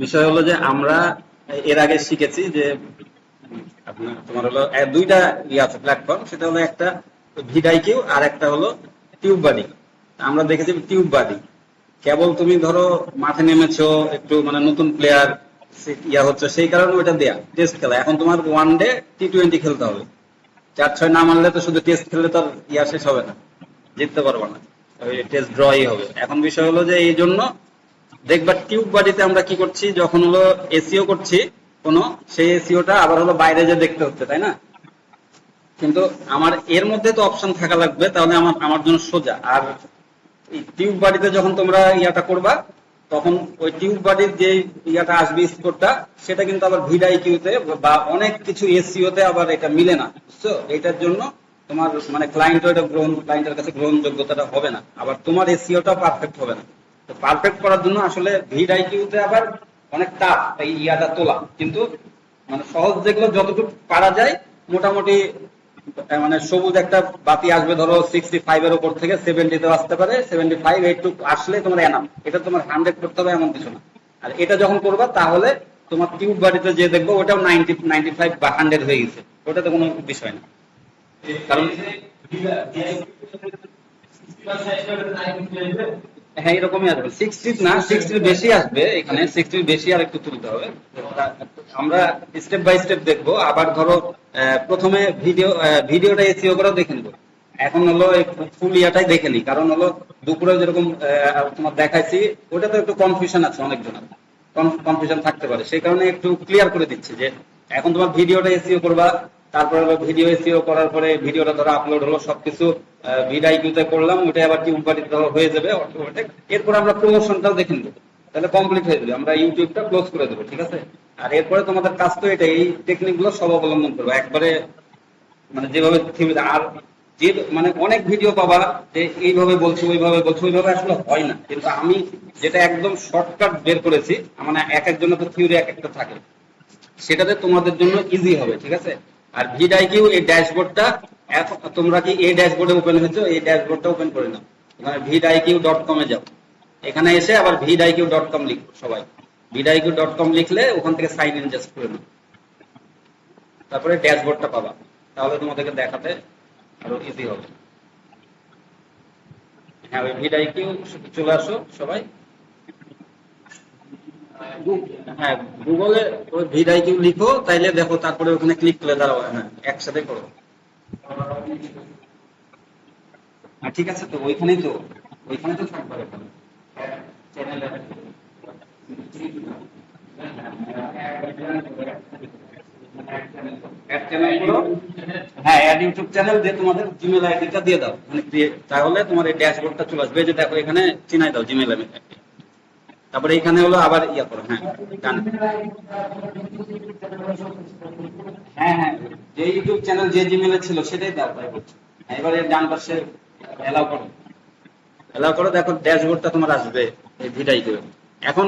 বিষয় হলো যে আমরা এর আগে শিখেছি যে আপনার তোমার হলো দুইটা আছে প্ল্যাটফর্ম, সেটা হলো একটা ভিডাইকিউ আর একটা হলো টিউব বাডি। আমরা দেখেছি টিউব বাডি কেবল তুমি ধরো মাঠে নেমেছো একটু মানে নতুন প্লেয়ার হচ্ছে সেই কারণে ওইটা দেয়া টেস্ট খেলা। এখন তোমার ওয়ান ডে T20 খেলতে হবে, 4-6 না মানলে তো শুধু টেস্ট খেললে তো আর শেষ হবে না, জিততে পারবো না, ওই টেস্ট ড্রই হবে। এখন বিষয় হলো যে এই জন্য দেখবা টিউব বাড়িতে আমরা কি করছি, যখন হলো এসিও করছি কোনো, সেই এসিওটা আবার হলো বাইরে যে দেখতে হচ্ছে, তাই না? কিন্তু আমার এর মধ্যে তো অপশন থাকা লাগবে, তাহলে আমার আমার জন্য সোজা। আর এই টিউব বাড়িতে যখন তোমরা করবা, তখন ওই টিউব বাড়ির যে আসবে স্কোরটা, সেটা কিন্তু আবার ভিডাইকিউতে বা অনেক কিছু এসিওতে আবার এটা মিলে না, বুঝছো? এটার জন্য তোমার মানে ক্লায়েন্টের কাছে গ্রহণযোগ্যতাটা হবে না, আবার তোমার এসিওটা পারফেক্ট হবে না। তো পারফেক্ট করার জন্য আসলে ভিডাইকিউতে আবার অনেক টাফ এই তোলা, কিন্তু মানে সহজ যেগুলো যতটুকু পারা যায় মোটামুটি, মানে সবুজ একটা বাতি আসবে ধরো 65 এর উপর থেকে 70 আসতে পারে, 75 এইটুকু আসলে তোমার এনাম, এটা তোমার 100 করতে হবে এমন কিছু না। আর এটা যখন করবা তাহলে তোমার টিউব বাড়িতে যে দেখবো ওটাও 95 বা 100 হয়ে গেছে, ওটাতে কোনো বিষয় না। কারণ হ্যাঁ এরকমই আসবে, 60 না 60 বেশি আসবে, এখানে 60 বেশি আর একটু তুলতে হবে। আমরা স্টেপ বাই স্টেপ দেখবো। আবার ধরো প্রথমে ভিডিওটা এসিও করেও দেখে নেবো। এখন হলো ফুল ইয়াটাই দেখে নি, কারণ হলো দুপুরে যেরকম তোমার দেখাইছি ওটা তো একটু কনফিউশন আছে, অনেকজনের কনফিউশন থাকতে পারে, সেই কারণে একটু ক্লিয়ার করে দিচ্ছি যে এখন তোমার ভিডিওটা এসিও করবা, তারপরে ভিডিও এসিও করার পরে ভিডিওটা ধরো আপলোড হলো, সবকিছু ভিডাইকিউতে করলাম, ওটা আবার টিউব বাড়িতে ধরো হয়ে যাবে অটোমেটিক। এরপর আমরা প্রমোশনটাও দেখে নেবো, তাহলে কমপ্লিট হয়ে যাবে, আমরা ইউটিউবটা ক্লোজ করে দেবো, ঠিক আছে? আর এরপরে তোমাদের কাজ তো এটা, এই টেকনিক গুলো সব অবলম্বন করবো একবারে, মানে যেভাবে আর যে মানে অনেক ভিডিও পাবা যে এইভাবে বলছি ওইভাবে বলছি, ওইভাবে আসলে হয় না। কিন্তু আমি যেটা একদম শর্টকাট বের করেছি, মানে এক একজনের তো থিওরি এক একটা থাকে, সেটাতে তোমাদের জন্য ইজি হবে, ঠিক আছে? আর ভিডাইকিউ এই ড্যাশবোর্ডটা, তোমরা কি এই ড্যাশবোর্ডে ওপেন হয়েছো, এই ড্যাশবোর্ডটা ওপেন করে নাও, মানে vidiq.com এ যাও, এখানে এসে আবার vidiq.com লিখো সবাই, vidiq.com লিখলে ওখান থেকে সাইন ইন জাস্ট করে নাও, তারপরে ড্যাশবোর্ডটা পাবা, তাহলে তোমাদেরকে দেখাতে আরো ইজি হবে। হ্যাঁ ওই ভিডাইকিউ চলে আসো সবাই। হ্যাঁ গুগলে ওই ভিডাইকিউ লিখো, তাইলে দেখো, তারপরে ওখানে ক্লিক করে দাঁড়াও, হ্যাঁ একসাথে করো। ঠিক আছে, তো ওইখানে তো থাকবে ওখানে চ্যানেলে। হ্যাঁ অ্যাড ইউটিউব চ্যানেল দিয়ে তোমাদের জিমেল আইডিটা দিয়ে দাও, মানে তাহলে তোমার এই ড্যাশবোর্ডটা চলে আসবে, যে দেখো এখানে চিনাই দাও জিমেল আমি। তারপরে এখানে হলো আবার করো, হ্যাঁ ডান। হ্যাঁ হ্যাঁ যে ইউটিউব চ্যানেল যে জিমেলে ছিল সেটাই দাও, তাই বলছি। এবারে ডান পাশে এলাও করো, দেখো ড্যাশবোর্ডটা তোমার আসবে এই ভিডাইকিউ। এখন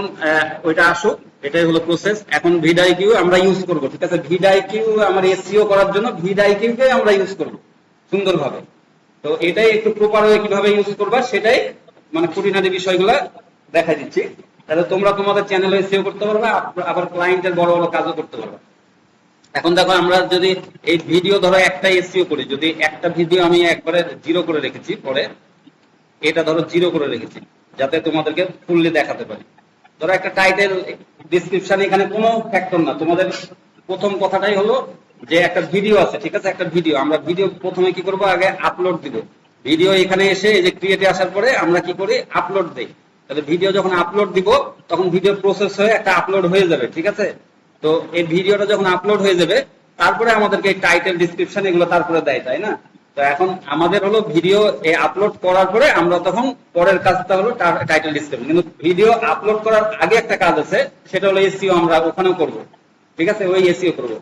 ওইটা আসুক, এটাই হলো প্রসেস। এখন ভিডাইকিউ আমরা ইউজ করব, ঠিক আছে? ভিডাইকিউ আমার এসইও করার জন্য ভিডাইকিউকে আমরা ইউজ করব সুন্দরভাবে। তো এটাই একটু প্রপার হয়ে কিভাবে ইউজ করবা সেটাই মানে খুঁটিনাটি বিষয়গুলো দেখা দিচ্ছি, তাহলে তোমরা তোমাদের চ্যানেলে এসইও করতে পারবে, আবার ক্লায়েন্টের বড় বড় কাজও করতে পারবে। এখন দেখো আমরা যদি এই ভিডিও ধরো একটা এসইও করি, যদি একটা ভিডিও আমি একবারে 0 করে রেখেছি, পরে এটা ধরো 0 করে রেখেছি যাতে তোমাদেরকে ফুললি দেখাতে পারি। ধরো একটা টাইটেল ডিসক্রিপশন, এখানে কোনো ফ্যাক্টর না, তোমাদের প্রথম কথাটাই হলো যে একটা ভিডিও আছে, ঠিক আছে? একটা ভিডিও, আমরা ভিডিও প্রথমে কি করব, আগে আপলোড দিব। ভিডিও এখানে এসে এই যে ক্রিয়েটে আসার পরে আমরা কি করি, আপলোড দেই। তাহলে ভিডিও যখন আপলোড দিব তখন ভিডিও প্রসেস হয়ে একটা আপলোড হয়ে যাবে, ঠিক আছে? তো এই ভিডিওটা যখন আপলোড হয়ে যাবে তারপরে আমাদেরকে টাইটেল ডিসক্রিপশন এগুলো তারপরে দেয়, তাই না? তো এখন আমাদের হলো ভিডিও আপলোড করার পরে আমরা তখন পরের কাজটা হলো টাইটেল ডিসক্রিপশন, কিন্তু ভিডিও আপলোড করার আগে একটা কাজ আছে, সেটা হলো এসইও, আমরা ওখানেও করব, ঠিক আছে? ওই এসইও করব।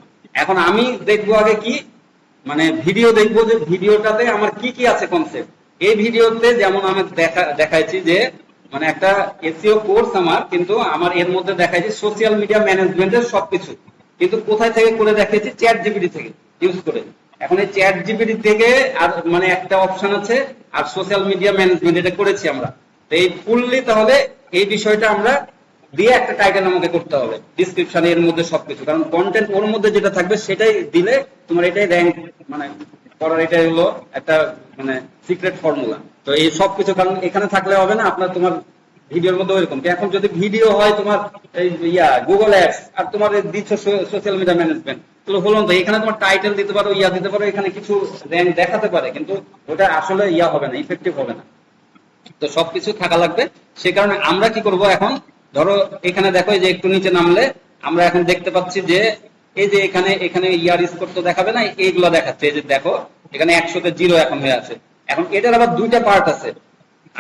এখন আমি দেখবো আগে কি, মানে ভিডিও দেখবো যে ভিডিওটাতে আমার কি কি আছে কনসেপ্ট। এই ভিডিওতে যেমন আমি দেখাইছি যে মানে একটা এসইও কোর্স আমার, কিন্তু আমার এর মধ্যে দেখাইছি সোশ্যাল মিডিয়া ম্যানেজমেন্টের সবকিছু, কিন্তু কোথায় থেকে করে দেখাইছি, চ্যাট জিপিটি থেকে ইউজ করে। এখন এই চ্যাট জিপিটি থেকে আর মানে একটা অপশন আছে, আর সোশ্যাল মিডিয়া ম্যানেজমেন্ট এটা করেছি আমরা। তো এই ফুললি তাহলে এই বিষয়টা আমরা দিয়ে একটা টাইটেল আমাকে করতে হবে, ডিসক্রিপশন এর মধ্যে সবকিছু, কারণ কন্টেন্ট ওর মধ্যে যেটা থাকবে সেটাই দিলে তোমার এটাই র্যাঙ্ক মানে করার, এটাই হলো একটা মানে সিক্রেট ফর্মুলা। তো এই সবকিছু কারণ এখানে থাকলে হবে না, আপনার তোমার ভিডিওর মধ্যে ওইরকম। এখন যদি ভিডিও হয় তোমার এই গুগল অ্যাডস আর তোমার দিচ্ছ সোশ্যাল মিডিয়া ম্যানেজমেন্ট, তাহলে হলো তো এখানে তোমার টাইটেল দিতে পারো, দিতে পারো, এখানে কিছু র্যাঙ্ক দেখাতে পারে, কিন্তু ওটা আসলে হবে না, ইফেক্টিভ হবে না। তো সবকিছু থাকা লাগবে। সে কারণে আমরা কি করব এখন, ধরো এখানে দেখো যে একটু নিচে নামলে আমরা এখন দেখতে পাচ্ছি যে এই যে এখানে এখানে ইয়ার স্কোর তো দেখাবে না, এইগুলো দেখাচ্ছে। এই যে দেখো এখানে 100-তে 0 এখন হয়ে আছে। এখন এটার আবার দুইটা পার্ট আছে,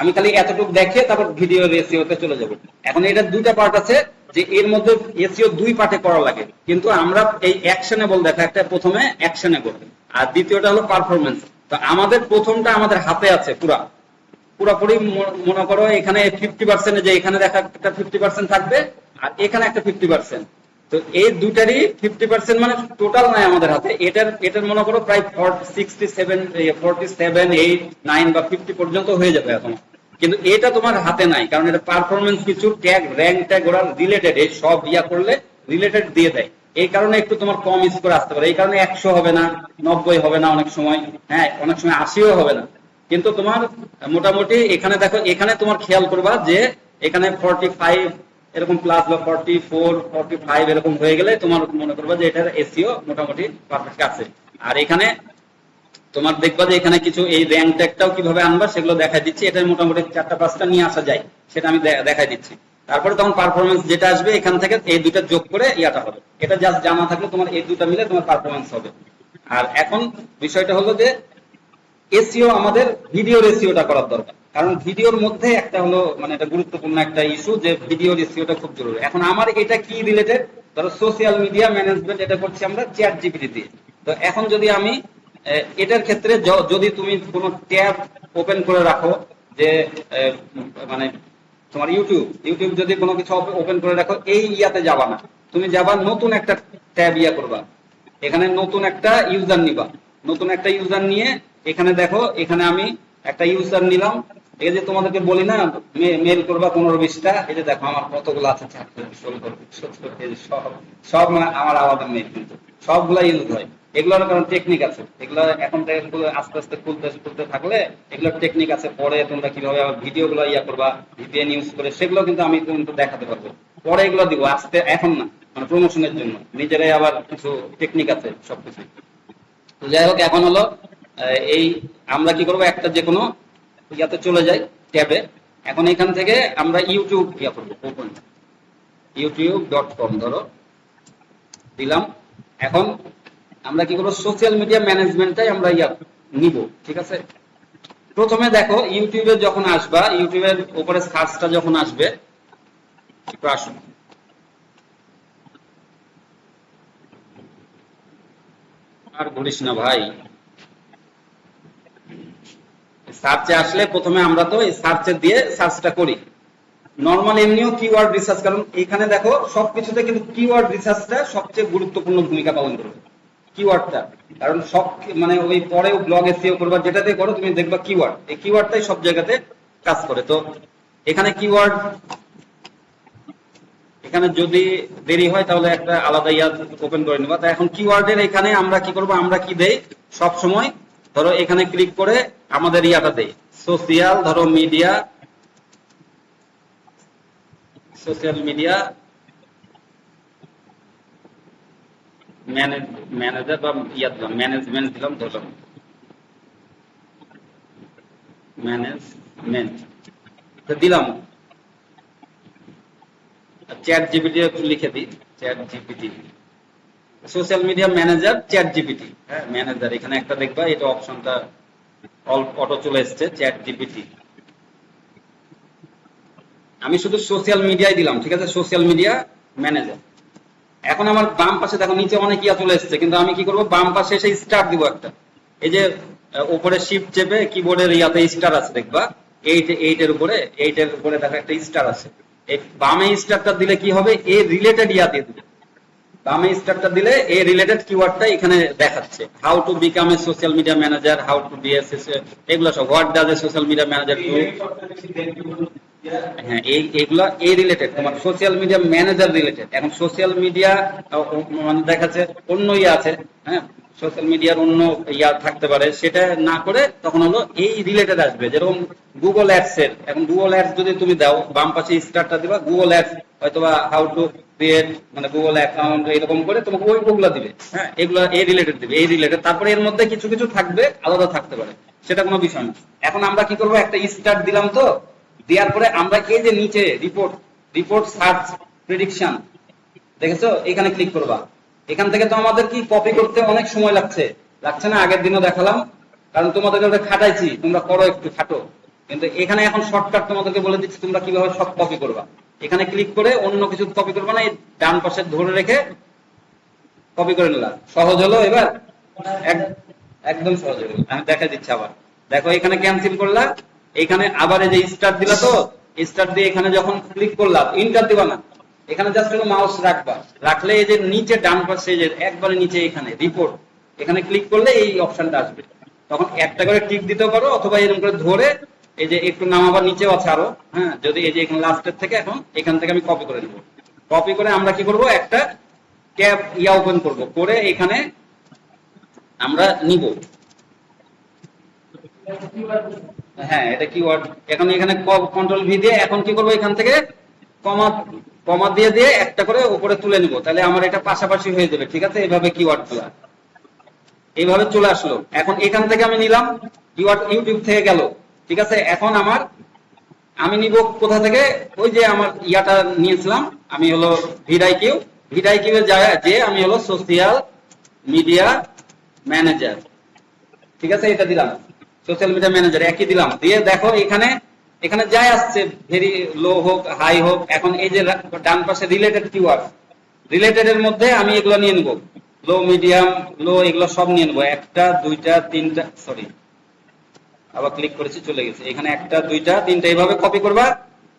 আমি খালি এতটুকু দেখে তারপর ভিডিও এসইওতে চলে যাব। এখন এটার দুইটা পার্ট আছে, যে এর মধ্যে এসইও 2 পার্টে করা লাগে, কিন্তু আমরা এই অ্যাকশনেবল দেখা, একটা প্রথমে অ্যাকশনেবল আর দ্বিতীয়টা হলো পারফরমেন্স। তো আমাদের প্রথমটা আমাদের হাতে আছে পুরোপুরি। মনে করো এখানে 50%, যে এখানে দেখা একটা 50% থাকবে আর এখানে একটা 50%। তো এই দুটারই 50% মানে টোটাল নাই আমাদের হাতে, এটার মনে করো প্রায় 47, 8, 9 বা 50 পর্যন্ত হয়ে যাবে এখন। কিন্তু এটা তোমার হাতে নাই, কারণ এটা পারফরমেন্স কিছু ট্যাগ, র্যাঙ্ক ট্যাগ ওরা রিলেটেড, এই সব করলে রিলেটেড দিয়ে দেয়। এই কারণে একটু তোমার কম স্কোর আসতে পারে, এই কারণে 100 হবে না, 90 হবে না অনেক সময়, হ্যাঁ অনেক সময় 80ও হবে না। কিন্তু তোমার মোটামুটি এখানে দেখো, এখানে তোমার খেয়াল করবা যে এখানে 45 এরকম প্লাস বা 44, 45 এরকম হয়ে গেলে তোমার মনে করবা যে এটার এসইও মোটামুটি পারফেক্ট আছে। আর এখানে তোমার দেখবা যে এখানে কিছু এই র্যাঙ্ক ট্যাগটাও কিভাবে আনবা সেগুলো দেখাই দিচ্ছি। এটা মোটামুটি 4-5টা নিয়ে আসা যায়, সেটা আমি দেখাই দিচ্ছি। তারপরে তখন পারফরমেন্স যেটা আসবে এখান থেকে এই দুইটা যোগ করে হবে। এটা জাস্ট জানা থাকলে তোমার এই দুটো মিলে তোমার পারফরমেন্স হবে। আর এখন বিষয়টা হলো যে এসইও আমাদের ভিডিওর এসইওটা করার দরকার, কারণ ভিডিওর মধ্যে একটা হলো মানে এটা গুরুত্বপূর্ণ একটা ইস্যু, যে ভিডিওর এসইওটা খুব জরুরি। এখন আমার এটা কি রিলেটেড, ধরো সোশ্যাল মিডিয়া ম্যানেজমেন্ট, এটা করছি আমরা চ্যাট জিপিটি দিয়ে। তো এখন যদি আমি এটার ক্ষেত্রে যদি তুমি কোনো ট্যাব ওপেন করে রাখো, যে মানে তোমার ইউটিউব যদি কোনো কিছু ওপেন করে রাখো, এই ইয়াতে যাবা না, তুমি যাবা নতুন একটা ট্যাব করবা, এখানে নতুন একটা ইউজার নিবা, নতুন একটা ইউজার নিয়ে এখানে দেখো, এখানে আমি একটা ইউজার নিলাম। এই যে তোমাদেরকে বলি না মেল করবা 15-20টা, এই যে দেখো আমার কতগুলো আছে, সব মানে আমার আলাদা মেল, কিন্তু সবগুলা ইউজ হয়। এগুলোর কারণ টেকনিক আছে, এগুলো এখন আস্তে আস্তে খুলতে থাকলে এগুলোর টেকনিক আছে। পরে তোমরা কিভাবে ভিডিও গুলো করবা ভিপিএন ইউজ করে, সেগুলো কিন্তু আমি কিন্তু দেখাতে পারবো। পরে এগুলো দিব, আস্তে এখন না, মানে প্রমোশনের জন্য নিজেরাই আবার কিছু টেকনিক আছে সবকিছু। তো যাই হোক, এখন হলো এই আমরা কি করবো, একটা যে কোনো ইয়াতে চলে যাই ট্যাবে। এখন এখান থেকে আমরা ইউটিউব করবো, ওপেন youtube.com ধরো দিলাম। এখন আমরা কি করবো, সোশ্যাল মিডিয়া ম্যানেজমেন্টটাই আমরা নিব, ঠিক আছে। প্রথমে দেখো ইউটিউবে যখন আসবা, ইউটিউবের উপরে সার্চটা যখন আসবে, আসুন আর বলিস না ভাই, সার্চে আসলে প্রথমে আমরা তো এই সার্চে দিয়ে সার্চটা করি। নর্মাল এমনিও কিওয়ার্ড রিসার্চ, কারণ এখানে দেখো সবকিছুতে কিন্তু কিওয়ার্ড রিসার্চটা সবচেয়ে গুরুত্বপূর্ণ ভূমিকা পালন করবে, কিওয়ার্ডটা। কারণ সব মানে ওই পরেও ব্লগ এসইও করবা, যেটাতে করো তুমি দেখবা কিওয়ার্ড, এই কিওয়ার্ডটাই সব জায়গাতে কাজ করে। তো এখানে কিওয়ার্ড, এখানে যদি দেরি হয় তাহলে একটা আলাদা ওপেন করে নিবা। তো এখন কিওয়ার্ডের এখানে আমরা কি করব, আমরা কি দেই সব সময়, ধরো এখানে ক্লিক করে আমাদের দেই সোশ্যাল, ধরো মিডিয়া, সোশ্যাল মিডিয়া ম্যানেজার বা দিলাম, ম্যানেজমেন্ট দিলাম, ধরলাম ম্যানেজমেন্ট দিলাম। চ্যাট জিপিটি লিখে দিই, chat GPT social media manager chat GPT, হ্যাঁ ম্যানেজার, এখানে একটা দেখবা এটা অপশনটা অটো চলে এসছে চ্যাট জিপিটি। আমি শুধু সোশ্যাল মিডিয়ায় দিলাম, ঠিক আছে, সোশ্যাল মিডিয়া ম্যানেজার। এখন আমার বাম পাশে দেখো নিচে অনেক চলে এসছে, কিন্তু আমি কি করব, বাম পাশে এসে স্টার দিব একটা। এই যে উপরে শিফট চেপে কিবোর্ডের স্টার আছে দেখবা, এইটের উপরে দেখো একটা স্টার আছে। এই বামে স্টারটা দিলে কি হবে, এ রিলেটেড দিয়ে দিবে। বামে স্টারটা দিলে এই রিলেটেড কিওয়ার্ডটা এখানে দেখাচ্ছে, how to become a social media manager, how to be S, এগুলো সব, what does a social media manager do. হ্যাঁ, এইগুলা এই রিলেটেড, তোমার সোশ্যাল মিডিয়া ম্যানেজার রিলেটেড। এখন সোশ্যাল মিডিয়া মানে দেখা যাচ্ছে অন্য ইয়ে আছে, হ্যাঁ, সোশ্যাল মিডিয়ার অন্য ইয়া থাকতে পারে, সেটা না করে তখন হলো এই রিলেটেড আসবে। যেরকম গুগল অ্যাডস এর, এখন গুগল অ্যাডস যদি তুমি দাও, বাম পাশে স্টারটা দিবা গুগল অ্যাডস, হয়তোবা হাউ টু ক্রিয়েট মানে গুগল অ্যাকাউন্ট, এরকম করে তোমাকে ওইগুলা দিবে। হ্যাঁ, এগুলা এই রিলেটেড দিবে, এই রিলেটেড। তারপরে এর মধ্যে কিছু কিছু থাকবে আলাদা থাকতে পারে, সেটা কোনো বিষয় না। এখন আমরা কি করবো, একটা স্টার্ট দিলাম, তো দেওয়ার পরে আমরা এই যে নিচে রিপোর্ট, রিপোর্ট সার্চ প্রেডিকশন দেখেছো, এখানে ক্লিক করবা। এখান থেকে তো আমাদের কি কপি করতে অনেক সময় লাগছে, লাগছে না? আগের দিনও দেখালাম, কারণ তোমাদেরকে ওটা খাটাইছি, তোমরা করো, একটু খাটো। কিন্তু এখানে এখন শর্টকাট তোমাদেরকে বলে দিচ্ছি তোমরা কিভাবে সব কপি করবা। এখানে ক্লিক করে অন্য কিছু কপি করবা না, এই ডান পাশে ধরে রেখে কপি করে নিলাম। সহজ হলো এবার? একদম সহজ হলো। আমি দেখা দিচ্ছি আবার, দেখো এখানে ক্যান্সেল করলা, এখানে আবার এই যে স্টার্ট দিলা, তো স্টার্ট দিয়ে এখানে যখন ক্লিক করলাম, ইন্টার দিবা না, এখানে জাস্ট হলো মাউস রাখবা, রাখলে এই যে নিচে ডান পাশে যে একবারে নিচে এখানে রিপোর্ট, এখানে ক্লিক করলে এই অপশনটা আসবে। তখন একটা করে টিক দিতে পারো, অথবা এরকম করে ধরে এই যে একটু নামাবার নিচেও আছে আরো, হ্যাঁ, যদি এই যে এখানে লাস্টের থেকে এখন এখান থেকে আমি কপি করে নেবো। কপি করে আমরা কি করব, একটা ট্যাব ইয়া ওপেন করব, করে এখানে আমরা নিব। হ্যাঁ, এটা কিওয়ার্ড। এখন এখানে কন্ট্রোল ভি দিয়ে এখন কি করবো, এখান থেকে কমা, কমা দিয়ে দিয়ে একটা করে উপরে তুলে নিব, তাহলে আমার এটা পাশাপাশি হয়ে যাবে। ঠিক আছে, এইভাবে কিওয়ার্ড গুলা এইভাবে চলে আসলো। এখন এখান থেকে আমি নিলাম, কিওয়ার্ড ইউটিউব থেকে গেল। ঠিক আছে, এখন আমার আমি নিব কোথা থেকে, ওই যে আমার ইয়াটা নিয়েছিলাম আমি, হলো ভিডাইকিউ। ভিডাইকিউ এর জায়গায় যে আমি হলো সোশ্যাল মিডিয়া ম্যানেজার, ঠিক আছে, এটা দিলাম। সোশ্যাল মিডিয়া ম্যানেজার একই দিলাম, দিয়ে দেখো এখানে এখানে যাই আসছে, ভেরি লো হোক হাই হোক, এখন এই যে ডান পাশে রিলেটেড কিওয়ার্ড, রিলেটেড এর মধ্যে আমি এগুলো নিয়ে নেবো, লো মিডিয়াম লো, এগুলো সব নিয়ে নেবো। একটা দুইটা তিনটা, সরি আবার ক্লিক করেছি, চলে গেছে। এখানে একটা দুইটা তিনটা, এইভাবে কপি করবা।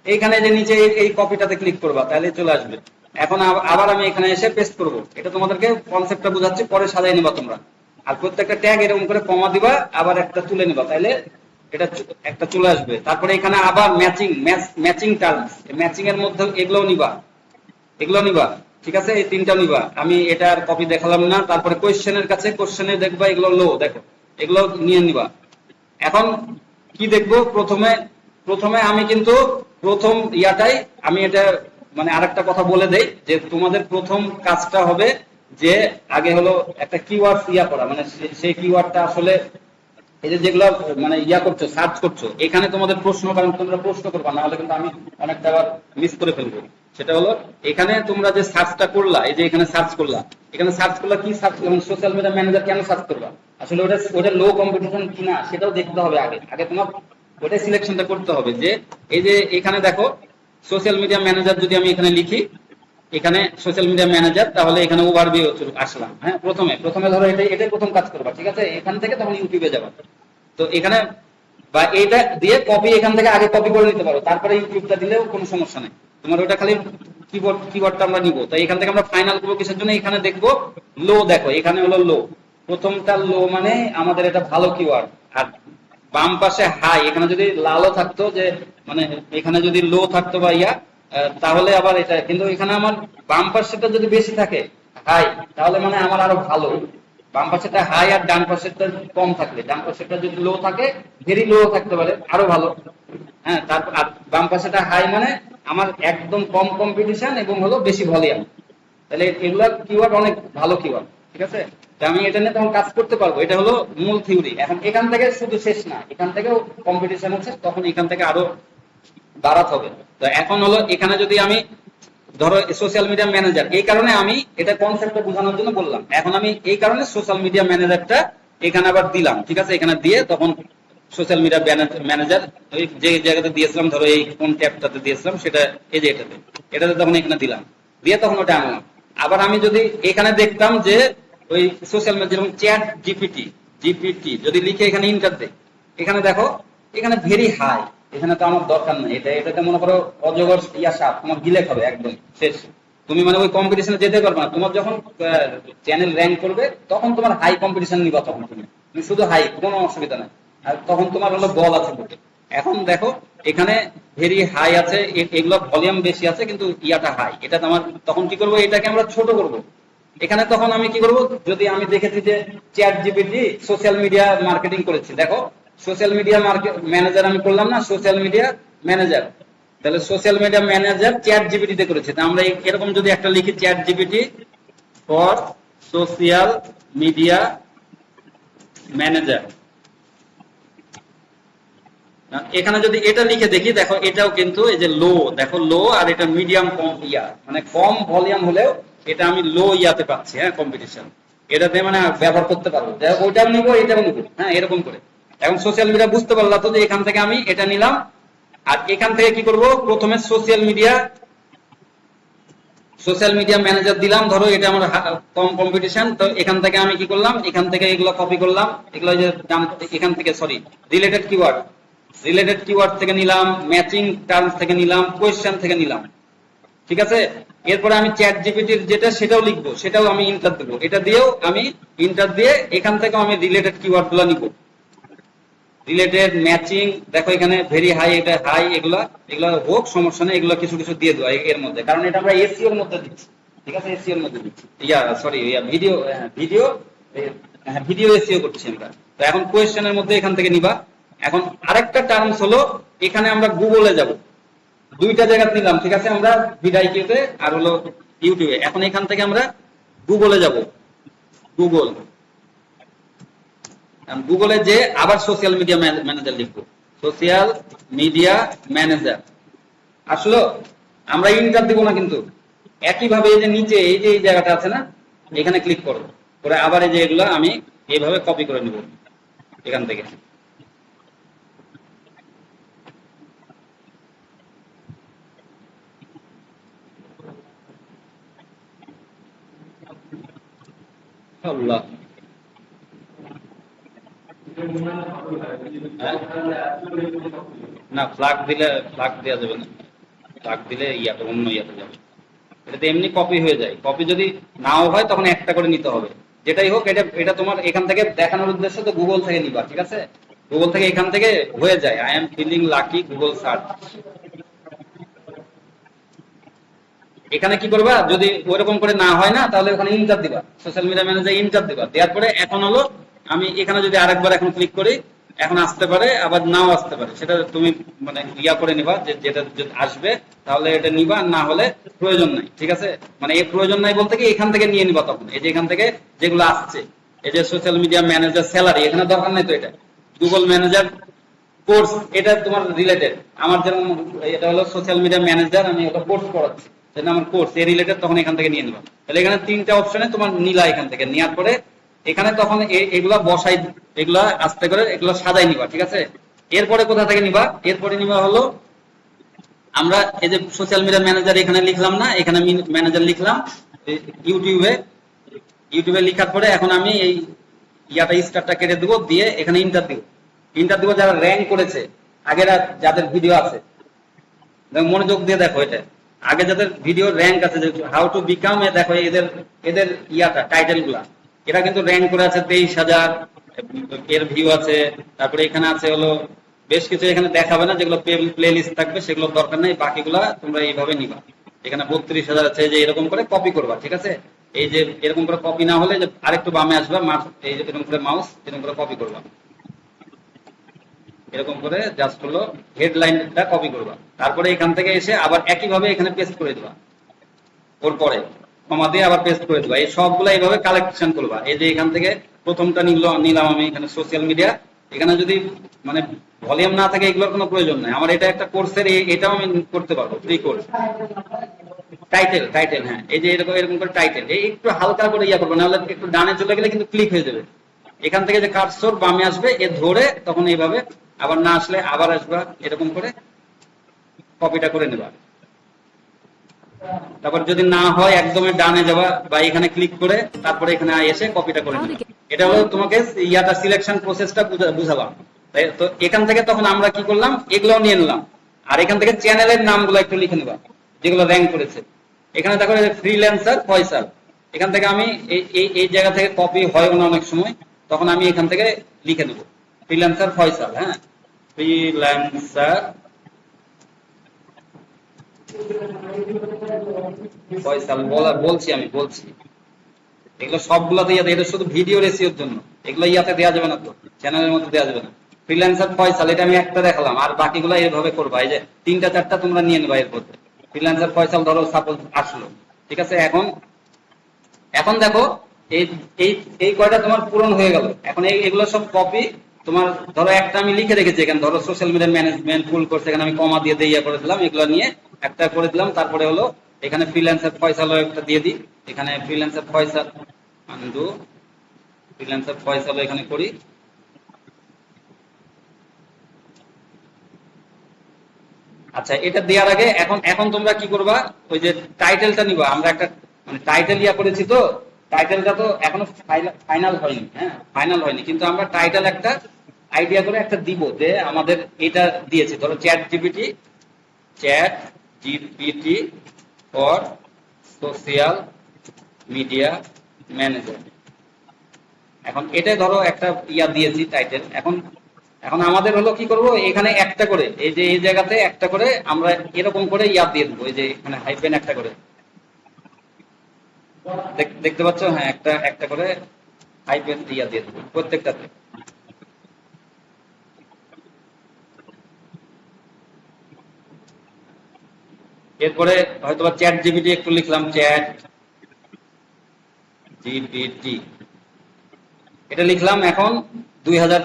এইখানে যে নিচে এই কপিটাতে ক্লিক করবা, তাহলে চলে আসবে। এখন আবার আমি এখানে এসে পেস্ট করব। এটা তোমাদেরকে কনসেপ্টটা বোঝাচ্ছি, পরে সাজাই নিবা তোমরা। আর প্রত্যেকটা ট্যাগ এরকম করে কমা দিবা, আবার একটা তুলে নিবা, তাইলে এটা একটা চলে আসবে। তারপরে এখানে আবার ম্যাচিং, ম্যাচিং টার্মস, ম্যাচিং এর মধ্যে এগুলো নিবা, এগুলো নিবা। ঠিক আছে, এই তিনটা নিবা। আমি এটার কপি দেখালাম না। তারপরে কোয়েশ্চেনের কাছে, কোয়েশ্চেনে দেখবা এগুলো লো, দেখো এগুলো নিয়ে নিবা। এখন কি দেখবো, প্রথমে প্রথমে আমি কিন্তু প্রথম ইয়াটাই আমি এটা মানে আরেকটা কথা বলে দেই, যে তোমাদের প্রথম কাজটা হবে যে আগে হলো একটা কিওয়ার্ড ইয়া করা, মানে সেই কিওয়ার্ডটা আসলে এই যে যেগুলো মানে ইয়া করছো, সার্চ করছো, এখানে তোমাদের প্রশ্ন, কারণ তোমরা প্রশ্ন করবা, না হলে কিন্তু আমি অনেকটা আবার মিস করে ফেলবো। সেটা হলো এখানে তোমরা যে সার্চটা করলা, এই যে এখানে সার্চ করলা, এখানে সার্চ করলা কি সার্চ, যেমন সোশ্যাল মিডিয়া ম্যানেজার কেন সার্চ করবা, আসলে ওটা ওটা লো কম্পিটিশন কিনা সেটাও দেখতে হবে। আগে আগে তোমার ওটা সিলেকশনটা করতে হবে, যে এই যে এখানে দেখো সোশ্যাল মিডিয়া ম্যানেজার যদি আমি এখানে লিখি, এখানে সোশ্যাল মিডিয়া ম্যানেজার, তাহলে এখানে ওভারভিউ আসলাম। হ্যাঁ, প্রথমে প্রথমে ধরো এটাই প্রথম কাজ করবা। ঠিক আছে, এখান থেকে তখন ইউটিউবে যাবা। তো এখানে বা এইটা দিয়ে কপি, এখান থেকে আগে কপি করে নিতে পারো, তারপরে ইউটিউবটা দিলেও কোনো সমস্যা নেই। তোমার ওটা খালি কিবোর্ডটা আমরা নিব। তো এখান থেকে আমরা ফাইনাল করবো কিসের জন্য, এখানে দেখবো লো, দেখো এখানে হলো লো, প্রথমটা লো, মানে আমাদের এটা ভালো কিওয়ার্ড। আর বাম পাশে হাই, এখানে যদি লালও থাকতো, যে মানে এখানে যদি লো থাকতো বা ইয়া, তাহলে আবার এটা, কিন্তু এখানে আমার বাম পাশেটা যদি বেশি থাকে হাই, তাহলে মানে আমার আরো ভালো। বাম পাশেটা হাই আর ডান পাশেরটা কম থাকলে, ডান পাশেরটা যদি লো থাকে, ভেরি লো থাকতে পারে, আরো ভালো। হ্যাঁ, তারপর বাম পাশেটা হাই মানে আমার একদম কম কম্পিটিশন এবং হলো বেশি ভলিউম, তাহলে এগুলা কিওয়ার্ড অনেক ভালো কিওয়ার্ড। ঠিক আছে, তো আমি এটা নিয়ে তখন কাজ করতে পারবো। এটা হলো মূল থিওরি। এখন এখান থেকে শুধু শেষ না, এখান থেকেও কম্পিটিশন আছে, তখন এখান থেকে আরো বাড়াতে হবে। তো এখন হলো এখানে যদি আমি ধরো সোশ্যাল মিডিয়া ম্যানেজার, এই কারণে আমি এটা কনসেপ্টটা বোঝানোর জন্য বললাম। এখন আমি এই কারণে সোশ্যাল মিডিয়া ম্যানেজারটা এখানে আবার দিলাম। ঠিক আছে, এখানে দিয়ে তখন সোশ্যাল মিডিয়া ম্যানেজার যে জায়গাতে দিয়েছিলাম, ধরো এই কোন ট্যাবটাতে দিয়েছিলাম, সেটা এই যে এটাতে তখন এখানে দিলাম, দিয়ে তখন ওটা আনলাম। আবার আমি যদি এখানে দেখতাম যে ওই সোশ্যাল মিডিয়া, যেমন চ্যাট জিপিটি, জিপিটি যদি লিখে এখানে ইন্টার দেয়, এখানে দেখো এখানে ভেরি হাই, এখানে তো আমার দরকার নেই। এটাতে মনে করো অজগর ইয়া সাপ, তোমার গিলে খাবে একদম শেষ। তুমি মানে ওই কম্পিটিশনে যেতে পারবে না। তোমার যখন চ্যানেল র্যাঙ্ক করবে, তখন তোমার হাই কম্পিটিশন নিবা, তখন তুমি শুধু হাই, কোনো অসুবিধা নাই। আর তখন তোমার হলো বল আছে বুকে। এখন দেখো এখানে ভেরি হাই আছে, এগুলো ভলিউম বেশি আছে কিন্তু ইয়াটা হাই, এটা আমার তখন কি করবো, এটাকে আমরা ছোট করব। এখানে তখন আমি কি করব, যদি আমি দেখেছি যে chat GPT social media marketing করেছি, দেখো সোশ্যাল মিডিয়া ম্যানেজার আমি করলাম না, সোশ্যাল মিডিয়া ম্যানেজার, তাহলে সোশ্যাল মিডিয়া ম্যানেজার চ্যাট জিপিটিতে করেছে। তা আমরা এরকম যদি একটা লিখি chat GPT for social media manager, এখানে যদি এটা লিখে দেখি, দেখো এটাও কিন্তু এই যে লো, দেখো লো, আর এটা মিডিয়াম কম ইয়া, মানে কম ভলিউম হলেও এটা আমি লো ইয়াতে পাচ্ছি, হ্যাঁ কম্পিটিশন, এটাতে মানে ব্যবহার করতে পারবো, ওইটাও নিবো এটাও নিবো, হ্যাঁ এরকম করে। এখন সোশ্যাল মিডিয়া বুঝতে পারলাম তো যে এখান থেকে আমি এটা নিলাম, আর এখান থেকে কি করব, প্রথমে সোশ্যাল মিডিয়া ম্যানেজার দিলাম, ধরো এটা আমার কম কম্পিটিশন, তো এখান থেকে আমি কি করলাম, এখান থেকে এগুলো কপি করলাম, এগুলো যে এখান থেকে সরি রিলেটেড কিওয়ার্ড থেকে নিলাম, ম্যাচিং টার্মস থেকে নিলাম, কোয়েশ্চেন থেকে নিলাম, ঠিক আছে। এরপরে আমি চ্যাট জিপিটির যেটা সেটাও লিখবো, সেটাও আমি ইন্টার দেবো, এটা দিয়েও আমি ইন্টার দিয়ে এখান থেকেও আমি রিলেটেড কিওয়ার্ড গুলো নিবো, রিলেটেড ম্যাচিং, দেখো এখানে ভেরি হাই, এটা হাই, এগুলো হোক সমস্যা নেই, এগুলো কিছু কিছু দিয়ে দেওয়া এর মধ্যে, কারণ এটা আমরা এসইও এর মধ্যে দিচ্ছি, ঠিক আছে, এসইও এর মধ্যে দিচ্ছি, ভিডিও এসইও করছি আমরা। তো এখন কোয়েশ্চেনের মধ্যে এখান থেকে নিবা। এখন আরেকটা টার্মস হলো, এখানে আমরা গুগলে যাব, দুইটা জায়গা নিলাম, ঠিক আছে, আমরা ভিডিওতে আর হলো ইউটিউবে। এখন এখান থেকে আমরা গুগলে যাব, গুগলে যে আবার সোশ্যাল মিডিয়া ম্যানেজার লিখবো, সোশ্যাল মিডিয়া ম্যানেজার আসলো, আমরা ইন্টার দিব না কিন্তু, একইভাবে এই যে নিচে এই যে এই জায়গাটা আছে না, এখানে ক্লিক করো, করে আবার এই যে এগুলো আমি এইভাবে কপি করে নিব এখান থেকে। আল্লাহ, না ফ্ল্যাগ দেওয়া যাবে না, ফ্ল্যাগ দিলে ইয়াতে অন্য ইয়াতে যাবে, এটাতে এমনি কপি হয়ে যায়, কপি যদি নাও হয় তখন একটা করে নিতে হবে, যেটাই হোক, এটা তোমার এখান থেকে দেখানোর উদ্দেশ্য তো গুগল থেকে নিবা, ঠিক আছে, গুগল থেকে এখান থেকে হয়ে যায়, I am feeling lucky Google search. এখানে কি করবা, যদি ওইরকম করে না হয় না, তাহলে ওখানে ইন্টার দিবা, সোশ্যাল মিডিয়া ম্যানেজার ইন্টার দিবা, দেওয়ার পরে এখন হলো আমি এখানে যদি আরেকবার এখন ক্লিক করি, এখন আসতে পারে আবার নাও আসতে পারে, সেটা তুমি মানে ইয়া করে নিবা, যে যেটা আসবে তাহলে এটা নিবা, না হলে প্রয়োজন নাই, ঠিক আছে। মানে এই প্রয়োজন নাই বলতে কি, এখান থেকে নিয়ে নিবা তখন, এই যে এখান থেকে যেগুলো আসছে, এই যে সোশ্যাল মিডিয়া ম্যানেজার স্যালারি, এখানে দরকার নাই তো, এটা গুগল ম্যানেজার কোর্স, এটা তোমার রিলেটেড, আমার যেমন এটা হলো সোশ্যাল মিডিয়া ম্যানেজার, আমি ওটা কোর্স করাচ্ছি, সেটা আমার কোর্স এর রিলেটেড, তখন এখান থেকে নিয়ে নেবা। তাহলে এখানে তিনটা অপশনে তোমার নিলা, এখান থেকে নেওয়ার পরে এখানে তখন এগুলা বসাই, এগুলা আস্তে করে এগুলা সাজাই নিবা, ঠিক আছে। এরপরে কোথা থেকে নিবা, এরপরে নিবা হলো আমরা এই যে সোশ্যাল মিডিয়া ম্যানেজার এখানে লিখলাম না, এখানে ম্যানেজার লিখলাম, ইউটিউবে লিখার পরে এখন আমি এই ইয়াটা স্টারটা কেটে দেবো, দিয়ে এখানে ইন্টার দিব যারা র্যাঙ্ক করেছে, আগের যাদের ভিডিও আছে, মনোযোগ দিয়ে দেখো, এটা আগে যাদের ভিডিও র্যাঙ্ক আছে, যে হাউ টু বিকাম, দেখো এদের এদের ইয়াটা টাইটেল গুলা, এরা কিন্তু র্যাঙ্ক করে আছে 23,000 এর ভিউ আছে, তারপরে এখানে আছে হলো বেশ কিছু, এখানে দেখাবে না, যেগুলো প্লে লিস্ট থাকবে সেগুলো দরকার নেই, বাকিগুলা তোমরা এইভাবে নিবা। এখানে 32,000 আছে, যে এরকম করে কপি করবা, ঠিক আছে। এই যে এরকম করে কপি না হলে, যে আরেকটু বামে আসবা, এই যে এরকম করে মাউস এরকম করে কপি করবা, এরকম করে জাস্ট হলো হেডলাইনটা কপি করবা, তারপরে এখান থেকে এসে আবার একইভাবে এখানে পেস্ট করে দিবা, ওর পরে কমা দিয়ে আবার পেস্ট করে দিবা, এই সবগুলো এইভাবে কালেকশন করবা। এই যে এখান থেকে প্রথমটা নিলাম আমি, এখানে সোশ্যাল মিডিয়া, এখানে যদি মানে ভলিউম না থাকে এগুলোর কোনো প্রয়োজন নাই, আমার এটা একটা কোর্সের, এটাও আমি করতে পারবো, ফ্রি কোর্স টাইটেল, হ্যাঁ, এই যে এরকম করে টাইটেল, একটু হালকা করে ইয়া করবো, নাহলে একটু ডানে চলে গেলে কিন্তু ক্লিক হয়ে যাবে। এখান থেকে যে কার্সর বামে আসবে, এ ধরে তখন এইভাবে, আবার না আসলে আবার আসবা, এরকম করে কপিটা করে নেবা। তারপর যদি না হয় একদমই ডানে যাবা, বা এখানে ক্লিক করে তারপরে এখানে এসে কপিটা করে নেবা। এটা হলো তোমাকে ইয়াটা সিলেকশন প্রসেসটা বুঝালাম। তো এখান থেকে তখন আমরা কি করলাম, এগুলো নিয়ে নিলাম, আর এখান থেকে চ্যানেলের নামগুলো একটু লিখে নেবা, যেগুলো র্যাঙ্ক করেছে। এখানে দেখো ফ্রিল্যান্সার ফয়সাল, এখান থেকে আমি এই জায়গা থেকে কপি হয় না অনেক সময়, তখন আমি এখান থেকে লিখে নেবো ফ্রিল্যান্সার ফয়সাল, হ্যাঁ, ফ্রিল্যান্সার ফয়সাল বলছি আমি বলছি, এগুলো সবগুলোতে ইয়াতে, এটা শুধু ভিডিও রেসিওর জন্য, এগুলো ইয়াতে দেওয়া যাবে না, তো চ্যানেলের মধ্যে দেওয়া যাবে না। ফ্রিল্যান্সার ফয়সাল এটা আমি একটা দেখালাম, আর বাকিগুলো এইভাবে করবা, এই যে 3টা 4টা তোমরা নিয়ে নেবা এর মধ্যে। ফ্রিল্যান্সার ফয়সাল ধরো সাপোজ আসলো, ঠিক আছে। এখন এখন দেখো এই এই এই কয়টা তোমার পূরণ হয়ে গেল। এখন এগুলো সব কপি তোমার, ধরো একটা আমি লিখে রেখেছি এখানে, ধরো social media management full course, এখানে আমি কমা দিয়ে ইয়া করে দিলাম, এগুলো নিয়ে একটা করে দিলাম। তারপরে হলো এখানে ফ্রিল্যান্সার ফয়সালও একটা দিয়ে দিই, এখানে ফ্রিল্যান্সার ফয়সাল আনডু, ফ্রিল্যান্সার ফয়সালও এখানে করি। আচ্ছা, এটা দেওয়ার আগে এখন এখন তোমরা কি করবা, ওই যে টাইটেলটা নিবা, আমরা একটা মানে টাইটেল ইয়া করেছি, তো টাইটেলটা তো এখনো ফাইনাল হয়নি, হ্যাঁ ফাইনাল হয়নি, কিন্তু আমরা টাইটেল একটা আইডিয়া করে একটা দিব, যে আমাদের এটা দিয়েছি, ধরো chat GPT for social media manager. এখন এটা ধরো একটা ইয়া দিয়েছি টাইটেল। এখন এখন আমাদের হলো কি করব, এখানে একটা করে এই যে এই জায়গাতে একটা করে আমরা এরকম করে ইয়া দিয়ে দেবো, এই যে এখানে হাইফেন একটা করে দেখতে পাচ্ছ, হ্যাঁ একটা একটা করে হাইফেন ইয়া দিয়ে দেবো প্রত্যেকটাতে। এরপরে হয়তো চ্যাট জিপিটি একটু লিখলাম, চ্যাট জিপিটি এটা লিখলাম। এখন 2000,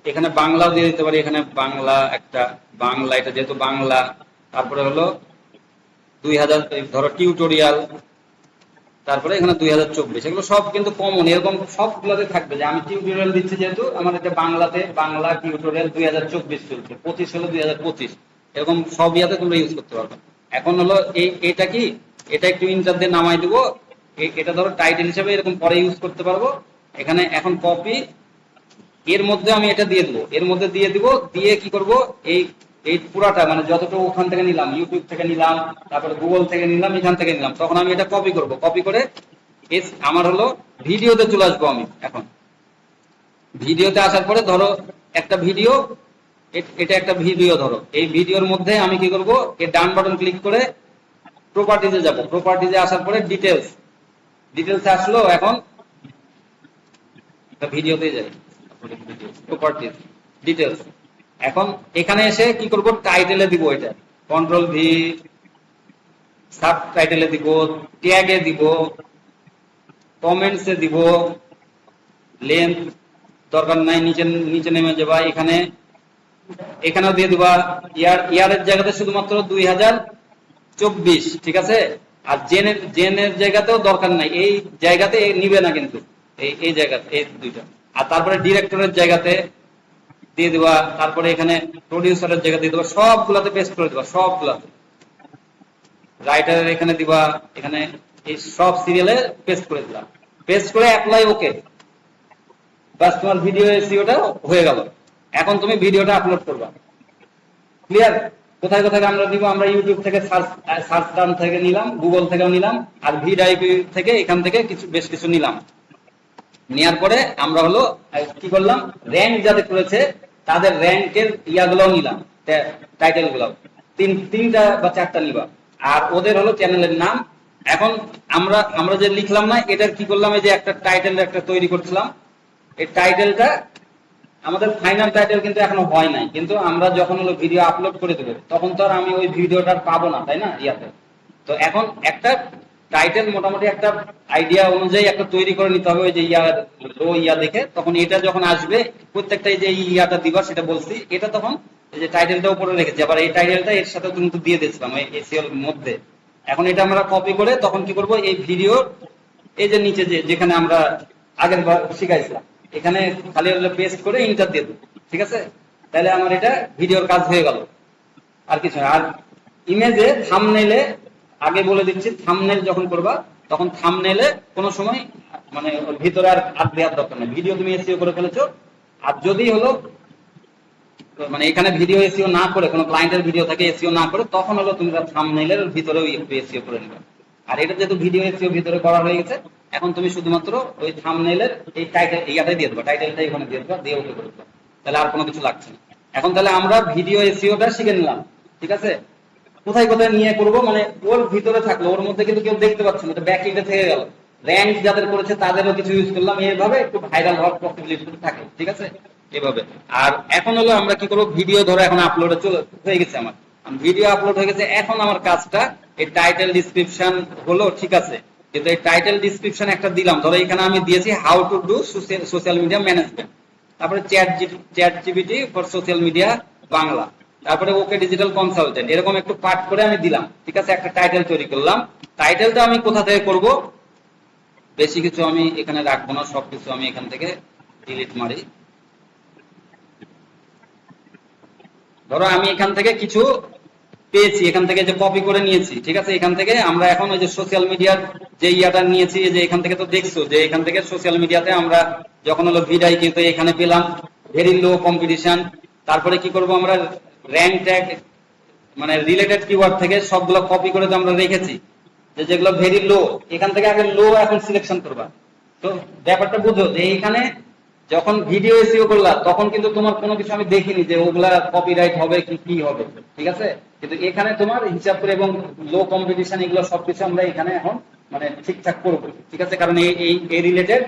এখানে বাংলাও দিয়ে দিতে পারি, এখানে বাংলা একটা, বাংলা এটা যেহেতু বাংলা। তারপরে হলো 2000 ধরো টিউটোরিয়াল, তারপরে এখানে 2024, এগুলো সব কিন্তু কমন, এরকম সবগুলোতে থাকবে যে আমি টিউটোরিয়াল দিচ্ছি, যেহেতু আমার এটা বাংলাতে বাংলা টিউটোরিয়াল 2024 চলছে, 25 হলো 2025, এরকম সব ইয়াতে তোমরা ইউজ করতে পারবে। এখন হলো এটা কি, এটা একটু ইন্টার দিয়ে নামাই দিব, এটা ধরো টাইটেল হিসেবে এরকম পরে ইউজ করতে পারবো। এখানে এখন কপি, এর মধ্যে আমি এটা দিয়ে দেবো, এর মধ্যে দিয়ে দিব, দিয়ে কি করব, এই এই পুরাটা মানে যতটুকু ওখান থেকে নিলাম, ইউটিউব থেকে নিলাম, তারপরে গুগল থেকে নিলাম, এখান থেকে নিলাম, তখন আমি এটা কপি করব, কপি করে আমার হলো ভিডিওতে চলে আসবো আমি। এখন ভিডিওতে আসার পরে ধরো একটা ভিডিও, এটা একটা ভিডিও, ধরো এই ভিডিওর মধ্যে আমি কি করব, এর ডান বাটন ক্লিক করে প্রপার্টিজে যাব, প্রপার্টিজে আসার পরে ডিটেলসে আসলো। এখন ভিডিওতে যাই, প্রপার্টিজ ডিটেলস। এখন এখানে এসে কি করব, টাইটেলে দিব, এটা কন্ট্রোল ভি, সাব টাইটেলে দিব, ট্যাগে দিব, কমেন্টসে দিব, লেন্থ দরকার নাই, নিচে নিচে নেমে যাবা, এখানে এখানেও দিয়ে দিবা, ইয়ারের জায়গাতে শুধুমাত্র 2024, ঠিক আছে। আর জেনের জায়গাতেও দরকার নাই, এই জায়গাতে নিবে না কিন্তু, এই জায়গাতে এই দুইটা। আর তারপরে ডিরেক্টরের জায়গাতে দিয়ে দিবা, তারপরে এখানে প্রডিউসারের জায়গা দিয়ে দিবা, সবগুলাতে পেস্ট করে দিবা, সবগুলাতে। রাইটারের এখানে দিবা, এখানে এই সব সিরিয়ালে পেস্ট করে দিলাম, পেস্ট করে অ্যাপ্লাই, ওকে, বাস তোমার ভিডিও এসইওটা হয়ে গেল। এখন তুমি ভিডিওটা আপলোড করবা, ক্লিয়ার। কোথায় কোথায় আমরা দিব, আমরা ইউটিউব থেকে সার্চ টার্ম থেকে নিলাম, গুগল থেকেও নিলাম, আর ভিডআইপি থেকে এখান থেকে কিছু বেশ কিছু নিলাম। নেওয়ার পরে আমরা হলো কি করলাম, র্যাঙ্ক যাদের করেছে তাদের র্যাঙ্কের ইয়াগুলো নিলাম, টাইটেল গুলো 3টা বা 4টা নিবা, আর ওদের হলো চ্যানেলের নাম। এখন আমরা যে লিখলাম না, এটার কি করলাম, এই যে একটা টাইটেল একটা তৈরি করছিলাম, এই টাইটেলটা আমাদের ফাইনাল টাইটেল কিন্তু এখনো হয় নাই, কিন্তু আমরা যখন হলো ভিডিও আপলোড করে দেবো তখন তো আর আমি ওই ভিডিওটার পাবো না, তাই না, ইয়াতে। তো এখন একটা টাইটেল মোটামুটি একটা আইডিয়া অনুযায়ী একটা তৈরি করে নিতে হবে, ওই যে ইয়া দেখে, তখন এটা যখন আসবে প্রত্যেকটা যে ইয়াটা দিবা সেটা বলছি, এটা তখন এই যে টাইটেলটা উপরে রেখেছি, আবার এই টাইটেলটা এর সাথে কিন্তু দিয়ে দিয়েছিলাম এই এসইও এর মধ্যে। এখন এটা আমরা কপি করে তখন কি করব, এই ভিডিও এই যে নিচে যেখানে আমরা আগের বার শিখাইছিলাম, এখানে খালি হলে পেস্ট করে ইন্টার দিয়ে দেবো, ঠিক আছে। তাহলে আমার এটা ভিডিওর কাজ হয়ে গেল, আর কিছু না। আর ইমেজে থাম্বনেইলে আগে বলে দিচ্ছি, থাম্বনেইল যখন করবা তখন থাম্বনেইলে কোনো সময় মানে ওর ভিতরে আর দেওয়ার দরকার নেই, ভিডিও তুমি এসইও করে ফেলেছো। আর যদি হলো মানে এখানে ভিডিও এসইও না করে, কোনো ক্লায়েন্টের ভিডিও থাকে এসইও না করে, তখন হলো তুমি থাম্বনেইলের ভিতরেও একটু এসইও করে নিবে। আর এটা যেহেতু ভিডিও এসইও ভিতরে করা হয়ে গেছে, এখন তুমি শুধুমাত্র ওই থাম্বনেইলের এই টাইটেল ইয়াটাই দিয়ে দেবা, টাইটেলটাই ওখানে দিয়ে দেবা, দিয়ে ওকে করে দেবা, তাহলে আর কোনো কিছু লাগছে না। এখন তাহলে আমরা ভিডিও এসইওটা শিখে নিলাম, ঠিক আছে। কোথায় কোথায় নিয়ে করব, মানে ওর ভিতরে থাকলো, ওর মধ্যে কিন্তু কেউ দেখতে পাচ্ছে না, ব্যাকলিংটা থেকে গেল। র্যাঙ্ক যাদের করেছে তাদেরও কিছু ইউজ করলাম, এইভাবে একটু ভাইরাল হওয়ার পসিবিলিটি থাকে, ঠিক আছে, এভাবে। আর এখন হলো আমরা কি করবো, ভিডিও ধরো এখন আপলোডে চলে হয়ে গেছে, আমার ভিডিও আপলোড হয়ে গেছে। এখন আমার কাজটা এই টাইটেল ডিসক্রিপশন হলো, ঠিক আছে, কিন্তু এই টাইটেল ডিসক্রিপশন একটা দিলাম, ধরো এখানে আমি দিয়েছি how to do social media management, তারপরে ChatGPT for social media Bangla, তারপরে ওকে ডিজিটাল কনসালটেন্ট, এরকম একটু পাঠ করে আমি দিলাম, ঠিক আছে, একটা টাইটেল তৈরি করলাম। টাইটেলটা আমি কোথা থেকে করব, বেশি কিছু আমি এখানে রাখবো না, সবকিছু আমি এখান থেকে ডিলিট মারি। ধরো আমি এখান থেকে কিছু পেয়েছি, এখান থেকে যে কপি করে নিয়েছি, ঠিক আছে, এখান থেকে আমরা এখন ওই যে সোশ্যাল মিডিয়ার যে ইয়াটা নিয়েছি, যে এখান থেকে তো দেখছো যে এখান থেকে সোশ্যাল মিডিয়াতে আমরা যখন হলো ভিডাই কিন্তু এখানে পেলাম ভেরি লো কম্পিটিশন। তারপরে কি করব আমরা, র্যাঙ্ক ট্যাগ মানে রিলেটেড কিওয়ার্ড থেকে সবগুলো কপি করে তো আমরা রেখেছি, যে যেগুলো ভেরি লো, এখান থেকে আগে লো এখন সিলেকশন করবা। তো ব্যাপারটা বুঝো যে এইখানে যখন ভিডিও এসইও করলা তখন কিন্তু তোমার কোনো কিছু আমি দেখিনি যে ওগুলা কপিরাইট হবে কি কি হবে, ঠিক আছে, কিন্তু এখানে তোমার হিসাব করে এবং লো কম্পিটিশন এগুলো সবকিছু আমরা এখানে এখন মানে ঠিকঠাক করবো, ঠিক আছে, কারণ এই রিলেটেড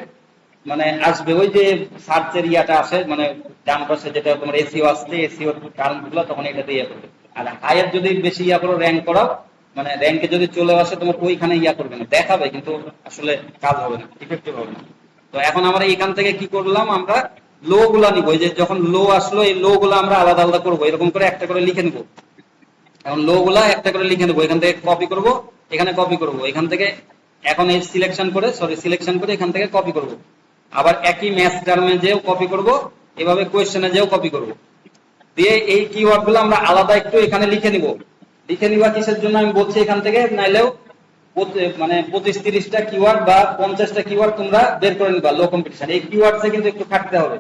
মানে আসবে ওই যে সার্চের ইয়াটা আসে, মানে ডান পাশে যেটা তোমার এসইও আসছে, এসইও কারণ গুলো তখন এটা দিয়ে করবে। আর হায়ার যদি বেশি ইয়া করো, র্যাঙ্ক করাও, মানে র্যাঙ্কে যদি চলে আসে তোমার ওইখানে ইয়া করবে না, দেখাবে কিন্তু আসলে কাজ হবে না, ইফেক্টিভ হবে না। তো এখন আমরা এখান থেকে কি করলাম, আমরা লো গুলা নিবো, যে যখন লো আসলো এই লো গুলা আমরা আলাদা আলাদা করবো, এরকম করে একটা করে লিখে নিবো। এখন লো গুলা একটা করে লিখে নেবো, এখান থেকে কপি করব, এখানে কপি করব, এখান থেকে এখন এই সিলেকশন করে এখান থেকে কপি করব, আবার একই ম্যাচ টার্মে যেও কপি করব, এভাবে কোয়েশ্চেনে যেও কপি করব, দিয়ে এই কিওয়ার্ড গুলো আমরা আলাদা একটু এখানে লিখে নিব। লিখে নিবা কিসের জন্য আমি বলছি, এখান থেকে নাইলেও মানে 25-30টা কিওয়ার্ড বা 50টা কিওয়ার্ড তোমরা বের করে নিবা লো কম্পিটিশন, এই কিওয়ার্ডসে কিন্তু একটু খাটতে হবে।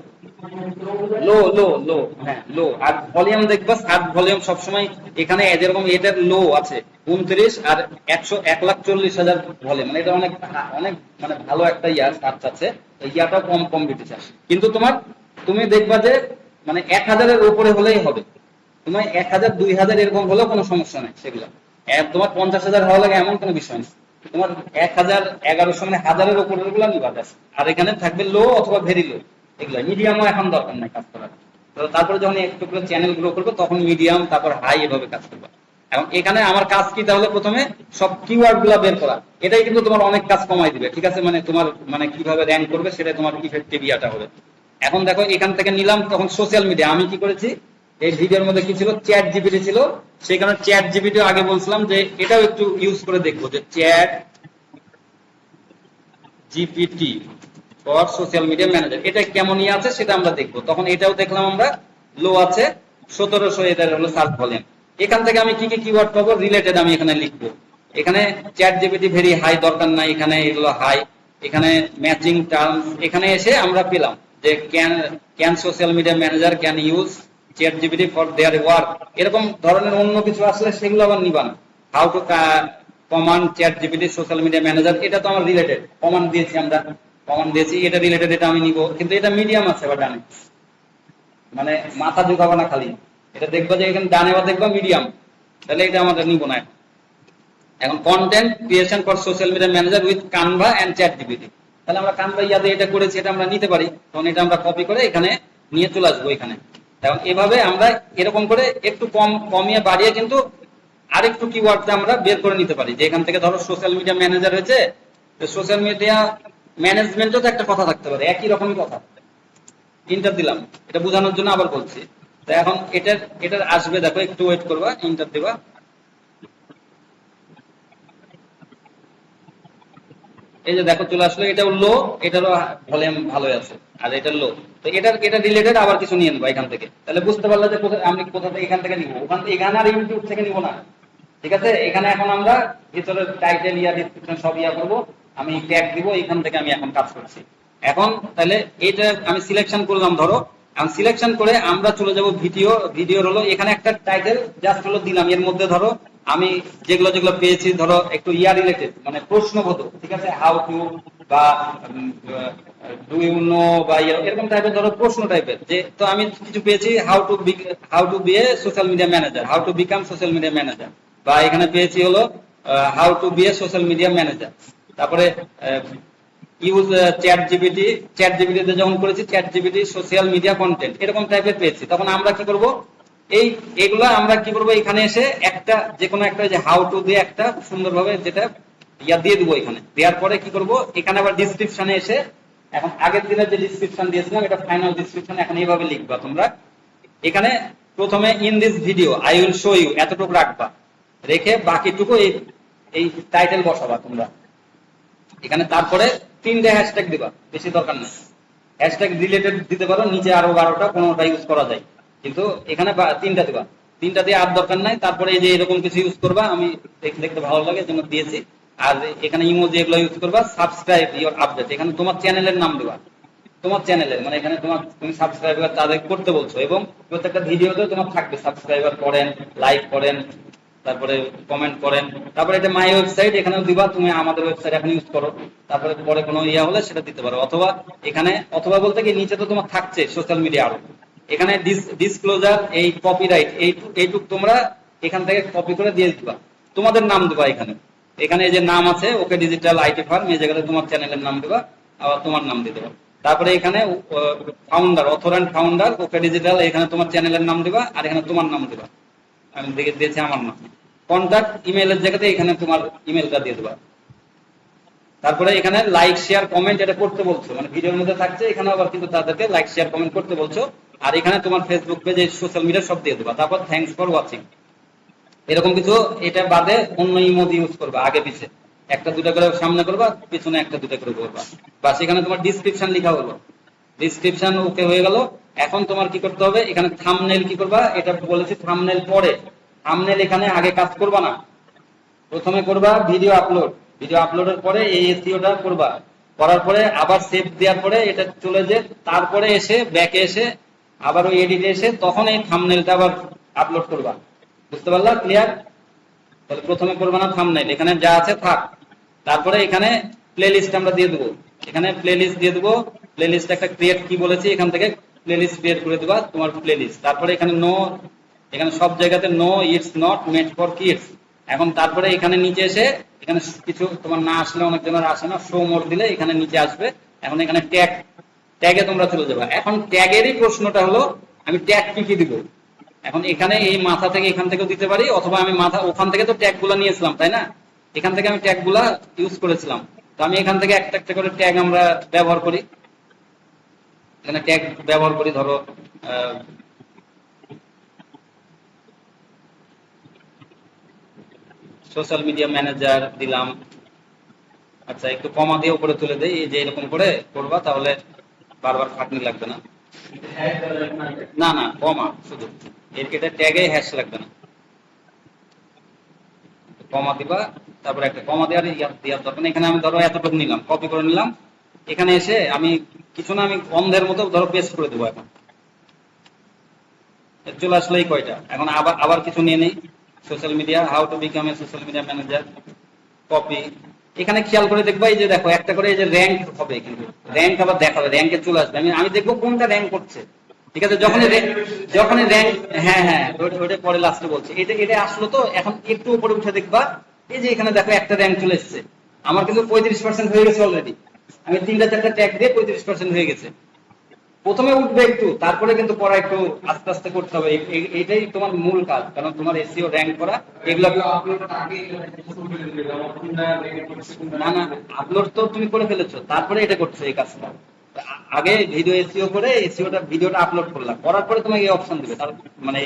লো লো লো, হ্যাঁ লো। আর ভলিউম দেখবা, সার্চ ভলিউম সবসময় এখানে যেরকম এটার লো আছে 29 আর 1,40,000 ভলিউম, মানে এটা অনেক অনেক মানে ভালো একটা ইয়ার সার্চ আছে, ইয়াটাও কম কম্পিটিশন। কিন্তু তুমি দেখবা যে মানে 1,000-এর উপরে হলেই হবে, তোমার 1,000 2,000 এরকম হলেও কোনো সমস্যা নেই, সেগুলো তোমার 50,000 হওয়া লাগে এমন কোনো বিষয় নেই, তোমার 1,000 1100 মানে 1000-এর উপরের গুলো নিবা। আর এখানে থাকবে লো অথবা ভেরি লো, এগুলো মিডিয়ামও এখন দরকার নাই কাজ করার। তো তারপরে যখন একটু করে চ্যানেল গ্রো করবে তখন মিডিয়াম, তারপর হাই, এভাবে কাজ করবে। এবং এখানে আমার কাজ কি, তাহলে প্রথমে সব কিওয়ার্ড গুলা বের করা, এটাই কিন্তু তোমার অনেক কাজ কমাই দিবে, ঠিক আছে, মানে তোমার মানে কিভাবে র্যাঙ্ক করবে সেটা তোমার ইফেক্টিভ ইয়াটা হবে। এখন দেখো এখান থেকে নিলাম, তখন সোশ্যাল মিডিয়া আমি কি করেছি, এই ভিডিওর মধ্যে কি ছিল, চ্যাট জিপিটি ছিল, সেই কারণে চ্যাট জিপিটি আগে বলছিলাম যে এটাও একটু ইউজ করে দেখবো, যে chat GPT for social media manager এটা কেমন ইয়ে আছে সেটা আমরা দেখবো। তখন এটাও দেখলাম আমরা, লো আছে 1700, এটা হলো সার্চ ভলিউম। এখান থেকে আমি কি কি কিওয়ার্ড পাবো, রিলেটেড আমি এখানে লিখবো। এখানে চ্যাট জিপিটি ভেরি হাই দরকার নাই, এখানে এগুলো হাই, এখানে ম্যাচিং টার্মস, এখানে এসে আমরা পেলাম যে can social media manager can use chat GPT for their work, এরকম ধরনের অন্য কিছু আসলে সেগুলো আবার নিবা না। How to command chat GPT social media manager, এটা তো আমার রিলেটেড, কমান্ড দিয়েছি আমরা, কমান্ড দিয়েছি, এটা রিলেটেড, এটা আমি নিব। কিন্তু এটা মিডিয়াম আছে বা ডানে, মানে মাথা ঝুঁকাবো না খালি, এটা দেখবো যে এখানে ডানে বা দেখবো মিডিয়াম, তাহলে এটা আমাদের নিব না। এখন content creation for social media manager with Canva and ChatGPT, তাহলে আমরা কানভা ইয়াতে এটা করেছি, এটা আমরা নিতে পারি, তখন এটা আমরা কপি করে এখানে নিয়ে চলে আসবো এখানে। এখন এভাবে আমরা এরকম করে একটু কমিয়ে বাড়িয়ে কিন্তু আরেকটু কিওয়ার্ড আমরা বের করে নিতে পারি, যে এখান থেকে ধরো সোশ্যাল মিডিয়া ম্যানেজার হয়েছে, সোশ্যাল মিডিয়া ম্যানেজমেন্টও তো একটা কথা থাকতে পারে, একই রকমই কথা, ইন্টার দিলাম, এটা বোঝানোর জন্য আবার বলছি। তো এখন এটার আসবে, দেখো একটু ওয়েট করবা, ইন্টার দিবা, এই যে দেখো চলে আসলো, এটাও লো, এটারও ভলিউম ভালোই আছে, আর এটা লো। তো এটা রিলেটেড আবার কিছু নিয়ে নেবো এখান থেকে, তাহলে বুঝতে পারলে যে আমি কোথা থেকে এখান থেকে নিবো, ওখান থেকে এখানে আর ইউটিউব থেকে নিবো না, ঠিক আছে। এখানে এখন আমরা ভিতরে টাইটেল ইয়া ডিসক্রিপশন সব ইয়া করবো, আমি ট্যাগ দিব, এখান থেকে আমি এখন কাজ করছি। এখন তাহলে এটা আমি সিলেকশন করলাম, ধরো এখন সিলেকশন করে আমরা চলে যাব ভিডিওর হলো এখানে একটা টাইটেল জাস্ট হলো দিলাম, এর মধ্যে ধরো আমি যেগুলো যেগুলো পেয়েছি, ধরো একটু ইয়া রিলেটেড মানে প্রশ্নবোধক, ঠিক আছে, হাউ টু বা ডু ইউ নো বা এরকম টাইপের ধরো প্রশ্ন টাইপের, যে তো আমি কিছু পেয়েছি how to be a social media manager, how to become social media manager, বা এখানে পেয়েছি হলো how to be a social media manager. তারপরে ইউজ চ্যাট জিপিটিতে যখন করেছি chat GPT social media content, এরকম টাইপের পেয়েছি। তখন আমরা কি করব, এইগুলা আমরা কি করবো, এখানে এসে একটা যে কোনো একটা যে হাউ টু দিয়ে একটা সুন্দরভাবে যেটা দিয়ে দিবো। এখানে দেওয়ার পরে কি করব, এখানে আবার ডিসক্রিপশনে এসে, এখন আগের দিনের যে ডিসক্রিপশন দিয়েছিলাম এটা ফাইনাল ডিসক্রিপশন, এখন এইভাবে লিখবা তোমরা। এখানে প্রথমে in this video I will show you এতটুকু রাখবা, রেখে বাকিটুকু এই টাইটেল বসাবা তোমরা এখানে। তারপরে 3টে হ্যাশট্যাগ দিবা, বেশি দরকার নেই। হ্যাশট্যাগ রিলেটেড দিতে পারো, নিচে আরো 12টা, 15টা ইউজ করা যায়, কিন্তু এখানে 3টা দিবা। 3টা দিয়ে আর দরকার নাই। তারপরে এই যে এরকম কিছু ইউজ করবা, আমি দেখতে ভালো লাগে জন্য দিয়েছি। আর এখানে ইমোজি এগুলো ইউজ করবা। সাবস্ক্রাইব ইওর আপডেট, এখানে তোমার চ্যানেলের নাম দিবা, তোমার চ্যানেলের, মানে এখানে তুমি সাবস্ক্রাইবার তাদের করতে বলছো, এবং প্রত্যেকটা ভিডিওতে তোমার থাকবে সাবস্ক্রাইবার করেন, লাইক করেন, তারপরে কমেন্ট করেন। তারপরে এটা মাই ওয়েবসাইট, এখানেও দিবা, তুমি আমাদের ওয়েবসাইট এখন ইউজ করো। তারপরে পরে কোনো ইয়া হলে সেটা দিতে পারো। অথবা এখানে, অথবা বলতে কি নিচে তো তোমার থাকছে সোশ্যাল মিডিয়া আরো, এখানে ডিসক্লোজার, এই কপিরাইট, এইটুক তোমরা এখান থেকে কপি করে দিয়ে দিবা, তোমাদের নাম দিবা এখানে। এখানে যে নাম আছে ওকে ডিজিটাল আইটি ফার্ম, এই জায়গাতে তোমার চ্যানেলের নাম দিবা, আবার তোমার নাম দিয়ে দেবা। তারপরে এখানে founder, author and founder okay digital, এখানে তোমার চ্যানেলের নাম দিবা, আর এখানে তোমার নাম দিবা, আমি দেখে দিয়েছি আমার নাম। কন্ট্যাক্ট ইমেলের জায়গাতে এখানে তোমার ইমেলটা দিয়ে দেবা। তারপরে এখানে লাইক শেয়ার কমেন্ট এটা করতে বলছো, মানে ভিডিওর মধ্যে থাকছে, এখানে আবার কিন্তু তাদেরকে লাইক শেয়ার কমেন্ট করতে বলছো। আর এখানে তোমার ফেসবুক পেজে, সোশ্যাল মিডিয়া সব দিয়ে দেবা। তারপর থ্যাঙ্কস ফর ওয়াচিং, এরকম কিছু। এটা বাদে অন্য ইমোজি ইউজ করবা, আগে পিছে একটা দুটা করে সামনে করবা, পিছনে একটা দুটা করে করবা। বা সেখানে তোমার ডিসক্রিপশন লেখা হলো, ডিসক্রিপশন ওকে হয়ে গেল। এখন তোমার কি করতে হবে, এখানে থাম্বনেল কি করবা, এটা বলেছি থাম্বনেল পরে। থাম্বনেল এখানে আগে কাজ করবা না, প্রথমে করবা ভিডিও আপলোড, ভিডিও আপলোডের পরে এই এসইওটা করবা, করার পরে আবার সেভ দেওয়ার পরে এটা চলে যে, তারপরে এসে ব্যাকে এসে আবার ওই এডিটে এসে তখন এই থাম্বনেলটা আবার আপলোড করবা। বুঝতে পারলা? ক্লিয়ার? তাহলে প্রথমে করবা না থাম্বনেল, এখানে যা আছে থাক। তারপরে এখানে প্লে লিস্ট আমরা দিয়ে দেবো, এখানে প্লে লিস্ট দিয়ে দেবো। প্লে লিস্ট একটা ক্রিয়েট কি বলেছি, এখান থেকে প্লে লিস্ট ক্রিয়েট করে দেবা তোমার প্লে লিস্ট। তারপরে এখানে নো, এখানে সব জায়গাতে no, it's not made for kids. এখন তারপরে এখানে নিচে এসে, এখানে কিছু তোমার না আসলে, অনেক জনের আসে না, শো মোর দিলে এখানে নিচে আসবে। এখন এখানে ট্যাগ, ট্যাগে তোমরা চলে যাবে। এখন ট্যাগেরই প্রশ্নটা হলো আমি ট্যাগ কি কি দিব। এখন এখানে এই মাথা থেকে এখান থেকেও দিতে পারি, অথবা আমি মাথা ওখান থেকে তো ট্যাগ গুলা নিয়েছিলাম তাই না, এখান থেকে আমি ট্যাগ গুলা ইউজ করেছিলাম। তো আমি এখান থেকে একটা একটা করে ট্যাগ আমরা ব্যবহার করি, এখানে ট্যাগ ব্যবহার করি। ধরো সোশ্যাল মিডিয়া ম্যানেজার দিলাম। আচ্ছা, একটু কমা দিয়ে উপরে তুলে দেই, এই যে এরকম করে করবা, তাহলে বারবার খাটনি লাগবে না। না না, কমা শুধু, এর এটা ট্যাগে হ্যাশ লাগবে না, কমা দিবা। তারপরে একটা কমা দেওয়ার দেওয়ার দরকার। এখানে আমি ধরো এতটুকু নিলাম, কপি করে নিলাম। এখানে এসে আমি কিছু না, আমি অন্ধের মতো ধরো পেস্ট করে দেবো। এখন চলে আসলো এই কয়টা। এখন আবার আবার কিছু নিয়ে নেই, social media, how to become a social media manager, copy. এখানে খেয়াল করে দেখবা, এই যে দেখো একটা করে এই যে র্যাঙ্ক হবে, কিন্তু র্যাঙ্ক আবার দেখাবে, র্যাঙ্কে চলে আসবে। আমি দেখবো কোনটা র্যাঙ্ক করছে। ঠিক আছে, যখনই র্যাঙ্ক, হ্যাঁ হ্যাঁ, ওইটা পরে লাস্টে বলছে। এটা আসলো তো, এখন একটু উপরে উঠে দেখবা, এই যে এখানে দেখো একটা র্যাঙ্ক চলে এসছে। আমার কিন্তু 35% হয়ে গেছে অলরেডি, আমি 3টা 4টা ট্যাগ দিয়ে 35% হয়ে গেছে। প্রথমে উঠবে একটু, তারপরে কিন্তু পড়া একটু আস্তে আস্তে করতে হবে। এটাই তোমার মূল কাজ, কারণ তোমার এসইও র্যাঙ্ক করা। এগুলো না না, আপলোড তো তুমি করে ফেলেছো, তারপরে এটা করছো এই কাজটা। আগে ভিডিও এসইও করে ভিডিওটা আপলোড করলাম, করার পরে তোমাকে এই অপশন দিবে, তার মানে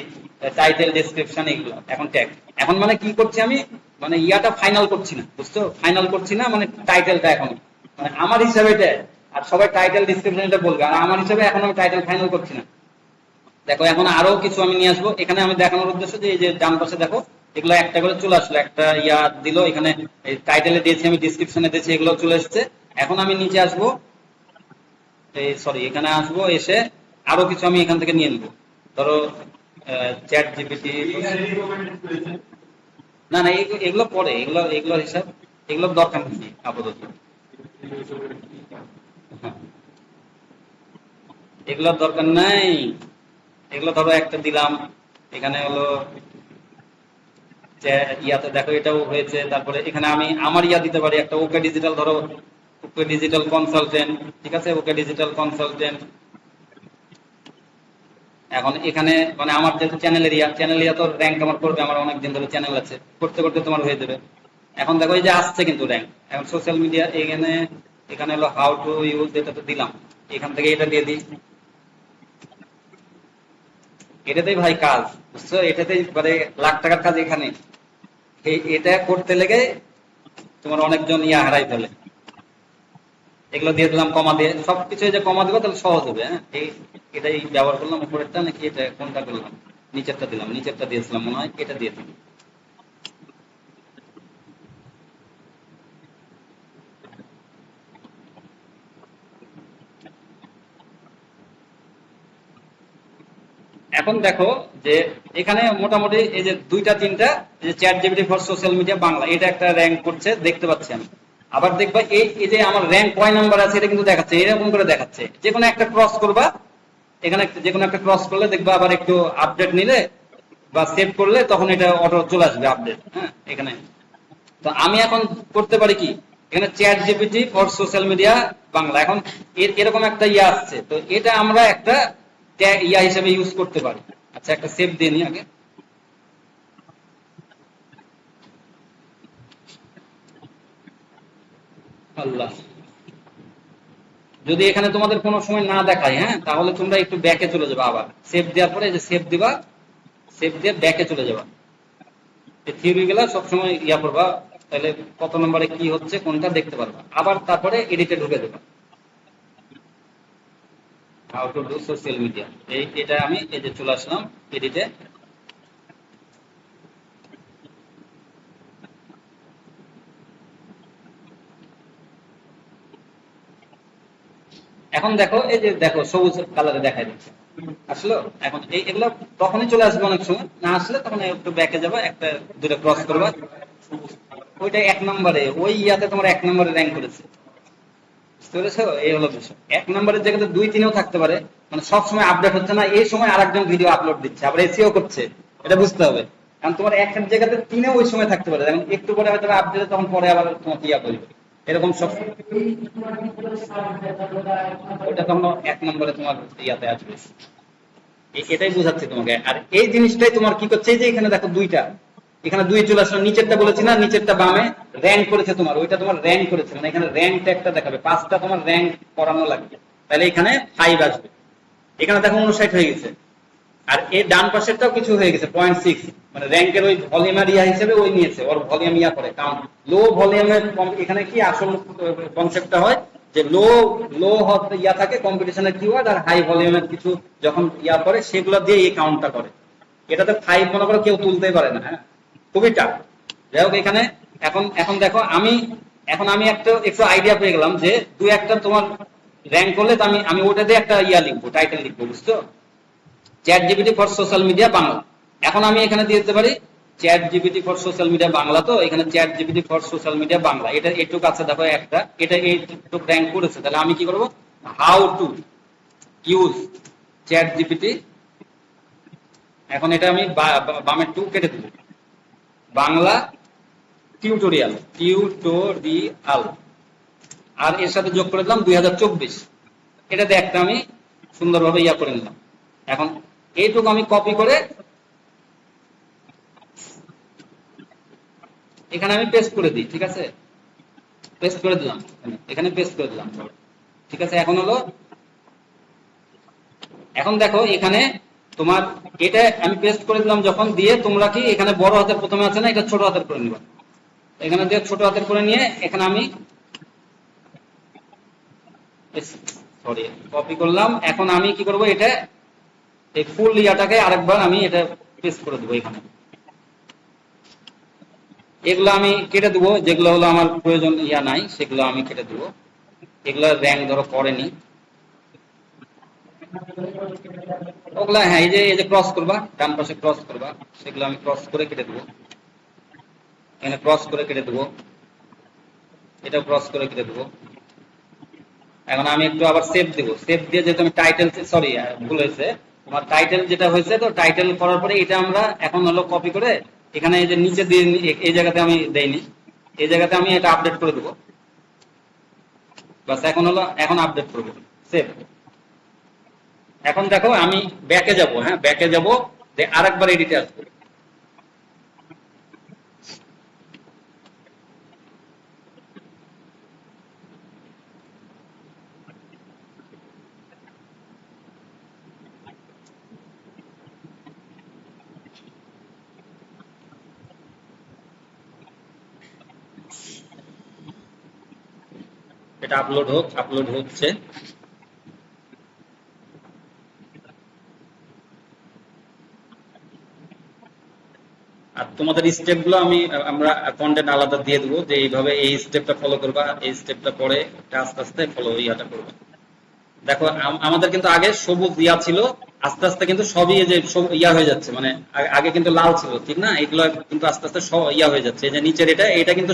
টাইটেল, ডেসক্রিপশন, এগুলো। এখন ট্যাগ, এখন মানে কি করছি আমি, মানে ইয়াটা ফাইনাল করছি না, বুঝছো? ফাইনাল করছি না মানে টাইটেলটা এখন, মানে আমার হিসাবে এটা, আর সবাই টাইটেল ডিসক্রিপশন এটা বলবে, আর আমার হিসাবে এখন আমি টাইটেল ফাইনাল করছি না। দেখো এখন আরো কিছু আমি নিয়ে আসবো। এখানে আমি দেখানোর উদ্দেশ্য যে এই যে ডান পাশে দেখো, এগুলো একটা করে চলে আসলো, একটা ইয়া দিল এখানে, টাইটেলে দিয়েছি আমি, ডিসক্রিপশনে দিয়েছি, এগুলো চলে এসছে। এখন আমি নিচে আসবো, সরি এখানে আসবো, এসে আরো কিছু আমি এখান থেকে নিয়ে নেবো। ধরো চ্যাট জিপিটি, না না, এগুলো পরে, এগুলোর হিসাব, এগুলোর দরকার নেই আপাতত। এগুলোর দরকার নাই। এগুলো ধরো একটা দিলাম, এখানে হলো যে ইয়াতে দেখো এটাও হয়েছে। তারপরে এখানে আমি আমার ইয়া দিতে পারি একটা, ওকে ডিজিটাল, ধরো ওকে ডিজিটাল কনসালটেন্ট, ঠিক আছে, ওকে ডিজিটাল কনসালটেন্ট। এখন এখানে মানে আমার যেহেতু চ্যানেল এরিয়া তো র্যাঙ্ক আমার করবে, আমার অনেক দিন ধরে চ্যানেল আছে, করতে করতে তোমার হয়ে যাবে। এখন দেখো এই যে আসছে কিন্তু র্যাঙ্ক। এখন সোশ্যাল মিডিয়া এখানে, এখানে হলো হাউ টু ইউজ, এটা তো দিলাম, এখান থেকে এটা দিয়ে দিই। এটাতেই ভাই কাজ, বুঝছো, এটাতেই মানে লাখ টাকার কাজ এখানে। এটা করতে লেগে তোমার অনেকজন ইয়া হারাই ফেলে। এগুলো দিয়ে দিলাম কমা দিয়ে, সবকিছু যে কমা দিবো তাহলে সহজ হবে। হ্যাঁ, এটাই ব্যবহার করলাম। উপরেরটা নাকি এটা কোনটা করলাম, নিচেরটা দিলাম, নিচেরটা দিয়েছিলাম মনে হয়, এটা দিয়ে দিলাম। এখন দেখো যে এখানে মোটামুটি এই যে দুইটা তিনটা, এই যে chat GPT for social media Bangla, এটা একটা র্যাঙ্ক করছে দেখতে পাচ্ছি আমি। আবার দেখবা এই এই যে আমার র্যাঙ্ক কয় নাম্বার আছে এটা কিন্তু দেখাচ্ছে, এরকম করে দেখাচ্ছে। যে কোনো একটা ক্রস করবা, এখানে যে কোনো একটা ক্রস করলে দেখবা আবার একটু আপডেট নিলে বা সেভ করলে তখন এটা অটো চলে আসবে আপডেট। হ্যাঁ, এখানে তো আমি এখন করতে পারি কি, এখানে chat GPT for social media Bangla, এখন এরকম একটা ইয়ে আসছে, তো এটা আমরা একটা ইয়া হিসেবে ইউজ করতে পারি। আচ্ছা, একটা সেভ দিয়ে নি আগে। আল্লাহ, যদি এখানে তোমাদের কোনো সময় না দেখায়, হ্যাঁ, তাহলে তোমরা একটু ব্যাকে চলে যাবে, আবার সেভ দেওয়ার পরে যে সেভ দিবা, সেভ দিয়ে ব্যাকে চলে যাবা। থিওরি গুলা সবসময় ইয়া করবা, তাহলে কত নম্বরে কি হচ্ছে কোনটা দেখতে পারবা। আবার তারপরে এডিটে ঢুকে দেবা, how to do social media. এটা আমি এই যে চলে আসলাম এডিটে। এখন দেখো এই যে দেখো সবুজ কালারে দেখাই দিচ্ছে, আসলো। এখন এগুলো তখনই চলে আসবে, অনেক সময় না আসলে তখন একটু ব্যাকে যাবা, একটা দুটো ক্রস করবা। ওইটা এক নম্বরে, ওই ইয়াতে তোমার এক নম্বরে র্যাঙ্ক করেছে, বুঝতে পেরেছো? এই হলো বিষয়। এক নম্বরের জায়গাতে দুই তিনেও থাকতে পারে, মানে সবসময় আপডেট হচ্ছে না, এই সময় আরেকজন ভিডিও আপলোড দিচ্ছে আবার এসিও করছে, এটা বুঝতে হবে। কারণ তোমার এক জায়গাতে তিনেও ওই সময় থাকতে পারে, যেমন একটু পরে হয়তো আপডেট, তখন পরে আবার তোমাকে ইয়া করবে, এরকম সব। ওইটা তখন এক নম্বরে তোমার ইয়াতে আসবে। এটাই বোঝাচ্ছি তোমাকে। আর এই জিনিসটাই তোমার কি করছে, এই যে এখানে দেখো দুইটা, এখানে দুই চলে আসলো, নিচেরটা বলেছি না, নিচেরটা বামে র্যাঙ্ক করেছে তোমার, ওইটা তোমার র্যাঙ্ক করেছে, মানে এখানে র্যাঙ্কটা একটা দেখাবে, পাঁচটা তোমার র্যাঙ্ক করানো লাগবে, তাহলে এখানে 5 আসবে। এখানে দেখো 59 হয়ে গেছে। আর এই ডান পাশেরটাও কিছু হয়ে গেছে 0.6, মানে র্যাঙ্কের ওই ভলিউমার ইয়া হিসেবে ওই নিয়েছে, ওর ভলিউম ইয়া করে। কারণ লো ভলিউমের এখানে কি আসল কনসেপ্টটা হয় যে লো লো ইয়া থাকে কম্পিটিশনের কিওয়ার্ড, আর হাই ভলিউমের কিছু যখন ইয়া করে সেগুলো দিয়ে এই কাউন্টটা করে। এটাতে 5 মনে করো কেউ তুলতেই পারে না, হ্যাঁ, খুবই টাফ। যাই হোক, এখানে এখন এখন দেখো আমি, এখন আমি একটা একটু আইডিয়া পেয়ে গেলাম যে দুই একটা তোমার র্যাঙ্ক করলে তো আমি আমি ওটা দিয়ে একটা ইয়া লিখবো, টাইটেল লিখবো, বুঝছো, chat GPT for social media Bangla. এখন আমি এখানে দিয়ে দিতে পারি chat GPT for social media Bangla, তো এখানে chat GPT for social media Bangla, এটা একটু কাছে দেখো একটা, এটা এইটুক র্যাঙ্ক করেছে, তাহলে আমি কি করবো, how to use chat GPT. এখন এটা আমি বামের টু কেটে দেবো, বাংলা টিউটোরিয়াল, টিউটোরিয়াল, আর এর সাথে যোগ করে দিলাম 2024। এটাতে একটা আমি সুন্দরভাবে ইয়া করে নিলাম। এখন এইটুকু আমি কপি করে এখানে আমি পেস্ট করে দিই, ঠিক আছে, পেস্ট করে দিলাম, এখানে পেস্ট করে দিলাম, ঠিক আছে। এখন হলো, এখন দেখো এখানে তোমার এটা আমি পেস্ট করে দিলাম যখন, দিয়ে তোমরা কি এখানে বড় হাতের প্রথমে আছে না, এটা ছোট হাতের করে নিবা, এখানে দিয়ে ছোট হাতের করে নিয়ে এখানে আমি সরি কপি করলাম। এখন আমি কি করব, এটা এই ফুল ইয়াটাকে আরেকবার আমি এটা পেস্ট করে দেবো এখানে। এগুলো আমি কেটে দেবো, যেগুলো হলো আমার প্রয়োজন ইয়া নাই সেগুলো আমি কেটে দেবো, এগুলো র্যাঙ্ক ধরো করেনি ওগুলা। হ্যাঁ, এই যে ক্রস করবা, ডান পাশে ক্রস করবা, সেগুলো আমি ক্রস করে কেটে দেবো, এখানে ক্রস করে কেটে দেবো, এটা ক্রস করে কেটে দেবো। এখন আমি একটু আবার সেভ দেবো, সেভ দিয়ে যেহেতু আমি টাইটেল, সরি ভুল হয়েছে, তোমার টাইটেল যেটা হয়েছে, তো টাইটেল করার পরে এটা আমরা এখন হলো কপি করে এখানে এই যে নিচে দিয়ে এই জায়গাতে আমি দেইনি, এই জায়গাতে আমি এটা আপডেট করে দেবো। বাস এখন হলো, এখন আপডেট করবো, সেভ। এখন দেখো আমি ব্যাকে যাব, হ্যাঁ ব্যাকে যাব, আরেকবার এডিটে আসবো। এটা আপলোড হোক, আপলোড হচ্ছে। আর তোমাদের স্টেপ গুলো আমরা কন্টেন্ট আলাদা দিয়ে দেবো, যে এইভাবে এই স্টেপটা ফলো করবা, এই স্টেপটা পরে আস্তে আস্তে ফলো ইয়াটা করবা। দেখো আমাদের কিন্তু আগে সবুজ ইয়া ছিল, আস্তে আস্তে কিন্তু সবই এই যে ইয়া হয়ে যাচ্ছে, মানে আগে কিন্তু লাল ছিল, ঠিক না? এগুলো কিন্তু আস্তে আস্তে সব ইয়া হয়ে যাচ্ছে। এই যে নিচের এটা কিন্তু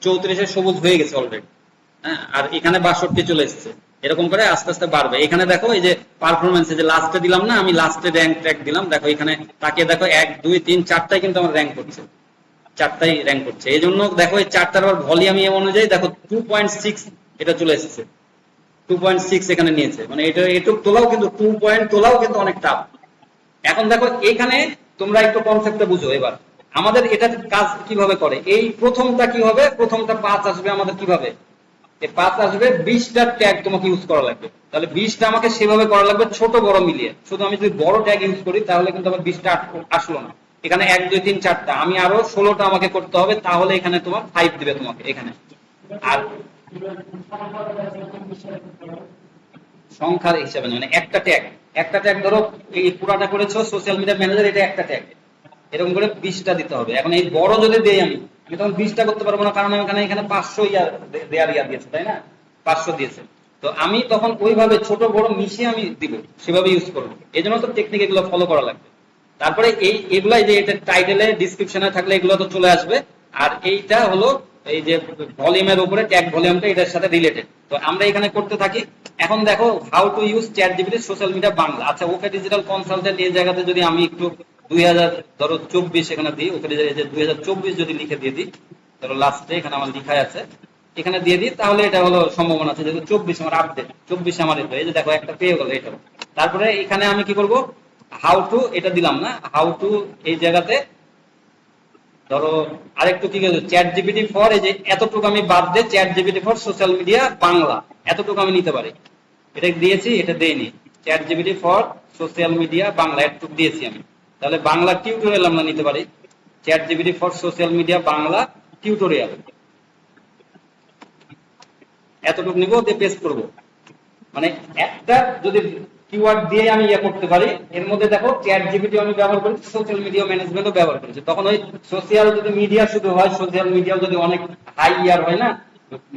34-এ সবুজ হয়ে গেছে অলরেডি, হ্যাঁ, আর এখানে 62 চলে এসেছে। এরকম করে আস্তে আস্তে বাড়বে। এখানে দেখো এই যে পারফরমেন্স, যে লাস্টে দিলাম না, আমি লাস্টে র্যাঙ্ক ট্র্যাক দিলাম, দেখো এখানে তাকিয়ে দেখো 1 2 3 4টাই কিন্তু আমার র্যাঙ্ক করছে, 4টাই র্যাঙ্ক করছে। এই জন্য দেখো এই 4টার আবার ভলিউম অনুযায়ী দেখো 2.6 এটা চলে এসেছে, 2.6 এখানে নিয়েছে, মানে এটা এটুক তোলাও কিন্তু 2 পয়েন্ট তোলাও কিন্তু অনেক টাফ। এখন দেখো এখানে তোমরা একটু কনসেপ্টটা বুঝো। এবার আমাদের এটা কাজ কিভাবে করে, এই প্রথমটা কি হবে, প্রথমটা 5 আসবে আমাদের কিভাবে, এই 5 আসবে, 20টা ট্যাগ তোমাকে ইউজ করা লাগবে। তাহলে 20টা আমাকে সেভাবে করা লাগবে, ছোট বড় মিলিয়ে। শুধু আমি যদি বড় ট্যাগ ইউজ করি তাহলে কিন্তু আমার 20টা আসলো না। এখানে 1 2 3 4টা, আমি আরো 16টা আমাকে করতে হবে, তাহলে এখানে তোমার 5 দিবে তোমাকে এখানে। আর সংখ্যার হিসাবে না, মানে একটা ট্যাগ ধরো এই পুরাটা করেছো সোশ্যাল মিডিয়া ম্যানেজার, এটা একটা ট্যাগ, এরকম করে 20টা দিতে হবে। এখন এই বড় যদি দেই আমি তখন 20টা করতে পারবো না, কারণ আমি এখানে 500 দেয়ার দিয়েছে, তাই না? 500 দিয়েছে। তো আমি তখন ওইভাবে ছোট বড় মিশিয়ে আমি দিব, সেভাবে ইউজ করবো। এই জন্য তো টেকনিক এগুলো ফলো করা লাগবে। তারপরে এগুলাই যে এটা টাইটেলে ডিসক্রিপশনে থাকলে এগুলো তো চলে আসবে। আর এইটা হলো এই যে ভলিউমের উপরে ট্যাগ ভলিউমটা এটার সাথে রিলেটেড, তো আমরা এখানে করতে থাকি। এখন দেখো how to use chat GPT social media Bangla. আচ্ছা, ওকে ডিজিটাল কনসালটেন্ট এই জায়গাতে যদি আমি একটু 2024 এখানে দিই, ওকে যে 2024 যদি লিখে দিয়ে দিই, ধরো লাস্টে এখানে আমার লিখাই আছে, এখানে দিয়ে দিই, তাহলে এটা হলো সম্ভাবনা আছে, যেহেতু 24 আমার আপডেট, 24 আমার এই যে দেখো একটা পেয়ে গেল এটা। তারপরে এখানে আমি কি করব, হাউ টু এটা দিলাম না, হাউ টু এই জায়গাতে ধরো আরেকটু কি গেল, চ্যাট জিপিটি ফর, এই যে এতটুকু আমি বাদ দিয়ে chat GPT for social media Bangla, এতটুকু আমি নিতে পারি। এটা দিয়েছি, এটা দেইনি, chat GPT for social media Bangla এতটুকু দিয়েছি আমি, তাহলে বাংলা টিউটোরিয়াল আমরা নিতে পারি, chat GPT for social media Bangla tutorial, এতটুকু নিব, দিয়ে পেস্ট করব। মানে একটা যদি কিওয়ার্ড দিয়ে আমি ইয়ে করতে পারি, এর মধ্যে দেখো চ্যাট জিপিটি আমি ব্যবহার করেছি, সোশ্যাল মিডিয়া ম্যানেজমেন্টও ব্যবহার করেছি। তখন ওই সোশ্যাল যদি মিডিয়া শুধু হয়, সোশ্যাল মিডিয়া যদি অনেক হাই ইয়ার হয় না,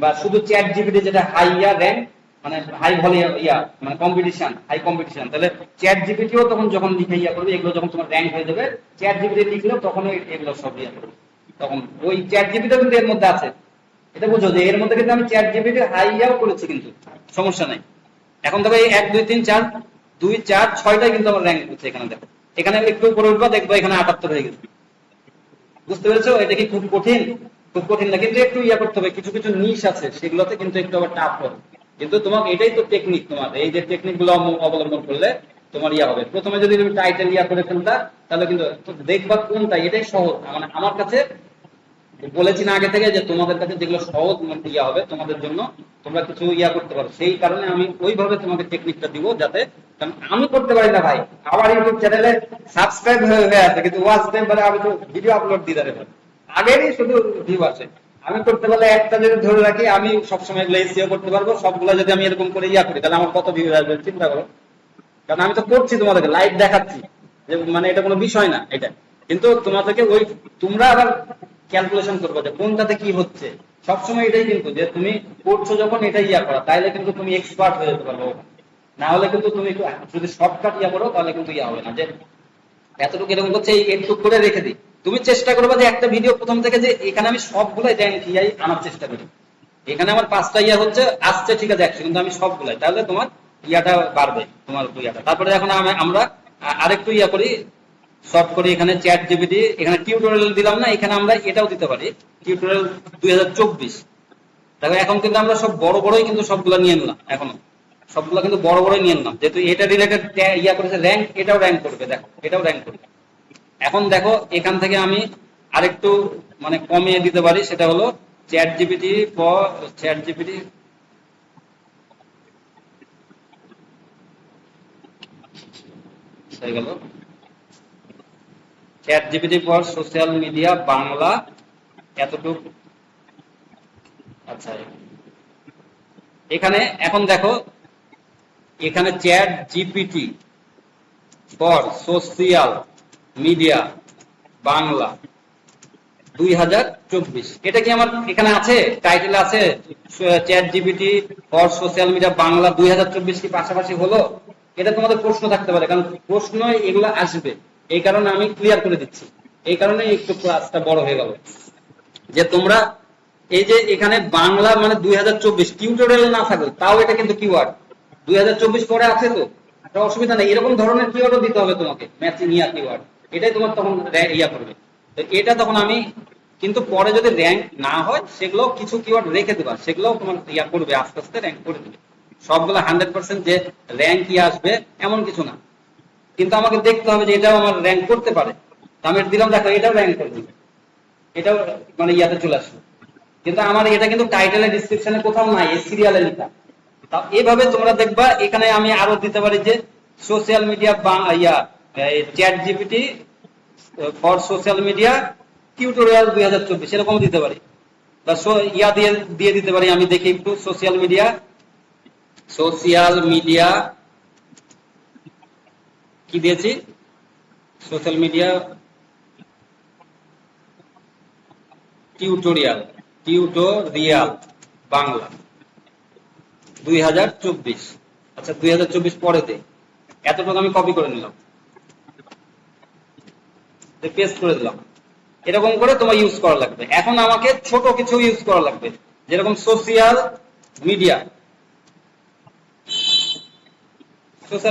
বা শুধু চ্যাট জিপিটি যেটা হাই ইয়ার র্যাঙ্ক, মানে হাই ভলিউম মানে কম্পিটিশন, হাই কম্পিটিশন, তাহলে চ্যাট জিপিটিও তখন যখন লিখে ইয়া করবে, এগুলো যখন তোমার র্যাঙ্ক হয়ে যাবে, চ্যাট জিপিটি লিখলেও তখন এগুলো সব ইয়া করবে। তখন ওই চ্যাট জিপিটিও কিন্তু এর মধ্যে আছে, এটা বুঝো যে এর মধ্যে কিন্তু আমি চ্যাট জিপিটি হাই ইয়ার করেছি, কিন্তু সমস্যা নাই। এখন দেখো এই 1 2 3 4 2 4 6টাই কিন্তু আমার র্যাঙ্ক হচ্ছে। এখানে দেখো, এখানে একটু উপরে উঠবা, দেখবো এখানে 78 হয়ে গেছে। বুঝতে পেরেছো? এটা কি খুব কঠিন? খুব কঠিন না, কিন্তু একটু ইয়া করতে হবে, কিছু কিছু নিশ আছে সেগুলোতে কিন্তু একটু আবার টাফ হবে। কিন্তু তোমাকে এটাই তো টেকনিক, তোমার এই যে টেকনিক গুলো অবলম্বন করলে তোমার ইয়া হবে। প্রথমে যদি তুমি টাইটেল ইয়া করে ফেলতা, তাহলে কিন্তু দেখবা কোনটা, এটাই সহজ। মানে আমার কাছে বলেছি না আগে থেকে যে তোমাদের কাছে যেগুলো সহজ ইয়া হবে তোমাদের জন্য, তোমরা কিছু ইয়া করতে পারো, সেই কারণে আমি ওইভাবে তোমাকে টেকনিকটা দিব, যাতে, কারণ আমি করতে পারি না ভাই, আমার ইউটিউব চ্যানেলে সাবস্ক্রাইব হয়ে আছে কিন্তু ওয়াচ টাইম পরে আমি তো ভিডিও আপলোড দিতে পারি, আগেরই শুধু ভিউ আসে। আমি করতে পারলে একটা যদি ধরে রাখি, আমি সবসময় এগুলো এসিও করতে পারবো, সবগুলো যদি আমি এরকম করে ইয়া করি, তাহলে আমার কত ভিউ আসবে চিন্তা করো। কারণ আমি তো করছি, তোমাদেরকে লাইভ দেখাচ্ছি, যে মানে এটা কোনো বিষয় না এটা। কিন্তু তোমাদেরকে ওই তোমরা আবার ক্যালকুলেশন করবো যে কোনটাতে কি হচ্ছে, সবসময় এটাই, কিন্তু যে তুমি করছো যখন এটাই ইয়া করা, তাইলে কিন্তু তুমি এক্সপার্ট হয়ে যেতে পারবো। না হলে কিন্তু তুমি যদি শর্টকাট ইয়া করো, তাহলে কিন্তু ইয়া হবে না, যে এতটুকু এরকম করছে এইটুকু করে রেখে দিই। তুমি চেষ্টা করবে যে একটা ভিডিও প্রথম থেকে যে এখানে আমি সবগুলো র্যাঙ্ক ইয়াই আনার চেষ্টা করি, এখানে আমার 5টা ইয়া হচ্ছে আসছে, ঠিক আছে 100, কিন্তু আমি সবগুলাই, তাহলে তোমার ইয়াটা বাড়বে, তোমার ইয়াটা। তারপরে এখন আমরা আরেকটু ইয়া করি, শর্ট করি। এখানে চ্যাট জিপিটি, এখানে টিউটোরিয়াল দিলাম না, এখানে আমরা এটাও দিতে পারি, টিউটোরিয়াল 2024। দেখো এখন কিন্তু আমরা সব বড় বড়ই কিন্তু সবগুলা নিয়ে নিলাম, এখনো সবগুলা কিন্তু বড় বড়ই নিয়ে নিলাম, যেহেতু এটা রিলেটেড ইয়া করেছে র্যাঙ্ক, এটাও র্যাঙ্ক করবে, দেখো এটাও র্যাঙ্ক করবে। এখন দেখো এখান থেকে আমি আরেকটু মানে কমিয়ে দিতে পারি, সেটা হলো chat GPT for chat GPT হয়ে গেল, chat GPT for social media Bangla এতটুকু। আচ্ছা, এখানে এখন দেখো, এখানে chat GPT for social media Bangla 2024, এটা কি আমার এখানে আছে, টাইটেল আছে chat GPT for social media Bangla 2024 কি পাশাপাশি হলো? এটা তোমাদের প্রশ্ন থাকতে পারে, কারণ প্রশ্ন এগুলো আসবে, এই কারণে আমি ক্লিয়ার করে দিচ্ছি। এই কারণে একটু ক্লাসটা বড় হয়ে গেল, যে তোমরা এই যে এখানে বাংলা মানে 2024 টিউটোরিয়াল না থাকলে তাও এটা কিন্তু কিওয়ার্ড 2024 পরে আছে, তো এটা অসুবিধা নেই। এরকম ধরনের কিওয়ার্ডও দিতে হবে তোমাকে, ম্যাচিং ইয়া কিওয়ার্ড, এটাই তোমার তখন ইয়া করবে। তো এটা তখন আমি কিন্তু পরে যদি র্যাঙ্ক না হয়, সেগুলো কিছু কিওয়ার্ড রেখে দেবা, সেগুলো তোমার ইয়া করবে, আস্তে আস্তে র্যাঙ্ক করে দেবে। সবগুলো 100% যে র্যাঙ্ক ইয়ে আসবে এমন কিছু না, কিন্তু আমাকে দেখতে হবে যে এটাও আমার র্যাঙ্ক করতে পারে। আমি দিলাম, দেখো এটাও র্যাঙ্ক করে দিবে, এটাও মানে ইয়াতে চলে আসবে, কিন্তু আমার এটা কিন্তু টাইটেলের ডিসক্রিপশনে কোথাও নাই, এই সিরিয়ালে লেখা। তা এভাবে তোমরা দেখবা, এখানে আমি আরো দিতে পারি যে social media yeah chat GPT for social media tutorial 2024 এরকম দিতে পারি, বা ইয়া দিয়ে দিয়ে দিতে পারি। আমি দেখি একটু, সোশ্যাল মিডিয়া কি দিয়েছি, সোশ্যাল মিডিয়া টিউটোরিয়াল বাংলা 2024। আচ্ছা 2024 পরে দে, এতটুকু আমি কপি করে নিলাম, পেস্ট করে দিলাম। এরকম করে তোমার ইউজ করা লাগবে। এখন আমাকে ছোট কিছু ইউজ করা লাগবে, যেরকম সোশ্যাল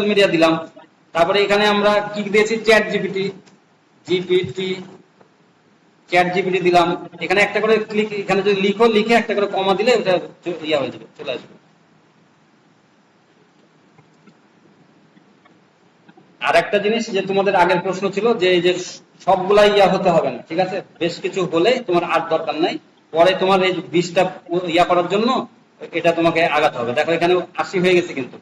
মিডিয়া দিলাম। তারপরে এখানে আমরা কি দিয়েছি, চ্যাট জিপিটি দিলাম। এখানে একটা করে ক্লিক, এখানে যদি লিখে একটা করে কমা দিলে ওটা ইয়া হয়ে যাবে, চলে আসবে। আর একটা জিনিস, যে তোমাদের আগের প্রশ্ন ছিল যে এই যে সবগুলাই ইয়া হতে হবে না, ঠিক আছে, বেশ কিছু হলে তোমার আর দরকার নাই, পরে তোমার এই 20টা ইয়া করার জন্য এটা তোমাকে আগাতে হবে। দেখো এখানে 80 হয়ে গেছে, কিন্তু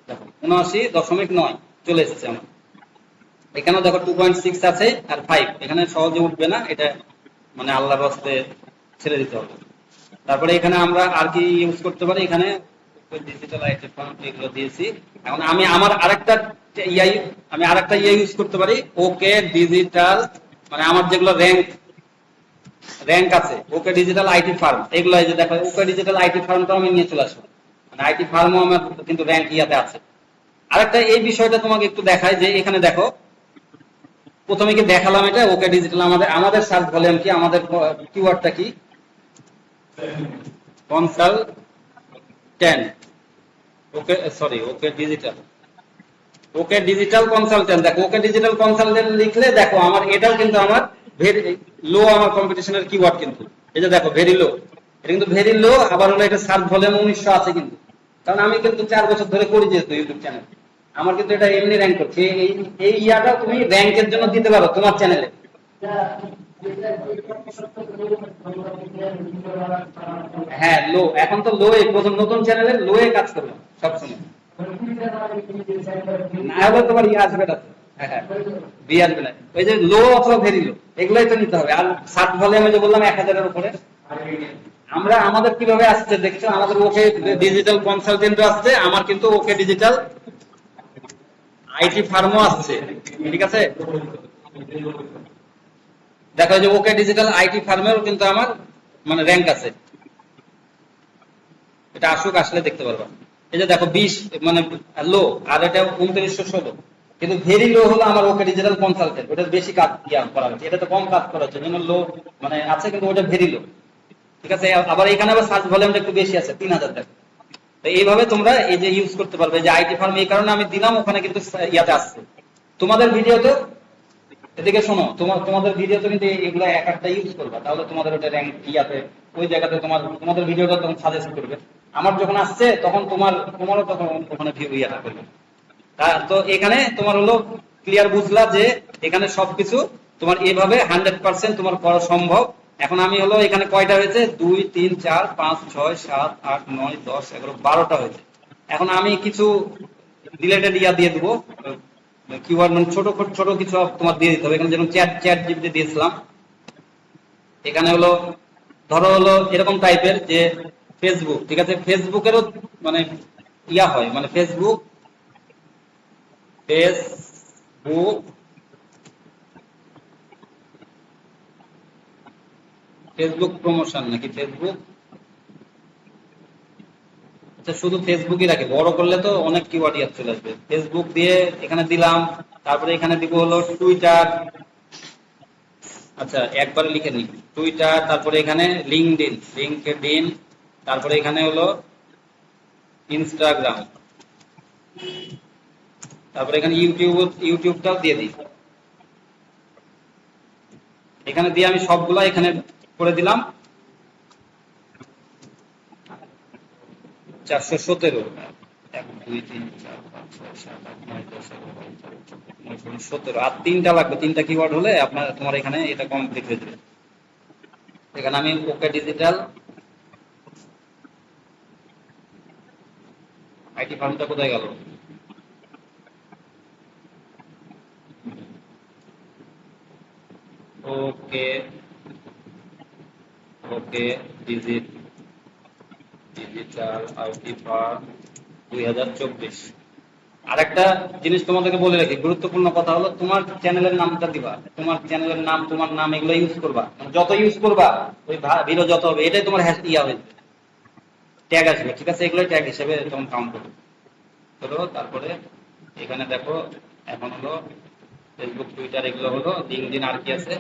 দেখো 79.9 চলে এসেছে আমার। এখানেও দেখো 2.6 আছে আর 5, এখানে সহজে উঠবে না, এটা মানে আল্লাহর রাস্তে ছেড়ে দিতে হবে। তারপরে এখানে আমরা আর কি ইউজ করতে পারি, এখানে ডিজিটাল আইটি ফার্ম এগুলো দিয়েছি। এখন আমি আমার আরেকটা ইয়ে ইউজ করতে পারি, ওকে ডিজিটাল, মানে আমার যেগুলো র্যাঙ্ক আছে, ওকে ডিজিটাল আইটি ফার্ম, এগুলো এই যে দেখো, ওকে ডিজিটাল আইটি ফার্মটাও আমি নিয়ে চলে আসবো, মানে আইটি ফার্মও আমার কিন্তু র্যাঙ্ক ইয়াতে আছে। আরেকটা এই বিষয়টা তোমাকে একটু দেখায়, যে এখানে দেখো, প্রথমে কি দেখালাম এটা ওকে ডিজিটাল, আমাদের সার্চ ভলিউম কি, আমাদের কিওয়ার্ডটা কি, কনসালটেন্ট, ওকে ডিজিটাল কনসালটেন্ট। দেখো ওকে ডিজিটাল কনসালটেন্ট লিখলে দেখো আমার এটাও কিন্তু আমার ভেরি লো, আমার কম্পিটিশনের কিওয়ার্ড কিন্তু, এই যে দেখো ভেরি লো, এটা কিন্তু ভেরি লো। আবার হলো এটা সার্চ ভলিউম 1900 আছে কিন্তু, কারণ আমি কিন্তু 4 বছর ধরে করি যেহেতু ইউটিউব চ্যানেল, আমার কিন্তু এটা এমনি র্যাঙ্ক করছে। এই ইয়াটা তুমি র্যাঙ্কের জন্য দিতে পারো তোমার চ্যানেলে। হ্যাঁ লো, এখন তো লো, প্রথম নতুন চ্যানেলে লো এ কাজ করবে সবসময়, না হলে তোমার ইয়ে আসবে না। হ্যাঁ হ্যাঁ, বি আসবে না, ওই যে লো অথবা ভেরি লো, এগুলাই তো নিতে হবে। আর সার্চ ভলিউমে যে বললাম 1000-এর উপরে, আমরা আমাদের কিভাবে আসছে দেখছো, আমাদের ওকে ডিজিটাল কনসালটেন্ট আসছে, আমার কিন্তু ওকে ডিজিটাল আইটি ফার্মও আসছে, ঠিক আছে। দেখো যে ওকে ডিজিটাল আইটি ফার্মেও কিন্তু আমার মানে র্যাঙ্ক আছে, এটা আসলে দেখতে পারবা। এই যে দেখো 20 মানে লো, আর এটা 2916, কিন্তু ভেরি লো হলো আমার ওকে ডিজিটাল কনসালটেন্ট, ওটা বেশি কাজ করা হচ্ছে, এটা তো কম কাজ করা হচ্ছে, জন্য লো মানে আছে, কিন্তু ওটা ভেরি লো। ঠিক আছে। আবার এখানে আবার সার্চ ভলিউমটা একটু বেশি আছে, 3000 দেখো। তো এইভাবে তোমরা এই যে ইউজ করতে পারবে, যে আইটি ফার্ম এই কারণে আমি দিলাম, ওখানে কিন্তু ইয়াতে আসছে তোমাদের ভিডিওতে। এদিকে শোনো, তোমাদের ভিডিওতে কিন্তু এগুলো এক একটা ইউজ করবা, তাহলে তোমাদের ওটা র্যাঙ্ক ইয়াতে ওই জায়গাতে তোমাদের ভিডিওটা তখন সাজেস্ট করবে। আমার যখন আসছে তখন তোমারও তখন ওখানে ভিউ ইয়াটা করবে। তো এখানে তোমার হলো ক্লিয়ার বুঝলা যে এখানে সবকিছু তোমার এইভাবে 100% তোমার করা সম্ভব। এখন আমি হলো এখানে কয়টা হয়েছে, 2 3 4 5 6 7 8 9 10 11 12টা হয়েছে। এখন আমি কিছু রিলেটেড ইয়া দিয়ে দেবো, কিওয়ার্ড মানে ছোট ছোট কিছু তোমার দিয়ে দিতে হবে। এখানে যেমন চ্যাট চ্যাট জিপিটি দিয়েছিলাম, এখানে হলো ধরো হলো এরকম টাইপের যে ফেসবুক, ঠিক আছে, ফেসবুকেরও মানে ইয়া হয়, মানে ফেসবুক ফেসবুক ফেসবুক প্রমোশন নাকি ফেসবুক, আচ্ছা শুধু ফেসবুকই রাখে, বড় করলে তো অনেক কিওয়ার্ড ইয়াদ চলে আসবে। ফেসবুক দিয়ে এখানে দিলাম, তারপরে এখানে দিব হলো টুইটার, আচ্ছা একবারে লিখে নিই টুইটার, তারপরে এখানে লিঙ্কডইন, তারপরে এখানে হলো ইনস্টাগ্রাম, তারপরে এখানে ইউটিউবটাও দিয়ে দিই। এখানে দিয়ে আমি সবগুলা এখানে করে দিলাম 417, 1 2 3 4 5 6 7 8 9 10 11 12 13 14 15 16 17, আর 3টা লাগবে। 3টা কিওয়ার্ড হলে তোমার এখানে এটা কমপ্লিট হয়ে যাবে। এখানে আমি ওকে ডিজিটাল আইটি ফার্মটা কোথায় গেল, ওকে ওকে ডিজিটাল আইটি ফার্ম 2024। আর একটা জিনিস তোমাদেরকে বলে রাখি, গুরুত্বপূর্ণ কথা হলো তোমার চ্যানেলের নামটা দিবা, তোমার চ্যানেলের নাম তোমার নাম এগুলো ইউজ করবা, যত ইউজ করবা ওই ভিডিও যত হবে এটাই তোমার ইয়া হয়ে ট্যাগ আসবে, ঠিক আছে, এগুলো ট্যাগ হিসেবে তখন কাউন্ট করবে। হলো তারপরে এখানে দেখো এখন হলো ফেসবুক টুইটার এগুলো হলো, লিঙ্কডইন আর কি আছে,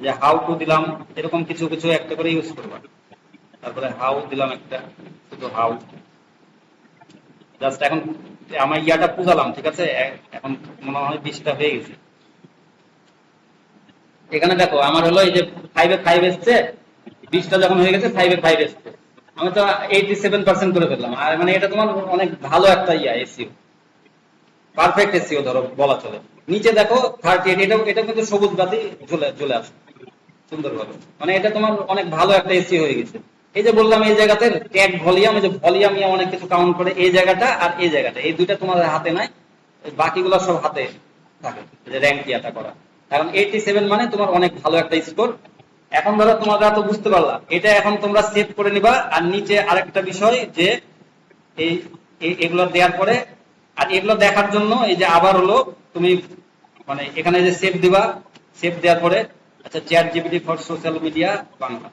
যে হাউ টু দিলাম, এরকম কিছু কিছু একটা করে ইউজ করবা। তারপরে হাউ দিলাম একটা, শুধু হাউ, জাস্ট এখন আমার ইয়াটা পুজালাম, ঠিক আছে। এখন মনে হয় 20টা হয়ে গেছে। এখানে দেখো আমার হলো এই যে 5 এসছে, 20টা যখন হয়ে গেছে 5 এসছে, আমি তো 87% করে ফেললাম। আর মানে এটা তোমার অনেক ভালো একটা ইয়া এসিও, পারফেক্ট এসিও ধরো বলা চলে। নিচে দেখো 38, এটা কিন্তু সবুজ বাতি চলে আসে সুন্দরভাবে, মানে এটা তোমার অনেক ভালো একটা এসি হয়ে গেছে। এই যে বললাম এই জায়গাতে ট্যাগ ভলিউম, এই যে ভলিউম অনেক কিছু কাউন্ট করে, এই জায়গাটা আর এই জায়গাটা, এই দুইটা তোমাদের হাতে নাই, বাকিগুলো সব হাতে থাকে, যে র্যাঙ্ক ইয়াটা করা। কারণ 87 মানে তোমার অনেক ভালো একটা স্কোর। এখন ধরো তোমরা তো বুঝতে পারলা, এটা এখন তোমরা সেভ করে নিবা। আর নিচে আরেকটা বিষয় যে এই এগুলো দেওয়ার পরে, আর এগুলো দেখার জন্য এই যে আবার হলো তুমি মানে এখানে যে সেভ দিবা, সেভ দেওয়ার পরে আচ্ছা chat GPT for social media Bangla,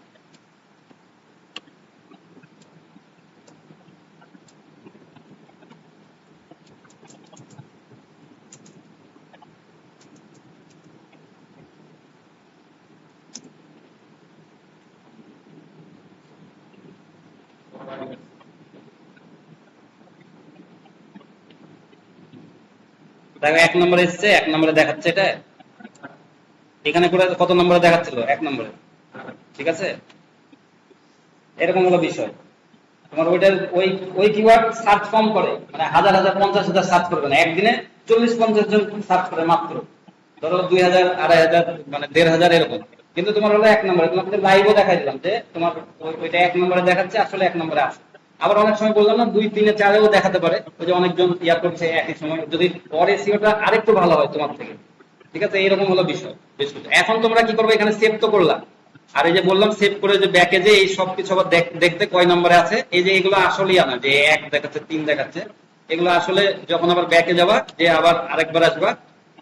দেখো 1 নম্বরে এসছে, 1 নম্বরে দেখাচ্ছে এটা, এখানে করে কত নম্বরে দেখাচ্ছিল, 1 নম্বরে, ঠিক আছে। এরকম হলো বিষয়। তোমার ওইটার ওই ওই কিওয়ার্ড সার্চ কম করে, মানে হাজার হাজার 50,000 সার্চ করবে না একদিনে, 40-50 জন সার্চ করে মাত্র, ধরো 2,000 2,500 মানে 1,500 এরকম। কিন্তু তোমার হলো 1 নম্বরে, তোমাকে লাইভও দেখাই দিলাম যে তোমার ওইটা 1 নম্বরে দেখাচ্ছে, আসলে 1 নম্বরে আসে। আবার অনেক সময় বললাম না 2 3 4-এও দেখাতে পারে, ওই যে অনেকজন ইয়া করছে একই সময়, যদি পরে সিওটা আরেকটু ভালো হয় তোমার থেকে, ঠিক আছে। এইরকম হলো বিষয়। এখন তোমরা কি করবে, এখানে সেভ তো করলাম, আর এই যে বললাম সেভ করে যে ব্যাকে যে এই সব কিছু আবার দেখতে কয় নম্বরে আছে, এই যে এগুলো আসলেই আনা, যে 1 দেখাচ্ছে 3 দেখাচ্ছে, এগুলো আসলে যখন আবার ব্যাকে যাবা, যে আবার আরেকবার আসবা,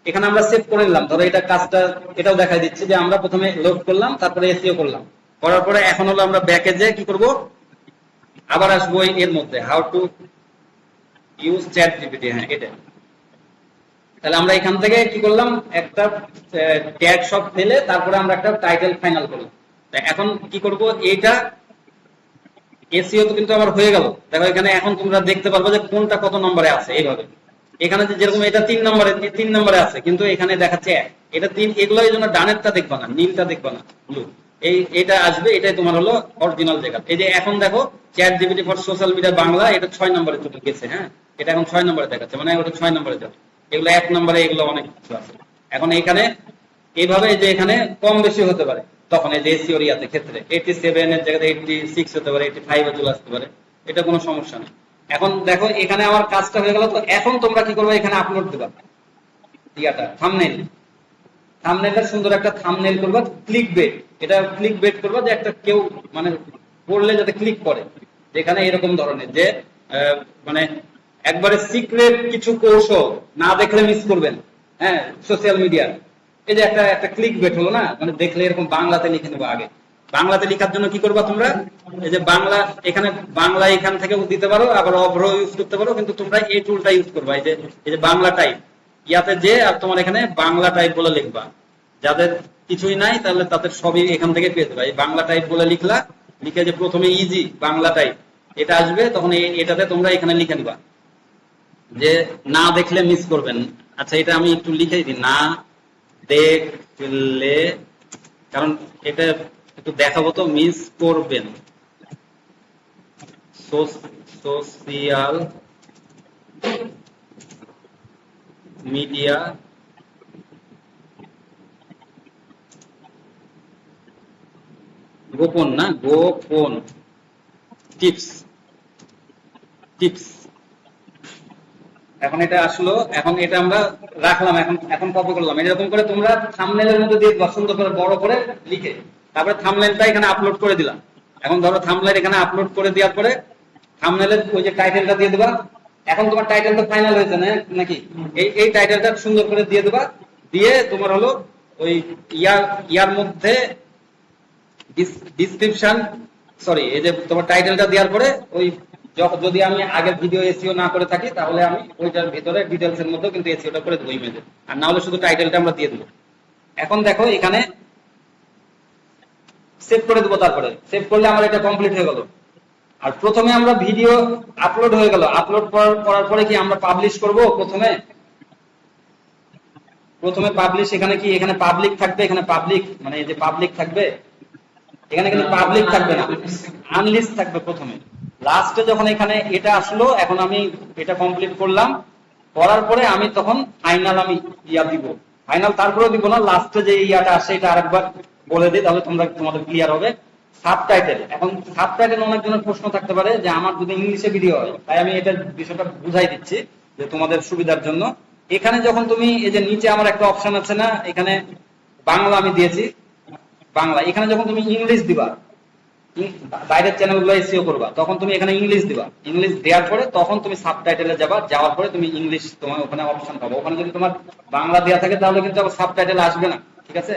এখানে আমরা সেভ করে নিলাম, ধরো এটা কাজটা এটাও দেখাই দিচ্ছে যে আমরা প্রথমে লোড করলাম, তারপরে এসিও করলাম, করার পরে এখন হলো আমরা ব্যাকে যে কি করব, আবার আসবো এর মধ্যে how to use chat GPT. হ্যাঁ এটা, তাহলে আমরা এখান থেকে কি করলাম, একটা ট্যাগ সব ফেলে তারপরে আমরা একটা টাইটেল ফাইনাল করলাম। এখন কি করব, এইটা এসইও তো কিন্তু আমার হয়ে গেল। দেখো এখানে এখন তোমরা দেখতে পারবে যে কোনটা কত নম্বরে আছে। এইভাবে এখানে যেরকম এটা 3 নম্বরে আছে, কিন্তু এখানে দেখাচ্ছে 1, এটা 3। এগুলো এই জন্য ডানেরটা দেখবা না, নীলটা দেখবা না, ব্লু। এটা আসবে, এটাই তোমার হলো অরিজিনাল জায়গা। এই যে এখন দেখো chat GPT for social media Bangla, এটা 6 নম্বরে চলে গেছে। হ্যাঁ এটা এখন 6 নম্বরে দেখাচ্ছে, মানে ওটা 6 নম্বরে যাবে। এগুলো 1 নম্বরে, এগুলো অনেক কিছু আছে। এখন এখানে এইভাবে যে এখানে কম বেশি হতে পারে, তখন এই যে এসইও ইয়াতে ক্ষেত্রে 87 এর জায়গায় 86 হতে পারে, 85 এ চলে আসতে পারে, এটা কোনো সমস্যা নেই। এখন দেখো এখানে আমার কাজটা হয়ে গেল। তো এখন তোমরা কি করবে, এখানে আপলোড দেবা ইয়াটা থাম্বনেইল। থাম্বনেইলটা সুন্দর একটা থাম্বনেইল করবা, ক্লিক বেট। এটা ক্লিক বেট করবা যে একটা কেউ মানে পড়লে যাতে ক্লিক করে। যেখানে এরকম ধরনের যে মানে একবারে সিক্রেট কিছু কৌশল না দেখলে মিস করবেন। হ্যাঁ সোশ্যাল মিডিয়া, এই যে একটা একটা ক্লিক বেট হলো না, মানে দেখলে এরকম বাংলাতে লিখে নেবো। আগে বাংলাতে লেখার জন্য কি করবা তোমরা, এই যে বাংলা, এখানে বাংলা এখান থেকে দিতে পারো, আবার অভ্র ইউজ করতে পারো, কিন্তু তোমরা এই টুলটা ইউজ করবা। এই যে বাংলা টাইপ ইয়াতে যে, আর তোমার এখানে বাংলা টাইপ বলে লিখবা। যাদের কিছুই নাই তাহলে তাদের সবই এখান থেকে পেয়ে যাবে। এই বাংলা টাইপ বলে লিখলা, লিখে যে প্রথমে ইজি বাংলা টাইপ এটা আসবে, তখন এটাতে তোমরা এখানে লিখে নিবা যে না দেখলে মিস করবেন। আচ্ছা এটা আমি একটু লিখে দিই, না দেখলে, কারণ এটা একটু দেখাবো তো, মিস করবেন। সোশিয়াল মিডিয়া গোপন, না গোপন টিপস। এখন এটা আসলো, এখন এটা আমরা রাখলাম, এখন কপি করলাম। এরকম করে তোমরা থাম্বনেইলের মধ্যে দিয়ে সুন্দর করে বড় করে লিখে তারপরে থাম্বনেইলটা এখানে আপলোড করে দিলাম। এখন ধরো থাম্বনেইল এখানে আপলোড করে দেওয়ার পরে থাম্বনেইলের ওই যে টাইটেলটা দিয়ে দেবা। এখন তোমার টাইটেলটা ফাইনাল হয়েছে না নাকি, এই টাইটেলটা সুন্দর করে দিয়ে দেবা। দিয়ে তোমার হলো ওই ইয়ার মধ্যে ডিসক্রিপশন, সরি, এই যে তোমার টাইটেলটা দেওয়ার পরে ওই যদি আমি আগে ভিডিও এসইও না করে থাকি তাহলে আমি ওইটার ভিতরে ডিটেলস এর মধ্যে কিন্তু এসইওটা করে দেবো ইমেজে, আর না হলে শুধু টাইটেলটা আমরা দিয়ে দেবো। এখন দেখো এখানে সেভ করে দেবো, তারপরে সেভ করলে আমার এটা কমপ্লিট হয়ে গেল। আর প্রথমে আমরা ভিডিও আপলোড হয়ে গেল, আপলোড করার পরে কি আমরা পাবলিশ করব। প্রথমে পাবলিশ, এখানে কি, এখানে পাবলিক থাকবে, এখানে পাবলিক মানে এই যে পাবলিক থাকবে, এখানে কিন্তু পাবলিক থাকবে না, আনলিস্ট থাকবে প্রথমে। লাস্টে যখন এখানে এটা আসলো, এখন আমি এটা কমপ্লিট করলাম, করার পরে আমি তখন ফাইনাল আমি ইয়া দিব, ফাইনাল তারপরেও দিব না, লাস্টে যে ইয়াটা আসে এটা আরেকবার বলে দিই, তাহলে তোমাদের ক্লিয়ার হবে। সাবটাইটেল, এখন সাবটাইটেল অনেকজনের প্রশ্ন থাকতে পারে যে আমার যদি ইংলিশে ভিডিও হয়, তাই আমি এটা বিষয়টা বুঝাই দিচ্ছি যে তোমাদের সুবিধার জন্য। এখানে যখন তুমি এই যে নিচে আমার একটা অপশন আছে না, এখানে বাংলা আমি দিয়েছি বাংলা, এখানে যখন তুমি ইংলিশ দিবা, বাইরের চ্যানেলগুলো এসইও করবা, তখন তুমি এখানে ইংলিশ দিবা। ইংলিশ দেওয়ার পরে তখন তুমি সাবটাইটেলে যাবা, যাওয়ার পরে তুমি ইংলিশ তোমার ওখানে অপশন পাবো। ওখানে যদি তোমার বাংলা দেওয়া থাকে তাহলে কিন্তু আবার সাবটাইটেল আসবে না, ঠিক আছে।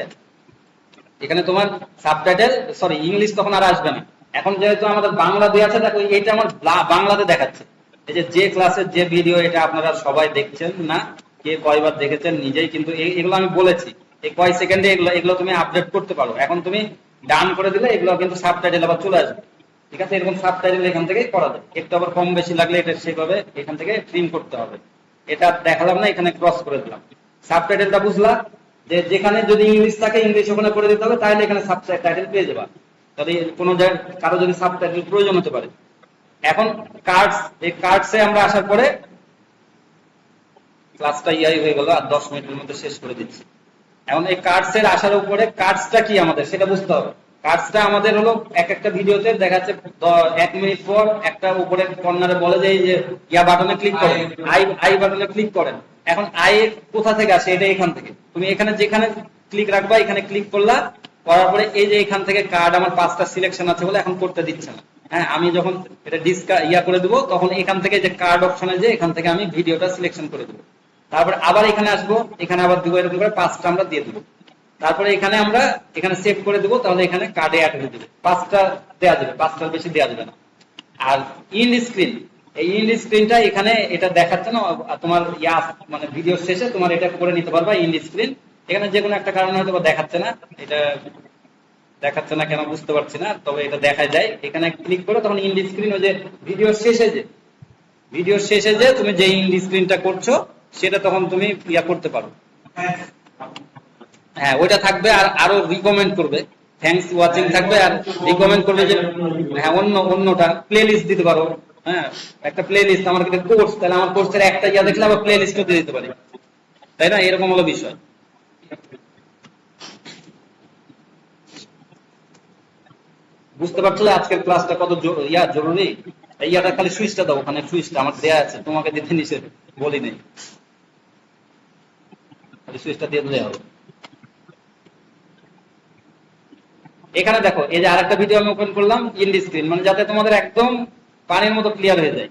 এখানে তোমার সাবটাইটেল, সরি, ইংলিশ তখন আর আসবে না। এখন যেহেতু আমাদের বাংলা দেওয়া আছে, দেখো এইটা আমার বাংলাতে দেখাচ্ছে। এই যে ক্লাসের যে ভিডিও, এটা আপনারা সবাই দেখছেন না, কে কয়বার দেখেছেন নিজেই কিন্তু এগুলো আমি বলেছি, এই কয় সেকেন্ডে এগুলো তুমি আপডেট করতে পারো। এখন তুমি ডান করে দিলে এগুলো কিন্তু সাবটাইটেল আবার চলে আসবে, ঠিক আছে। এরকম সাবটাইটেল এখান থেকেই করা যায়। একটু আবার কম বেশি লাগলে এটা সেভাবে এখান থেকে ট্রিম করতে হবে। এটা দেখালাম না, এখানে ক্রস করে দিলাম। সাবটাইটেলটা বুঝলা, যে যেখানে যদি ইংলিশ থাকে ইংলিশ ওখানে করে দিতে হবে, তাহলে এখানে সাবটাইটেল পেয়ে যাবা। তাহলে কোনো কারো যদি সাবটাইটেল প্রয়োজন হতে পারে। এখন কার্ডস, এই কার্ডসে আমরা আসার পরে ক্লাসটা ইয়াই হয়ে গেল, আর 10 মিনিটের মধ্যে শেষ করে দিচ্ছি। এখন এই কার্ডসের আসার উপরে কার্ডসটা কি আমাদের সেটা বুঝতে হবে। কার্ডসটা আমাদের হলো একটা ভিডিওতে দেখা যাচ্ছে 1 মিনিট পর একটা উপরে কর্নারে বলে যে এই যে ইয়া বাটনে ক্লিক করেন, আই বাটনে ক্লিক করেন। এখন আই কোথা থেকে আসে, এটা এখান থেকে। তুমি এখানে যেখানে ক্লিক রাখবা, এখানে ক্লিক করলা, করার পরে এই যে এখান থেকে কার্ড আমার 5টা সিলেকশন আছে বলে এখন করতে দিচ্ছে না। হ্যাঁ, আমি যখন এটা ইয়া করে দেবো, তখন এখান থেকে যে কার্ড অপশনে যে এখান থেকে আমি ভিডিওটা সিলেকশন করে দেবো। তারপর আবার এখানে আসবো, এখানে আবার দিব, এরকম করে 5টা আমরা দিয়ে দেবো। তারপরে এখানে আমরা এখানে সেভ করে দেবো, তাহলে এখানে কার্ডে অ্যাড হয়ে যাবে। 5টা দেওয়া যাবে, 5টার বেশি দেওয়া যাবে না। আর ইন্ড স্ক্রিন, এই ইন্ড স্ক্রিনটা এখানে এটা দেখাচ্ছে না তোমার মানে ভিডিও শেষে তোমার এটা করে নিতে পারবা ইন্ড স্ক্রিন। এখানে যে কোনো একটা কারণে হয়তো দেখাচ্ছে না, এটা দেখাচ্ছে না কেন বুঝতে পারছি না, তবে এটা দেখা যায়। এখানে ক্লিক করে তখন ইন্ড স্ক্রিন, ওই যে ভিডিও শেষে যে তুমি যে ইন্ড স্ক্রিনটা করছো সেটা তখন তুমি করতে পারো। হ্যাঁ ওইটা থাকবে, আর আরো রিকমেন্ড করবে, থ্যাঙ্কস ওয়াচিং থাকবে, আর রিকমেন্ড করবে যে হ্যাঁ অন্যটা প্লে লিস্ট দিতে পারো। হ্যাঁ একটা প্লে লিস্ট, আমার কিন্তু কোর্স, তাহলে আমার কোর্সের একটা দেখলে আবার প্লে লিস্টও দিয়ে দিতে পারি, তাই না? এরকম হলো বিষয়। বুঝতে পারছো আজকের ক্লাসটা কত জরুরি? ইয়াটা খালি সুইচটা দাও, ওখানে সুইচটা আমার দেয়া আছে, তোমাকে দিতে নিষেধ বলি নেই, খালি সুইচটা দিয়ে দিলে হবে। এখানে দেখো, এই যে আরেকটা ভিডিও আমি ওপেন করলাম ইন্ড স্ক্রিন, মানে যাতে তোমাদের একদম পানির মতো ক্লিয়ার হয়ে যায়।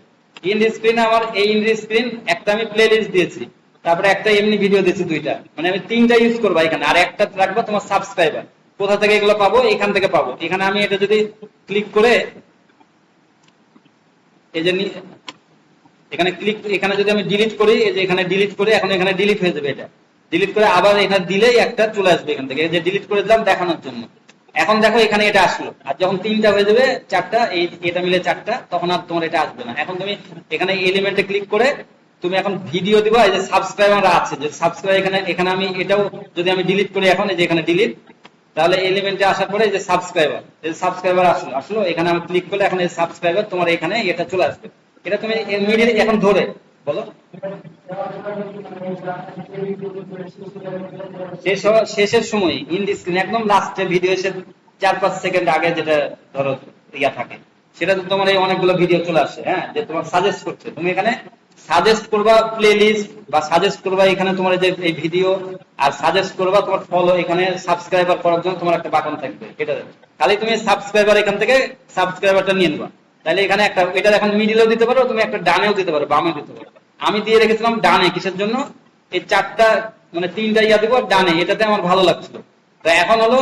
ইন্ড স্ক্রিন আমার এই ইন্ড স্ক্রিন একটা আমি প্লে লিস্ট দিয়েছি, তারপরে একটা এমনি ভিডিও দিয়েছি, দুইটা, মানে আমি 3টা ইউজ করবো এখানে। আর একটা রাখবো তোমার সাবস্ক্রাইবার, কোথা থেকে এগুলো পাবো? এখান থেকে পাবো। এখানে আমি এটা যদি ক্লিক করে এই যে এখানে এখানে যদি আমি ডিলিট করি, এই যে এখানে ডিলিট করি, এখন এখানে ডিলিট হয়ে যাবে। এটা ডিলিট করে আবার এখানে দিলেই একটা চলে আসবে এখান থেকে, এই যে ডিলিট করে দিলাম দেখানোর জন্য। এখন দেখো এখানে এটা আসলো, আর যখন 3টা হয়ে যাবে, 4টা, এটা মিলে 4টা, তখন আর তোমার এটা আসবে না। এখন তুমি এখানে এলিমেন্টে ক্লিক করে তুমি এখন ভিডিও দিবা, এই যে সাবস্ক্রাইবার আছে, যে সাবস্ক্রাইব এখানে আমি এটাও যদি আমি ডিলিট করি এখন, এই যে এখানে ডিলিট, তাহলে এলিমেন্টে আসার পরে এই যে সাবস্ক্রাইবার আসলো, এখানে আমি ক্লিক করলে এখন এই সাবস্ক্রাইবার তোমার এখানে এটা চলে আসবে। এটা তুমি মিডিল এখন ধরে বলো, শেষের সময় ইন্ড স্ক্রিন একদম লাস্টে ভিডিও এসে 4-5 সেকেন্ড আগে যেটা ধরো থাকে, সেটা তো তোমার এই অনেকগুলো ভিডিও চলে আসে। হ্যাঁ, যে তোমার সাজেস্ট করছে, তুমি এখানে সাজেস্ট করবা প্লে লিস্ট, বা সাজেস্ট করবা এখানে তোমার যে এই ভিডিও, আর সাজেস্ট করবা তোমার ফলো, এখানে সাবস্ক্রাইবার করার জন্য তোমার একটা বাটন থাকবে। এটা খালি তুমি সাবস্ক্রাইবার এখান থেকে সাবস্ক্রাইবারটা নিয়ে নেবা, তাহলে এখানে একটা, এটা এখন মিডিলেও দিতে পারো, তুমি একটা ডানেও দিতে পারো, বামেও দিতে পারো। আমি দিয়ে রেখেছিলাম ডানে, কিসের জন্য? এই 4টা মানে 3টা দিব ডানে, এটাতে আমার ভালো লাগছিল। তো এখন হলো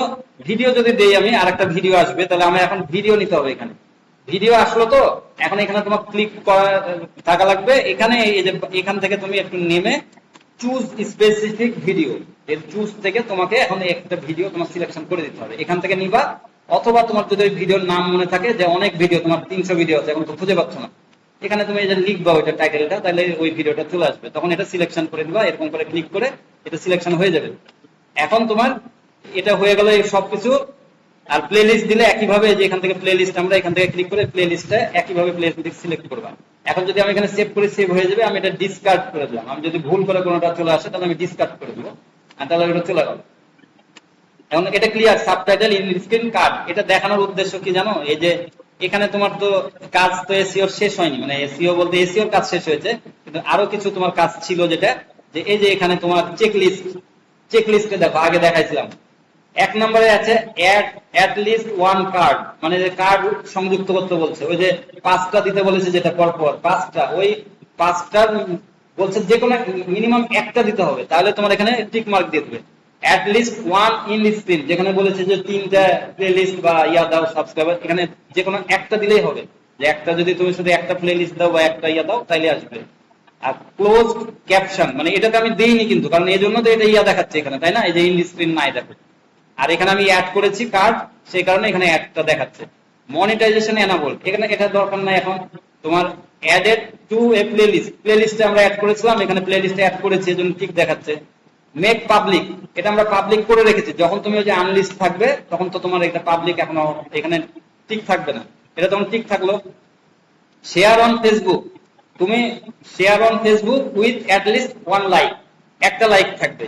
ভিডিও যদি দেই আমি, আর একটা ভিডিও আসবে, তাহলে আমার এখন ভিডিও নিতে হবে। এখানে ভিডিও আসলো, তো এখন এখানে তোমার ক্লিক করা থাকা লাগবে। এখানে এই যে এখান থেকে তুমি একটু নেমে চুজ স্পেসিফিক ভিডিও, এর চুজ থেকে তোমাকে এখন একটা ভিডিও তোমার সিলেকশন করে দিতে হবে, এখান থেকে নিবা। অথবা তোমার যদি ভিডিওর নাম মনে থাকে, যে অনেক ভিডিও, তোমার 300 ভিডিও আছে, এখন তো খুঁজে পাচ্ছ না, এখানে তুমি এই যে লিখবা ওইটা টাইটেলটা, তাহলে ওই ভিডিওটা চলে আসবে, তখন এটা সিলেকশন করে দিবা, এরকম করে ক্লিক করে এটা সিলেকশন হয়ে যাবে। এখন তোমার এটা হয়ে গেল এই সবকিছু। আর প্লে লিস্ট দিলে একইভাবে, যে এখান থেকে প্লে লিস্ট, আমরা এখান থেকে ক্লিক করে প্লে লিস্টটা একইভাবে প্লে লিস্ট সিলেক্ট করবা। এখন যদি আমি এখানে সেভ করি, সেভ হয়ে যাবে। আমি এটা ডিসকার্ড করে দিলাম, আমি যদি ভুল করে কোনোটা চলে আসে তাহলে আমি ডিসকার্ড করে দেবো, আর তাহলে এটা চলে গেল। এখন এটা clear, subtitle in screen card. এটা দেখানোর উদ্দেশ্য কি জানো? এই যে এখানে তোমার তো কাজ তো এসিওর শেষ হয়নি, মানে এসিও বলতে এসিওর কাজ শেষ হয়েছে, কিন্তু আরো কিছু তোমার কাজ ছিল, যেটা যে এই যে এখানে তোমার চেকলিস্টে দেখো, আগে দেখাইছিলাম 1 নম্বরে আছে অ্যাট লিস্ট ওয়ান কার্ড, মানে যে কার্ড সংযুক্ত করতে বলছে, ওই যে 5টা দিতে বলেছে, যেটা পরপর 5টা, ওই 5টা বলছে যে কোনো মিনিমাম একটা দিতে হবে, তাহলে তোমার এখানে টিক মার্ক দিয়ে দেবে। At least one in screen, যেখানে বলেছে যে 3টা প্লে লিস্ট বা দাও সাবস্ক্রাইবার, এখানে যে কোনো একটা দিলেই হবে, যে একটা যদি তুমি শুধু একটা প্লে লিস্ট দাও বা একটা দাও, তাইলে আসবে। আর ক্লোজ ক্যাপশন, মানে এটাকে আমি দেইনি কিন্তু, কারণ এই জন্য তো এটা দেখাচ্ছে এখানে, তাই না? এই যে ইন স্ক্রিন নাই, দেখো, আর এখানে আমি অ্যাড করেছি কার্ড, সেই কারণে এখানে অ্যাডটা দেখাচ্ছে। মনিটাইজেশন এনাবল, এখানে এটা দরকার নাই। এখন তোমার অ্যাডেড টু এ প্লে লিস্টে আমরা অ্যাড করেছিলাম, এখানে প্লে লিস্টে অ্যাড করেছি, এজন্য ঠিক দেখাচ্ছে। মেক পাবলিক, এটা আমরা পাবলিক করে রেখেছি, যখন তুমি ওই যে আনলিস্ট থাকবে তখন তো তোমার এটা পাবলিক এখনো এখানে ঠিক থাকবে না, এটা তখন ঠিক থাকলো। শেয়ার অন ফেসবুক, তুমি share on Facebook with at least one like, একটা লাইক থাকবে।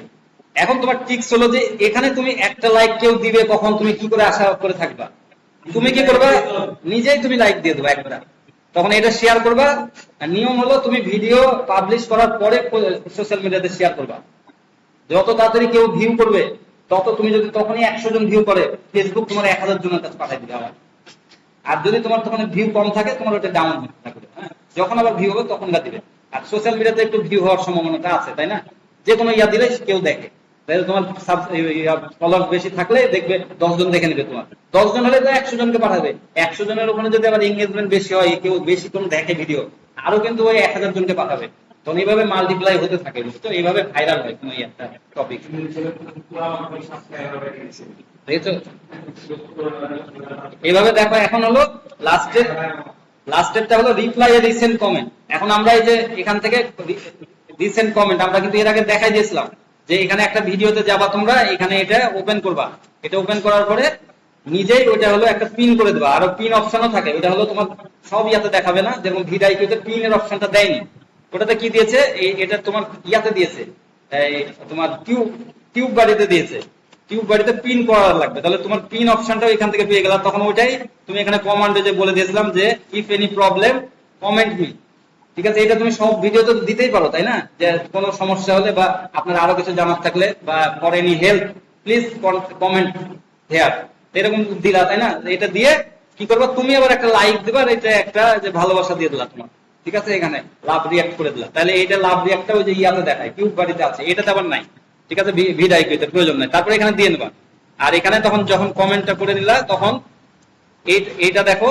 এখন তোমার টিক্স হলো যে এখানে তুমি একটা লাইক কেউ দিবে কখন, তুমি কি করে আশা করে থাকবা? তুমি কি করবা? নিজেই তুমি লাইক দিয়ে দেবা একটা, তখন এটা শেয়ার করবা। আর নিয়ম হলো তুমি ভিডিও পাবলিশ করার পরে সোশ্যাল মিডিয়াতে শেয়ার করবা। যত তাড়াতাড়ি কেউ ভিউ করবে, তত তুমি যদি তখনই 100 জন ভিউ করে, ফেসবুক তোমার 1000 জনের কাছে পাঠাই দিবে আবার। আর যদি তোমার তখন ভিউ কম থাকে, তোমার ওটা ডাউন থাকবে। হ্যাঁ, যখন আবার ভিউ হবে তখন দিবে। আর সোশ্যাল মিডিয়াতে একটু ভিউ হওয়ার সম্ভাবনাটা আছে, তাই না? যে কোনো দিলে কেউ দেখে। তাহলে তোমার ফলোয়ার বেশি থাকলে দেখবে 10 জন দেখে নেবে, তোমার 10 জন হলে তো 100 জনকে পাঠাবে, 100 জনের ওখানে যদি আবার এঙ্গেজমেন্ট বেশি হয়, কেউ বেশি কোন দেখে ভিডিও, আরো কিন্তু ওই 1000 জনকে পাঠাবে। তখন এইভাবে মাল্টিপ্লাই হতে থাকে, বুঝছো, এইভাবে ভাইরাল হয় কোনো একটা টপিক, দেখেছো? এইভাবে দেখো, এখন হলো লাস্টে, লাস্টেরটা হলো রিপ্লাই এ রিসেন্ট কমেন্ট। এখন আমরা এই যে এখান থেকে রিসেন্ট কমেন্ট আমরা কিন্তু এর আগে দেখাই দিয়েছিলাম যে এখানে একটা ভিডিওতে যাবা তোমরা, এখানে এটা ওপেন করবা, এটা ওপেন করার পরে নিজেই ওইটা হলো একটা পিন করে দেবা, আরো পিন অপশনও থাকে, ওইটা হলো তোমার সব ইয়াতে দেখাবে না, যেমন ভিডিওতে পিন এর অপশনটা দেয়নি, ওটাতে কি দিয়েছে, এটা তোমার ইয়াতে দিয়েছে, এই তোমার টিউব বাড়িতে দিয়েছে, টিউব বাড়িতে পিন করার লাগবে, তাহলে তোমার পিন অপশনটাও এখান থেকে পেয়ে গেলাম, তখন ওইটাই তুমি এখানে কমান্ডে যে বলে দিয়েছিলাম যে if any problem comment me, ঠিক আছে, এটা তুমি সব ভিডিওতে দিতেই পারো, তাই না, যে কোনো সমস্যা হলে বা আপনার আরো কিছু জানার থাকলে বা for any help please comment here, এরকম দিলা, তাই না, এটা দিয়ে কি করবা, তুমি আবার একটা লাইক দিবা, আর এটা একটা যে ভালোবাসা দিয়ে দিলা তোমার, ঠিক আছে, এখানে লাভ রিয়াক্ট করে দিলা, তাহলে এইটা লাভ রিয়াক্টটা ওই যে ইয়াতে দেখায়, কিউব বাড়িতে আছে, এটাতে আবার নাই, ঠিক আছে, ভিডিওতে প্রয়োজন নাই, তারপরে এখানে দিয়ে নেবা, আর এখানে তখন যখন কমেন্টটা করে নিলা তখন এইটা দেখো,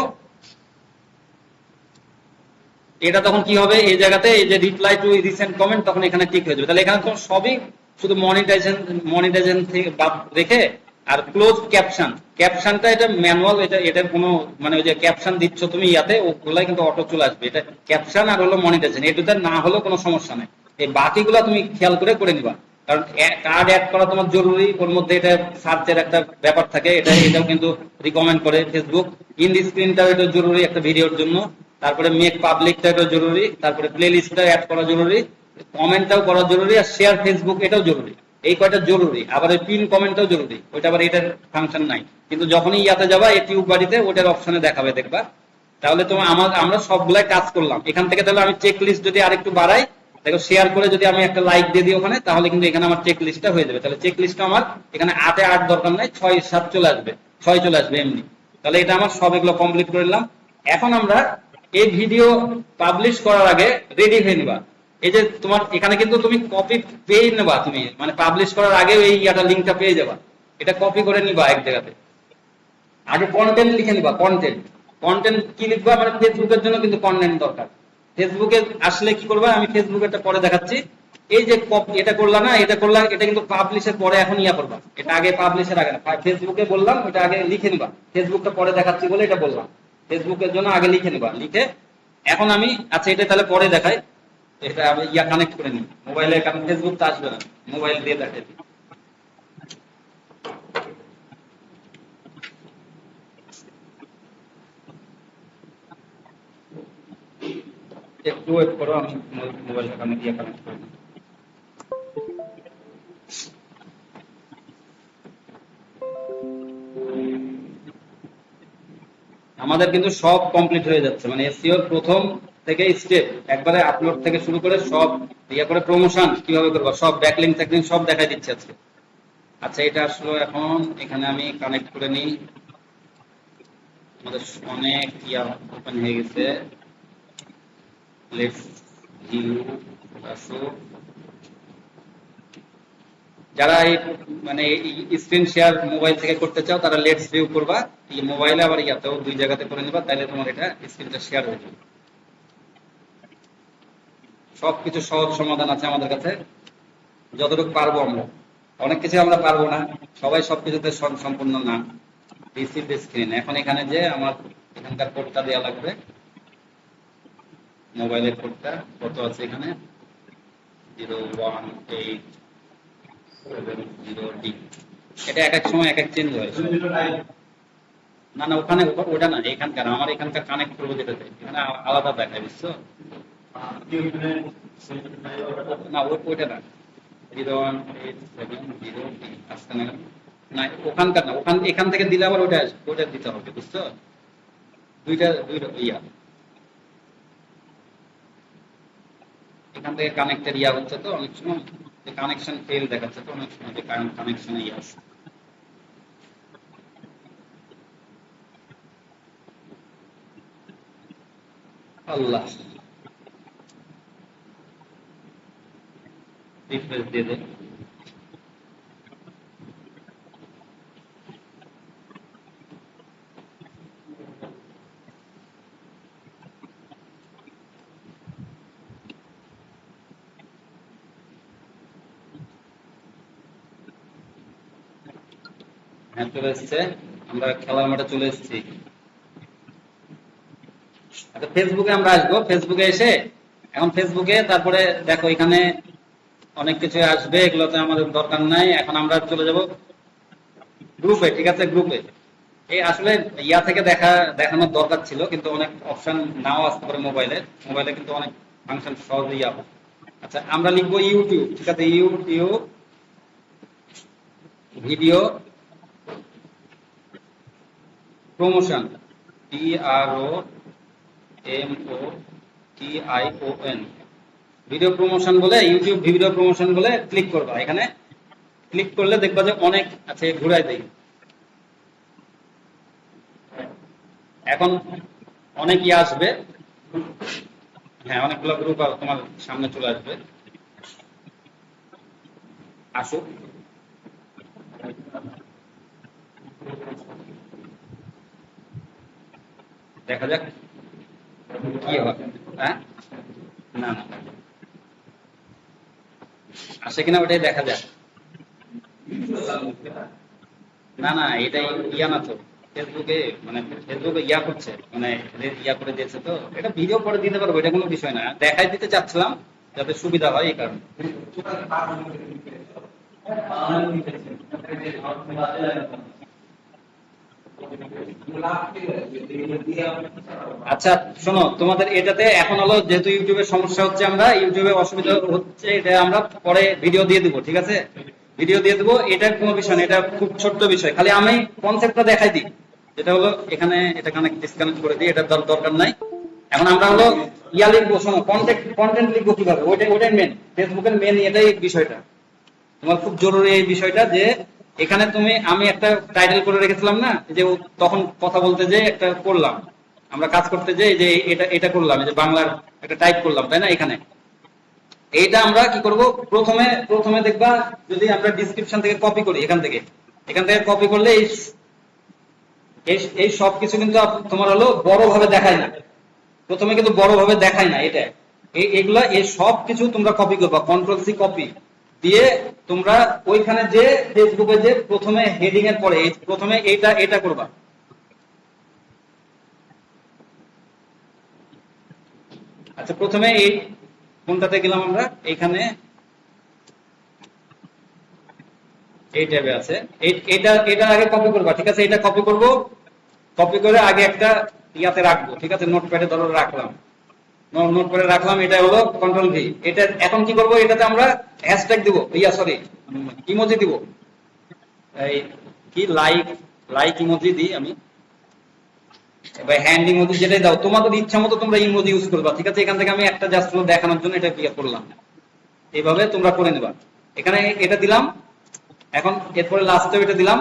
এটা তখন কি হবে, এই জায়গাতে এই যে রিপ্লাই টু রিসেন্ট কমেন্ট, তখন এখানে ঠিক হয়ে যাবে, তাহলে এখানে তো সবই শুধু মনিটাইজেশন থেকে বাদ রেখে, আর ক্লোজ ক্যাপশন, ক্যাপশনটা এটা ম্যানুয়াল, এটা এটার কোনো মানে ওই যে ক্যাপশন দিচ্ছ তুমি ইয়াতে, ওগুলাই কিন্তু অটো চলে আসবে, এটা ক্যাপশন আর হলো মনিটাইজেশন, এটাতে না হলেও কোনো সমস্যা নেই, এই বাকিগুলা তুমি খেয়াল করে নিবা, কারণ কার্ড অ্যাড করা তোমার জরুরি, ওর মধ্যে এটা সার্চের একটা ব্যাপার থাকে, এটাও কিন্তু রিকমেন্ড করে ফেসবুক, ইন স্ক্রিনটাও এটা জরুরি একটা ভিডিওর জন্য, তারপরে মেক পাবলিকটা এটা জরুরি, তারপরে প্লে লিস্টটা অ্যাড করা জরুরি, কমেন্টটাও করা জরুরি, আর শেয়ার ফেসবুক এটাও জরুরি, এই কয়টা জরুরি, আবার এই পিন কমেন্টটাও জরুরি, ওইটা আবার এটার ফাংশন নাই, কিন্তু যখনই ইয়াতে যাবা এই টিউব বাড়িতে ওটার অপশনে দেখাবে, দেখবা, তাহলে তোমার আমরা সবগুলাই কাজ করলাম এখান থেকে, তাহলে আমি চেক লিস্ট যদি আরেকটু বাড়াই, দেখো শেয়ার করে যদি আমি একটা লাইক দিয়ে দিই ওখানে, তাহলে কিন্তু এখানে আমার চেক লিস্টটা হয়ে যাবে, তাহলে চেক লিস্টটা আমার এখানে 8-8 দরকার নাই, 6-7 চলে আসবে, 6 চলে আসবে এমনি, তাহলে এটা আমার সব এগুলো কমপ্লিট করে নিলাম। এখন আমরা এই ভিডিও পাবলিশ করার আগে রেডি হয়ে নিবা, এই যে তোমার এখানে কিন্তু তুমি কপি পেয়ে নেবা, তুমি মানে পাবলিশ করার আগে এই ইয়াটা লিঙ্কটা পেয়ে যাবা, এটা কপি করে নিবা এক জায়গাতে, আগে কন্টেন্ট লিখে নিবা, কন্টেন্ট, কন্টেন্ট কি লিখবা, মানে ফেসবুকের জন্য কিন্তু কন্টেন্ট দরকার, ফেসবুকে আসলে কি করবা, আমি ফেসবুকেরটা পরে দেখাচ্ছি, এই যে এটা করলা না, এটা করলা, এটা কিন্তু পাবলিশের পরে এখন ইয়া করবা, এটা আগে পাবলিশের আগে না, ফেসবুকে বললাম ওটা আগে লিখে নিবা, ফেসবুকটা পরে দেখাচ্ছি বলে এটা বললাম, ফেসবুকের জন্য আগে লিখে নিবা, লিখে এখন আমি, আচ্ছা এটা তাহলে পরে দেখাই, এটা আমি ইয়া কানেক্ট করে নিই মোবাইলে, কারণ ফেসবুক তো আসবে না, মোবাইল দিয়ে দেখাই, একটু ওয়েট করো, আমি মোবাইলটা কানেক্ট করে নিই। আমাদের কিন্তু সব কমপ্লিট হয়ে যাচ্ছে, মানে এসইওর প্রথম থেকে স্টেপ একবারে আপলোড থেকে শুরু করে সব ইয়া করে, প্রমোশন কিভাবে করবো, সব ব্যাকলিংক ট্যাকলিং সব দেখাই দিচ্ছে আজকে। আচ্ছা এটা আসলে এখন এখানে আমি কানেক্ট করে নিই, আমাদের অনেক ইয়া ওপেন হয়ে গেছে, লেটস ভিউ, আসো, যারা এই মানে স্ক্রিন শেয়ার মোবাইল থেকে করতে চাও তারা লেটস ভিউ করবা, এই মোবাইলে আবার ইয়াতেও দুই জায়গাতে করে নিবা, তাহলে তোমার এটা স্ক্রিনটা শেয়ার হয়ে যাবে। সবকিছু সহজ সমাধান আছে আমাদের কাছে, যতটুকু পারবো আমরা, অনেক কিছু আমরা পারবো না, সবাই সবকিছুতে সম্পূর্ণ না। রিসিভ স্ক্রিন, এখন এখানে যে আমার এখানকার কোডটা দেওয়া লাগবে, মোবাইলের কোডটা কত আছে এখানে, 01870D, এটা এক এক সময় এক এক চেঞ্জ হয়, না না ওখানে ওটা না, এখানকার আমার এখানকার কানেক্ট করবো যেটাতে, এখানে আলাদা দেখায়, বুঝছো, না ওইটা না, 01870D আসছে না, না ওখানকার না, এখান থেকে দিলে আবার ওটা আসবে, ওটা দিতে হবে, বুঝছো, দুইটা দুইটা ইয়া, এখান থেকে কানেক্টেড ইয়া হচ্ছে, তো অনেক সময় কানেকশন ফেল দেখাচ্ছে, তো অনেক সময় কানেকশন ইয়া আছে। আল্লাহ, রিফ্রেশ দিয়ে দেয়, হ্যাঁ চলে এসছে, আমরা খেলার মাঠে চলে এসেছি। আচ্ছা ফেসবুকে আমরা আসবো, ফেসবুকে এসে এখন ফেসবুকে তারপরে দেখো এখানে অনেক কিছু আসবে, এগুলোতে আমাদের দরকার নাই। এখন আমরা চলে যাব গ্রুপে, ঠিক আছে? গ্রুপে এই আসলে ইয়া থেকে দেখানোর দরকার ছিল, কিন্তু অনেক অপশন নাও আসতে পারে মোবাইলে, মোবাইলে কিন্তু অনেক ফাংশন সহজে ইয়া হবে। আচ্ছা আমরা লিখবো ইউটিউব, ঠিক আছে? YouTube video promotion, PROMOTION, video promotion বলে, ইউটিউব ভিডিও প্রমোশন বলে ক্লিক করবা। এখানে ক্লিক করলে দেখবা যে অনেক আছে, ঘুরাই দেই। এখন অনেক ইয়ে আসবে, হ্যাঁ অনেকগুলো গ্রুপ তোমার সামনে চলে আসবে। আসুক, দেখা যাক কি হয়। হ্যাঁ না না আসে কিনা ওটাই দেখা যাক। না না এটাই ইয়া না তো, ফেসবুকে মানে ফেসবুকে ইয়া করছে, মানে ইয়া করে দিয়েছে, তো এটা ভিডিও করে দিতে পারবো, এটা কোনো বিষয় না। দেখাই দিতে চাচ্ছিলাম যাতে সুবিধা হয় এই কারণে। আচ্ছা শোনো, তোমাদের এটাতে এখন হলো যেহেতু ইউটিউবের সমস্যা হচ্ছে, আমরা ইউটিউবে অসুবিধা হচ্ছে, এটা আমরা পরে ভিডিও দিয়ে দিব, ঠিক আছে? ভিডিও দিয়ে দেবো, এটার কোনো বিষয় না, এটা খুব ছোট্ট বিষয়। খালি আমি কনসেপ্টটা দেখাই দিই, যেটা হলো এখানে এটা কানেক্ট ডিসকানেক্ট করে দিই, এটা দরকার নাই। এখন আমরা হলো ইয়া লিখবো, শোনো কন্টেন্ট লিখবো কিভাবে, ওইটাই মেন, ফেসবুকের মেন এটাই বিষয়টা। তোমার খুব জরুরি এই বিষয়টা যে এখানে আমি একটা টাইটেল করে রেখেছিলাম না, যে তখন কথা বলতে যে একটা করলাম, আমরা কাজ করতে যে এই যে এটা এটা করলাম, এই যে বাংলার একটা টাইপ করলাম, তাই না? এখানে এইটা আমরা কি করব, প্রথমে প্রথমে দেখবা যদি আমরা ডিসক্রিপশন থেকে কপি করি, এখান থেকে কপি করলে এই সব কিছু কিন্তু তোমার হলো বড় ভাবে দেখায় না, প্রথমে কিন্তু বড় ভাবে দেখায় না। এটা এগুলা এই সব কিছু তোমরা কপি করবা, কন্ট্রোল-C কপি দিয়ে তোমরা ওইখানে যে ফেসবুকে যে প্রথমে হেডিং এর পরে প্রথমে এটা এটা করবা। আচ্ছা প্রথমে এই কোনটাতে গেলাম আমরা, এখানে এই ট্যাবে আছে, এটা আগে কপি করবা, ঠিক আছে? এটা কপি করব, কপি করে আগে একটা ইয়াতে রাখবো, ঠিক আছে? নোটপ্যাডে ধরো রাখলাম, নোটপ্যাডে রাখলাম, এটা হলো কন্ট্রোল-V। এটা এখন কি করব, এটাতে আমরা হ্যাশট্যাগ দিব, সরি ইমোজি দিব, এই কি লাইক ইমোজি দিই আমি, এবার হ্যান্ড ইমোজি যেটাই দাও, তোমাদের ইচ্ছা মতো তোমরা ইমোজি ইউজ করবা, ঠিক আছে? এখান থেকে আমি একটা জাস্ট দেখানোর জন্য এটা ক্লিয়ার করলাম, এইভাবে তোমরা করে নেবা। এখানে এটা দিলাম, এখন এরপরে লাস্টে এটা দিলাম।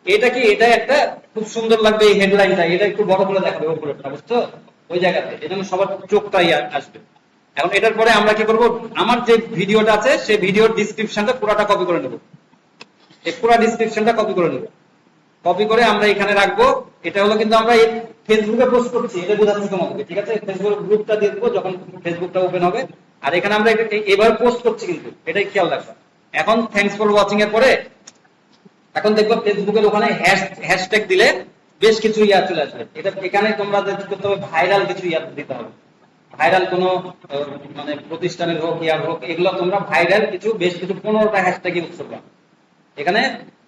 এটা কি, এটা একটা খুব সুন্দর লাগবে এই হেডলাইনটা, এটা একটু বড় করে দেখাবে উপরেটা, বুঝছো? ওই জায়গাতে এই জন্য সবার চোখটাই আসবে। এখন এটার পরে আমরা কি করব, আমার যে ভিডিওটা আছে সেই ভিডিওর ডিসক্রিপশনটা পুরোটা কপি করে নেব, এই পুরো ডিসক্রিপশনটা কপি করে নেব, কপি করে আমরা এখানে রাখবো। এটা হলো কিন্তু আমরা এই ফেসবুকে পোস্ট করছি, এটা বোঝাচ্ছি তোমাদেরকে, ঠিক আছে? ফেসবুক গ্রুপটা দিয়ে দেবো যখন ফেসবুকটা ওপেন হবে, আর এখানে আমরা এভাবে পোস্ট করছি, কিন্তু এটাই খেয়াল রাখবা। এখন থ্যাঙ্কস ফর ওয়াচিং এর পরে এখন দেখবো ফেসবুকের ওখানে হ্যাশট্যাগ দিলে বেশ কিছু ইয়া চলে আসবে। এটা এখানে তোমরা করতে হবে ভাইরাল কিছু ইয়া দিতে হবে, ভাইরাল কোনো মানে প্রতিষ্ঠানের হোক ইয়ার হোক, এগুলো তোমরা ভাইরাল কিছু বেশ কিছু 15টা হ্যাশট্যাগ ইউজ করবা। এখানে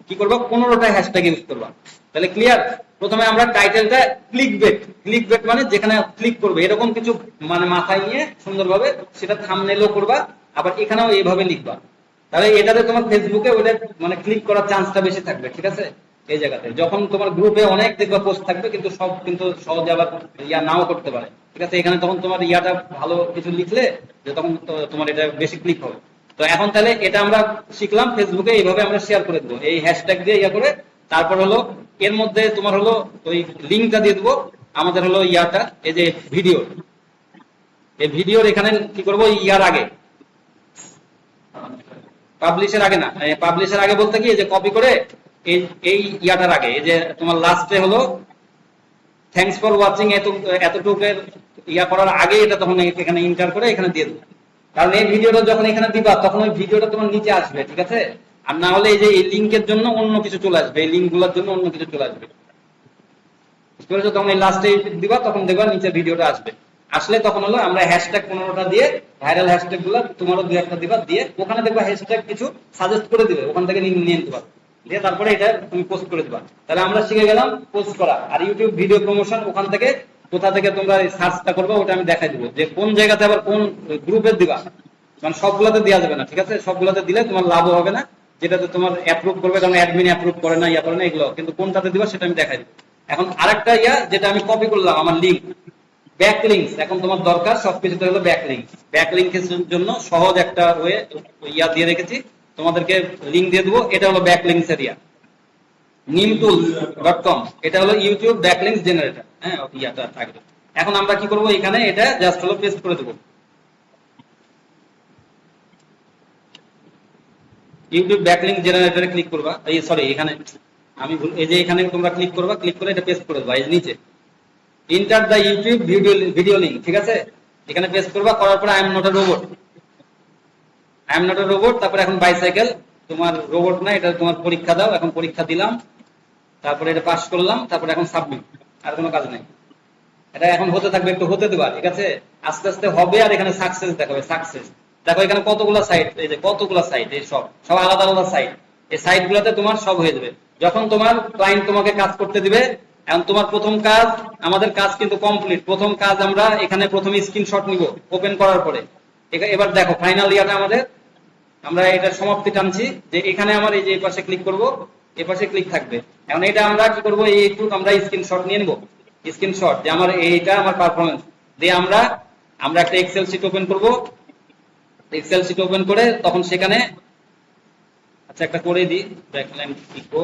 কি করবা, 15টা হ্যাশট্যাগ ইউজ করবা। তাহলে ক্লিয়ার? প্রথমে আমরা টাইটেলটা ক্লিক বেট মানে যেখানে ক্লিক করবে এরকম কিছু মানে মাথায় নিয়ে সুন্দরভাবে সেটা থাম্বনেলও করবা, আবার এখানেও এইভাবে লিখবা। তাহলে এটাতে তোমার ফেসবুকে ওইটা মানে ক্লিক করার চান্সটা বেশি থাকবে, ঠিক আছে? এই জায়গাতে যখন তোমার গ্রুপে অনেক দেখবা পোস্ট থাকবে, কিন্তু সব কিন্তু সহজে আবার ইয়া নাও করতে পারে, ঠিক আছে? এখানে তখন তোমার ইয়াটা ভালো কিছু লিখলে যে তখন তোমার এটা বেশি ক্লিক হবে। তো এখন তাহলে এটা আমরা শিখলাম, ফেসবুকে এইভাবে আমরা শেয়ার করে দেবো এই হ্যাশট্যাগ দিয়ে ইয়া করে। তারপর হলো এর মধ্যে তোমার হলো ওই লিঙ্কটা দিয়ে দেবো আমাদের হলো ইয়াটা, এই যে ভিডিও, এই ভিডিওর এখানে কি করবো, ইয়ার আগে, পাবলিশের আগে না, পাবলিশের আগে বলতে কি, যে কপি করে এই ইয়াটার আগে, এই যে তোমার লাস্টে হলো থ্যাঙ্কস ফর ওয়াচিং এতটুকের ইয়া করার আগে এটা তখন এখানে ইন্টার করে এখানে দিয়ে দেবো। কারণ এই ভিডিওটা যখন এখানে দিবা তখন ওই ভিডিওটা তোমার নিচে আসবে, ঠিক আছে? আর না হলে এই যে এই লিঙ্কের জন্য অন্য কিছু চলে আসবে, এই লিঙ্ক গুলোর জন্য অন্য কিছু চলে আসবে। তখন এই লাস্টে দিবা, তখন দেখবা নিচে ভিডিওটা আসবে। আসলে তখন হলো আমরা হ্যাশট্যাগ 15টা দিয়ে ভাইরাল হ্যাশট্যাগ গুলো তোমারও 2-1টা দিবা, দিয়ে ওখানে দেখবা হ্যাশট্যাগ কিছু সাজেস্ট করে দিবে, ওখান থেকে নিয়ে নিতে পারো, দিয়ে তারপরে এটা তুমি পোস্ট করে দিবা। তাহলে আমরা শিখে গেলাম পোস্ট করা। আর ইউটিউব ভিডিও প্রমোশন, ওখান থেকে কোথা থেকে তোমরা সার্চটা করবে ওটা আমি দেখাই দিব, যে কোন জায়গাতে আবার কোন গ্রুপে দিবা। মানে সবগুলোতে দেওয়া যাবে না, ঠিক আছে? সবগুলোতে দিলে তোমার লাভও হবে না, যেটাতে তোমার অ্যাপ্রুভ করবে, কারণ অ্যাডমিন অ্যাপ্রুভ করে না, ইয়া করে না, এগুলো কিন্তু কোনটাতে দিবা সেটা আমি দেখাই দিব। এখন আরেকটা যেটা আমি কপি করলাম, আমার লিঙ্ক, ব্যাক লিঙ্কস। এখন তোমার দরকার সবকিছুতে হলো ব্যাক লিঙ্ক। ব্যাক লিঙ্কের জন্য সহজ একটা ওয়ে দিয়ে রেখেছি, তোমাদেরকে লিঙ্ক দিয়ে দেবো। এটা হলো ব্যাক লিঙ্কস এরিয়া, nimtools.com। এটা হলো ইউটিউব ব্যাক লিঙ্কস জেনারেটর। হ্যাঁ, ইয়াটা থাকবে। এখন আমরা কি করব, এখানে এটা জাস্ট হলো পেস্ট করে দেবো। ইউটিউব ব্যাকলিংক জেনারেটরে ক্লিক করবা, এই সরি এখানে আমি ভুল, এই যে এখানে তোমরা ক্লিক করবা, ক্লিক করে এটা পেস্ট করে দেবা। এই নিচে enter the YouTube video link, ঠিক আছে? এখানে পেস্ট করবা, করার পরে I am not a robot, তারপরে এখন বাইসাইকেল, তোমার রোবট না, এটা তোমার পরীক্ষা দাও। এখন পরীক্ষা দিলাম, তারপরে এটা পাস করলাম, তারপরে এখন সাবমিট। আর কোনো কাজ নেই, এটা এখন হতে থাকবে, একটু হতে দেবা, ঠিক আছে? আস্তে আস্তে হবে। আর এখানে সাকসেস দেখাবে, সাকসেস। দেখো এখানে কতগুলো সাইট, এই যে কতগুলো সাইট, এই সব আলাদা আলাদা সাইট। এই সাইট গুলোতে তোমার সব হয়ে যাবে। যখন তোমার ক্লায়েন্ট তোমাকে কাজ করতে দিবে, এখন তোমার প্রথম কাজ, আমাদের কাজ কিন্তু কমপ্লিট। প্রথম কাজ আমরা এখানে প্রথমে স্ক্রিনশট নিব ওপেন করার পরে। এবার দেখো ফাইনাল ইয়াটা আমাদের, আমরা এটা সমাপ্তি টানছি, যে এখানে আমার এই যে এই পাশে ক্লিক করব, এই পাশে ক্লিক থাকবে। এখন এটা আমরা কি করব, এইটুকু আমরা স্ক্রিনশট নিয়ে নেব, স্ক্রিনশট, যে আমার এইটা আমার পারফরমেন্স দিয়ে আমরা একটা এক্সেল শিট ওপেন করব। এক্সেল শিট ওপেন করে তখন সেখানে আচ্ছা একটা করে দিই, ব্যাকলাইন ইকো।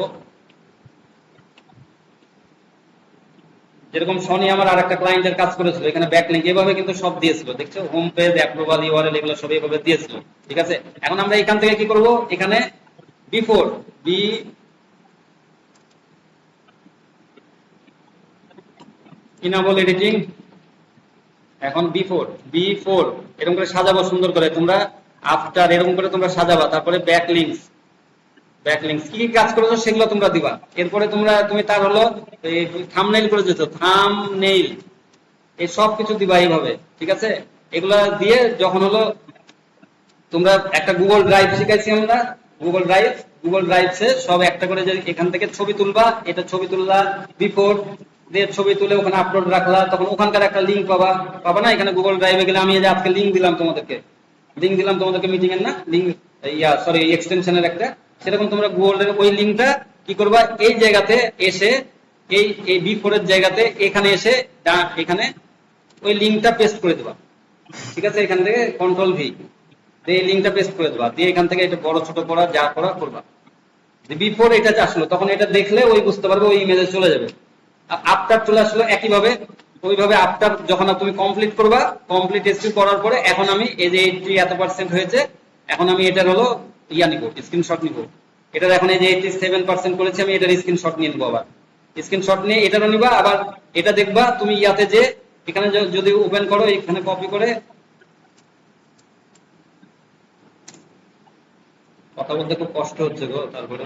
যেরকম সনি আমার আরেকটা ক্লায়েন্টের কাজ করেছিল, এখানে ব্যাকলিংক এভাবে কিন্তু সব দিয়েছিল, দেখছো? হোম পেজ, অ্যাপ্রুভাল, ইউআরএল, এগুলো সব এভাবে দিয়েছিল, ঠিক আছে? এখন আমরা এখান থেকে কি করব, এখানে বিফোর ইনাবল এডিটিং, এখন বি4 এরকম করে সাজাবো সুন্দর করে তোমরা। আফটার এরকম করে তোমরা সাজাবা, তারপরে ব্যাকলিংকস কি কি কাজ করেছো সেগুলো তোমরা দিবা। এরপরে তুমি তার হলো থাম্বনেইল করে দিছো, থাম্বনেইল, এই সব কিছু দিবা এইভাবে, ঠিক আছে? এগুলা দিয়ে যখন হলো তোমরা একটা গুগল ড্রাইভ শিখাইছি আমরা, গুগল ড্রাইভসে সব একটা করে, যে এখান থেকে ছবি তুলবা, এটা ছবি তুললা বিফোর দিয়ে ছবি তুলে ওখানে আপলোড রাখলা, তখন ওখানকার একটা লিঙ্ক পাবা না? এখানে গুগল ড্রাইভে গেলে আমি আজকে লিঙ্ক দিলাম তোমাদেরকে মিটিং এর না, লিঙ্ক এক্সটেনশনের একটা, সেরকম তোমরা গুগলের ওই লিঙ্কটা কি করবা, এই জায়গাতে এসে এই বি4 এর জায়গাতে এখানে এসে এখানে ওই লিঙ্কটা পেস্ট করে দেবা, ঠিক আছে? এখান থেকে কন্ট্রোল ভি দিয়ে এই লিঙ্কটা পেস্ট করে দেবা, দিয়ে এখান থেকে এটা বড় ছোট করা যা করা করবা। বি4 এটা আসলো, তখন এটা দেখলে ওই বুঝতে পারবে, ওই ইমেজে চলে যাবে। আফটার চলে আসলো একইভাবে, ওইভাবে আফটার যখন তুমি কমপ্লিট করবা, কমপ্লিট এসপি করার পরে এখন আমি এই যে 80 এত% হয়েছে, এখন আমি এটার হলো নিব, স্ক্রিনশট নিব। এটার এখন এই যে 87% করেছে, আমি এটার স্ক্রিনশট নিয়ে নেবো। আবার স্ক্রিনশট নিয়ে এটারও নিবা, আবার এটা দেখবা তুমি যে এখানে যদি ওপেন করো, এখানে কপি করে, কথা বলতে খুব কষ্ট হচ্ছে গো, তারপরে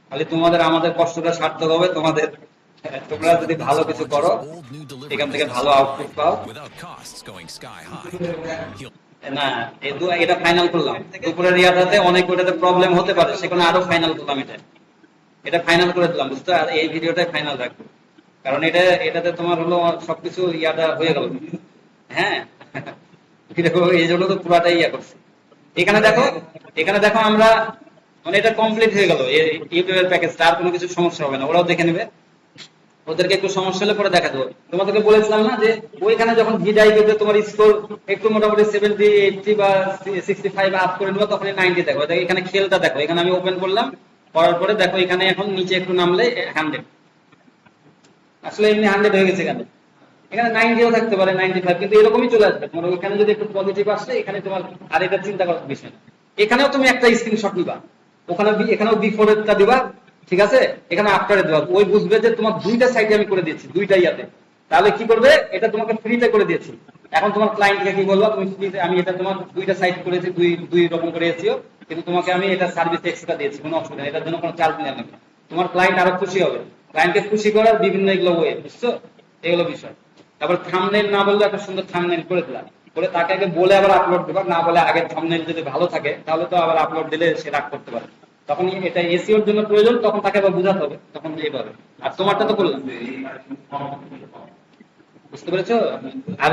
খালি তোমাদের আমাদের কষ্টটা সার্থক হবে, তোমরা যদি ভালো কিছু করো, এখান থেকে ভালো আউটপুট পাও। না এটা ফাইনাল করলাম, উপরের ইয়াটাতে অনেক ওটাতে প্রবলেম হতে পারে, সেখানে আরো ফাইনাল করলাম, এটা ফাইনাল করে দিলাম, বুঝতে? আর এই ভিডিওটাই ফাইনাল রাখবো, কারণ এটাতে তোমার হলো সবকিছু ইয়াটা হয়ে গেল। হ্যাঁ, এই জন্য তো পুরাটাই করছে। এখানে দেখো আমরা মানে এটা কমপ্লিট হয়ে গেল, ইউটিউবের প্যাকেজটা, আর কোনো কিছু সমস্যা হবে না, ওরাও দেখে নেবে। ওদেরকে একটু সমস্যা হলে পরে দেখা দেবো। তোমাদেরকে বলেছিলাম না যে ওইখানে যখন ভিডিওতে তোমার স্কোর একটু মোটামুটি 70, 80 বা 65 আপ করে নেবো, তখন 90 দেখো। এখানে খেলটা দেখো, এখানে আমি ওপেন করলাম, করার পরে দেখো এখানে এখন নিচে একটু নামলে 100, আসলে এমনি 100 হয়ে গেছে। এখানে 90ও থাকতে পারে, 95, কিন্তু এরকমই চলে আসবে তোমার। ওইখানে যদি একটু পজিটিভ আসে, এখানে তোমার আর এটা চিন্তা করার বিষয় না। এখানেও তুমি একটা স্ক্রিনশট নিবা, এখানেও বিফোর এরটা দিবা, ঠিক আছে? এখানে আফটারে দেওয়া, ওই বুঝবে যে তোমার দুইটা সাইটে আমি করে দিয়েছি, দুইটা ইয়াতে। তাহলে কি করবে, এটা তোমাকে ফ্রিতে করে দিয়েছি, এখন তোমার ক্লায়েন্টকে কি বলবো, তুমি আমি এটা তোমার দুইটা সাইট করেছি, দুই দুই রকম করে এসিও, কিন্তু তোমাকে আমি এটা সার্ভিস এক্সট্রা দিয়েছি, কোনো অসুবিধা নেই, এটার জন্য কোনো চার্জ নেওয়া নেই। তোমার ক্লায়েন্ট আরো খুশি হবে। ক্লায়েন্টকে খুশি করার বিভিন্ন এগুলো ওয়ে, বুঝছো, এগুলো বিষয়। তারপর থাম্বনেইল না বললে একটা সুন্দর থাম্বনেইল করে দিলাম, করে তাকে আগে বলে আবার আপলোড দেবা, না বলে আগে থাম্বনেইল যদি ভালো থাকে তাহলে তো আবার আপলোড দিলে সে রাগ করতে পারে। তখন এটা এসইওর জন্য প্রয়োজন, তখন তাকে আবার বোঝাতে হবে, তখন এইভাবে। আর তোমারটা তো করলাম, বুঝতে পেরেছো? আর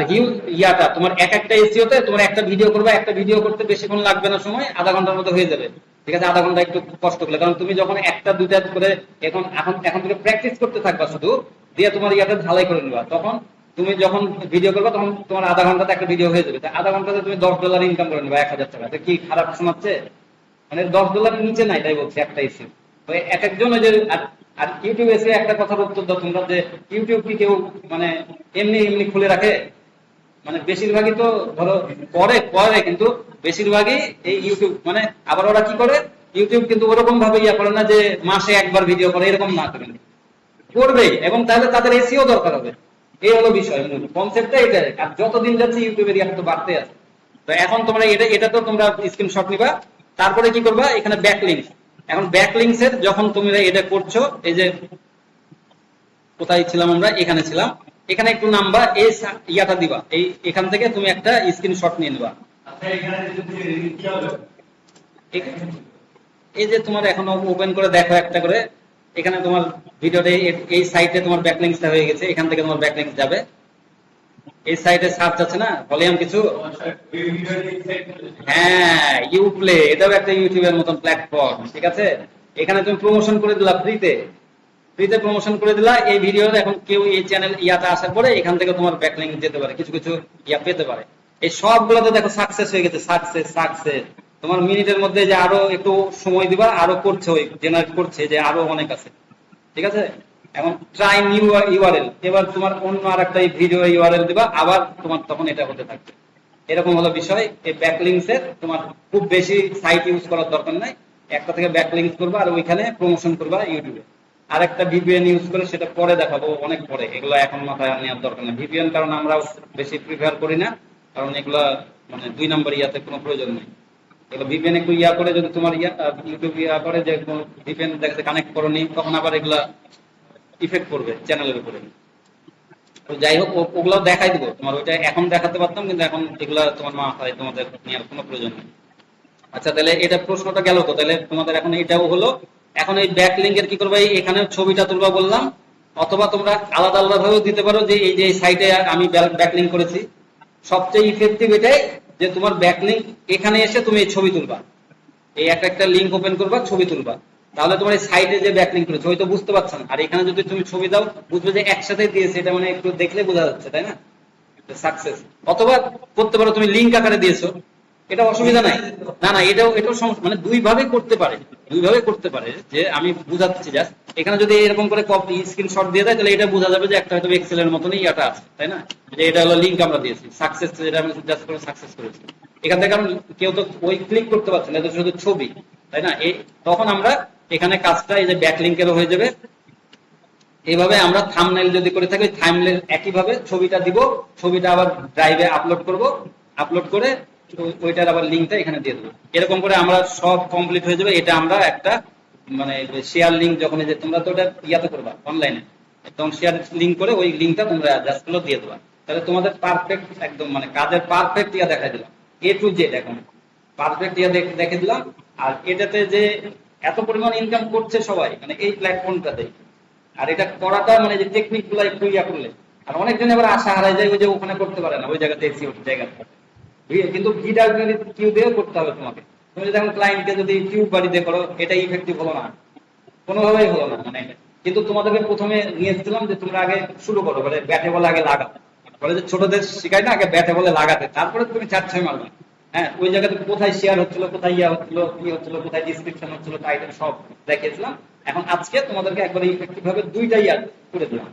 ইয়াটা তোমার এক একটা এসইওতে তোমার একটা ভিডিও করবে, একটা ভিডিও করতে বেশিক্ষণ লাগবে না, সময় আধা ঘন্টার মধ্যে হয়ে যাবে। ঠিক আছে, আধা ঘন্টা একটু কষ্ট করলে, কারণ তুমি যখন একটা দুইটা করে এখন এখন এখন থেকে প্র্যাকটিস করতে থাকবা শুধু, দিয়ে তোমার ইয়াটা ঢালাই করে নিবা, তখন তুমি যখন ভিডিও করবে তখন তোমার আধা ঘন্টাতে একটা ভিডিও হয়ে যাবে। আধা ঘন্টাতে তুমি $10 ইনকাম করে নেবা, 1000 টাকা। কি খারাপ শোনাচ্ছে? মানে $10 নিচে নাই, তাই বলছি একটা এসিও। তো এক একজন ওই যে, আর ইউটিউব এসে একটা কথার উত্তর দাও তোমরা, যে ইউটিউব কি কেউ মানে এমনি এমনি খুলে রাখে? মানে বেশিরভাগই তো ধরো করে করে, কিন্তু বেশিরভাগই এই ইউটিউব মানে, আবার ওরা কি করে, ইউটিউব কিন্তু ওরকম ভাবে ইয়া করে না যে মাসে একবার ভিডিও করে, এরকম না করে, করবে, এবং তাহলে তাদের এসিও দরকার হবে। এই হলো বিষয়, মূল কনসেপ্টটা এটাই। আর যতদিন যাচ্ছে ইউটিউবের ইয়া তো বাড়তে আছে। তো এখন তোমরা এটা এটা তো তোমরা স্ক্রিনশট নিবা, তারপরে কি করবা, এখানে ব্যাকলিংস। এখন ব্যাকলিংস এর যখন তুমি এটা করছো, এই যে কোথায় ছিলাম আমরা, এখানে ছিলাম, এখানে একটু নামবা, এই ইয়াটা দিবা, এই এখান থেকে তুমি একটা স্ক্রিনশট নিয়ে নিবা। এই যে তোমার এখন ওপেন করে দেখো একটা করে, এখানে তোমার ভিডিওতে এই সাইটে তোমার ব্যাকলিংসটা হয়ে গেছে, এখান থেকে তোমার ব্যাকলিংস যাবে। এই সাইটে সার্চ আছে না, ভলিউম কিছু, হ্যাঁ ইউপ্লে, এটাও একটা ইউটিউবের মতন প্ল্যাটফর্ম, ঠিক আছে। এখানে তুমি প্রমোশন করে দিলা ফ্রিতে, ফ্রিতে প্রমোশন করে দিলা এই ভিডিও। এখন কেউ এই চ্যানেল ইয়াতে আসার পরে এখান থেকে তোমার ব্যাকলিংক যেতে পারে, কিছু কিছু ইয়া পেতে পারে। এই সবগুলোতে দেখো সাকসেস হয়ে গেছে, সাকসেস সাকসেস। তোমার মিনিটের মধ্যে যে আরো একটু সময় দিবা, আরো করছে, ওই জেনারেট করছে যে আরো অনেক আছে, ঠিক আছে। এখন ট্রাই নিউ ইউআরএল, এবার তোমার অন্য আর একটা ভিডিও ইউআরএল দিবা, আবার তোমার তখন এটা হতে থাকবে। এরকম হলো বিষয়। এই ব্যাকলিংস এর তোমার খুব বেশি সাইট ইউজ করার দরকার নাই, একটা থেকে ব্যাকলিংস করবা আর ওইখানে প্রমোশন করবা ইউটিউবে। আর একটা ভিপিএন ইউজ করে, সেটা পরে দেখাবো, অনেক পরে, এগুলো এখন মাথায় নেওয়ার দরকার নেই ভিপিএন, কারণ আমরা বেশি প্রিফার করি না, কারণ এগুলা মানে 2 নম্বর ইয়াতে কোনো প্রয়োজন নেই। এগুলো ভিপিএন একটু ইয়া করে, যদি তোমার ইয়া ইউটিউব ইয়া করে যে ভিপিএন দেখে কানেক্ট করনি, তখন আবার এগুলা ইফেক্ট করবে চ্যানেলের উপরে। তো যাই হোক, ওগুলো দেখাই দিব তোমার, ওইটা এখন দেখাতে পারতাম, কিন্তু এখন এগুলা তোমার মাথায় তোমাদের নেওয়ার কোনো প্রয়োজন নেই। আচ্ছা, তাহলে এটা প্রশ্নটা গেল তো, তাহলে তোমাদের এখন এটাও হলো। এখন এই ব্যাকলিংক এর কি করবে, এখানে ছবিটা তুলবা বললাম, অথবা তোমরা আলাদা আলাদা ভাবেও দিতে পারো, যে এই যে সাইটে আমি ব্যাকলিংক করেছি। সবচেয়ে ইফেক্টিভ এটাই যে তোমার ব্যাকলিংক এখানে এসে তুমি এই ছবি তুলবা, এই একটা একটা লিঙ্ক ওপেন করবা, ছবি তুলবা, তাহলে তোমার এই সাইটে যে ব্যাকলিংক করেছে ওই তো বুঝতে পারছো না। আর এখানে যদি তুমি ছবি দাও, বুঝবে যে একসাথে দিয়েছে, এটা মানে একটু দেখলে বোঝা যাচ্ছে, তাই না, সাকসেস। অথবা করতে পারো তুমি লিঙ্ক আকারে দিয়েছো, এটা অসুবিধা নাই। না না, এটাও এটাও মানে দুই ভাবে করতে পারে, দুই ভাবে করতে পারে, যে আমি বুঝাচ্ছি জাস্ট। এখানে যদি এরকম করে কপি স্ক্রিনশট দিয়ে দেয়, তাহলে এটা বোঝা যাবে যে একটা হয়তো এক্সেল এর মতনই এটা আছে, তাই না, যে এটা হলো লিঙ্ক আমরা দিয়েছি, সাকসেস, যেটা আমি জাস্ট করে সাকসেস করেছি। এখান থেকে কারণ কেউ তো ওই ক্লিক করতে পারছে না, এটা শুধু ছবি, তাই না। এই তখন আমরা এখানে কাজটা এই যে ব্যাকলিংকেরও হয়ে যাবে। এইভাবে আমরা থাম্বনেইল যদি করে থাকি, থাম্বনেইল একইভাবে ছবিটা দিব, ছবিটা আবার ড্রাইভে আপলোড করব, আপলোড করে ওইটার আবার লিঙ্কটা এখানে দিয়ে দেবো। এরকম করে আমরা সব কমপ্লিট হয়ে যাবে। এটা আমরা একটা মানে শেয়ার লিঙ্ক, যখন যে তোমরা তো ওটা ইয়াতে করবা অনলাইনে, তখন শেয়ার লিঙ্ক করে ওই লিঙ্কটা তোমরা জাস্ট হলো দিয়ে দেবা, তাহলে তোমাদের পারফেক্ট একদম মানে কাজের পারফেক্ট ইয়া দেখাই দিলাম, A to Z এখন পারফেক্ট ইয়া দেখে দিলাম। আর এটাতে যে এত পরিমাণ ইনকাম করছে সবাই, মানে এই প্ল্যাটফর্মটাতে, আর এটা করাটা মানে যে টেকনিক গুলা একটু ইয়া করলে, আর অনেকজন এবার আশা হারাই যায়, ওই যে ওখানে করতে পারে না, ওই জায়গাতে এসি জায়গাতে। কিন্তু কিউ দিয়েও করতে হবে তোমাকে। তুমি যদি এখন ক্লায়েন্টকে যদি কিউ বাড়িতে করো, এটা ইফেক্টিভ হলো না, কোনোভাবেই হলো না। মানে কিন্তু তোমাদেরকে প্রথমে নিয়েছিলাম যে তোমরা আগে শুরু করো, বলে ব্যাটে বলে আগে লাগাতে, বলে যে ছোটদের শিখাই না, আগে ব্যাটে বলে লাগাতে, তারপরে তুমি 4-6 মারবে। হ্যাঁ, ওই জায়গাতে কোথায় শেয়ার হচ্ছিল, কোথায় ইয়া হচ্ছিল, কি হচ্ছিল, কোথায় ডিসক্রিপশন হচ্ছিল, টাইটেল সব দেখিয়েছিলাম। এখন আজকে তোমাদেরকে একবারে ইফেক্টিভ ভাবে দুইটা ইয়া করে দিলাম।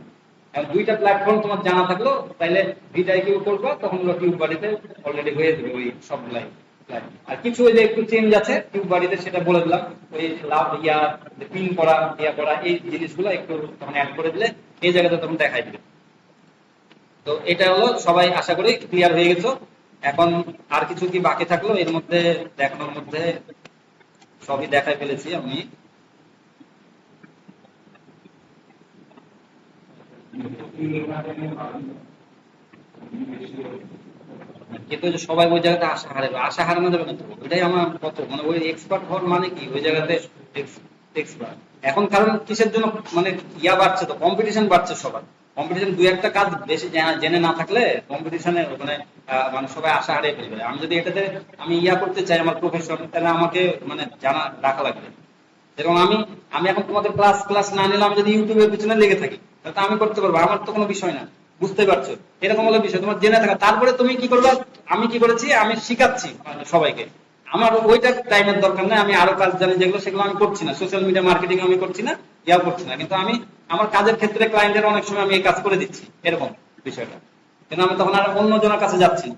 এখন দুইটা প্ল্যাটফর্ম তোমার জানা থাকলো, তাইলে ভিটাই কিউ করবো, তখন টিউব বাড়িতে অলরেডি হয়ে যাবে ওই সবগুলাই। আর কিছু ওই যে একটু চেঞ্জ আছে টিউব বাড়িতে, সেটা বলে দিলাম। ওই লাভ ইয়া পিন করা, ইয়া করা, এই জিনিসগুলো একটু তখন অ্যাড করে দিলে এই জায়গাতে তখন দেখাই দিবে। তো এটা হলো, সবাই আশা করি ক্লিয়ার হয়ে গেছো। এখন আর কিছু কি বাকি থাকলো এর মধ্যে দেখানোর মধ্যে? সবই দেখাই ফেলেছি আমি। কিন্তু ওই যে সবাই ওই জায়গাতে আশা হারানো যাবে না তো, ওইটাই আমার কত মানে, ওই এক্সপার্ট হওয়ার মানে কি ওই জায়গাতে এক্সপার্ট। এখন কারণ কিসের জন্য মানে ইয়া বাড়ছে, তো কম্পিটিশন বাড়ছে সবার। কম্পিটিশন দুই একটা কাজ বেশি জেনে না থাকলে কম্পিটিশনে মানে মানে সবাই আশা হারিয়ে ফেলবে। আমি যদি এটাতে আমি ইয়া করতে চাই আমার প্রফেশন, তাহলে আমাকে মানে জানা রাখা লাগবে। যেরকম আমি আমি এখন তোমাদের ক্লাস ক্লাস না নিলে আমি যদি ইউটিউবের পিছনে লেগে থাকি, তাহলে তো আমি করতে পারবো, আমার তো কোনো বিষয় না। বুঝতে পারছো? এরকম হলো বিষয়, তোমার জেনে থাকা, তারপরে তুমি কি করবে। আমি কি করেছি, আমি শিখাচ্ছি সবাইকে। আমার ওইটা টাইমের দরকার নেই, আমি আরো কাজ জানি যেগুলো, সেগুলো আমি করছি না। সোশ্যাল মিডিয়া মার্কেটিং আমি করছি না, ইয়াও করছি না, কিন্তু আমি আমার কাজের ক্ষেত্রে ক্লায়েন্টের অনেক সময় আমি এই কাজ করে দিচ্ছি, এরকম বিষয়টা। কিন্তু আমি তখন আর অন্য জনের কাছে যাচ্ছি না।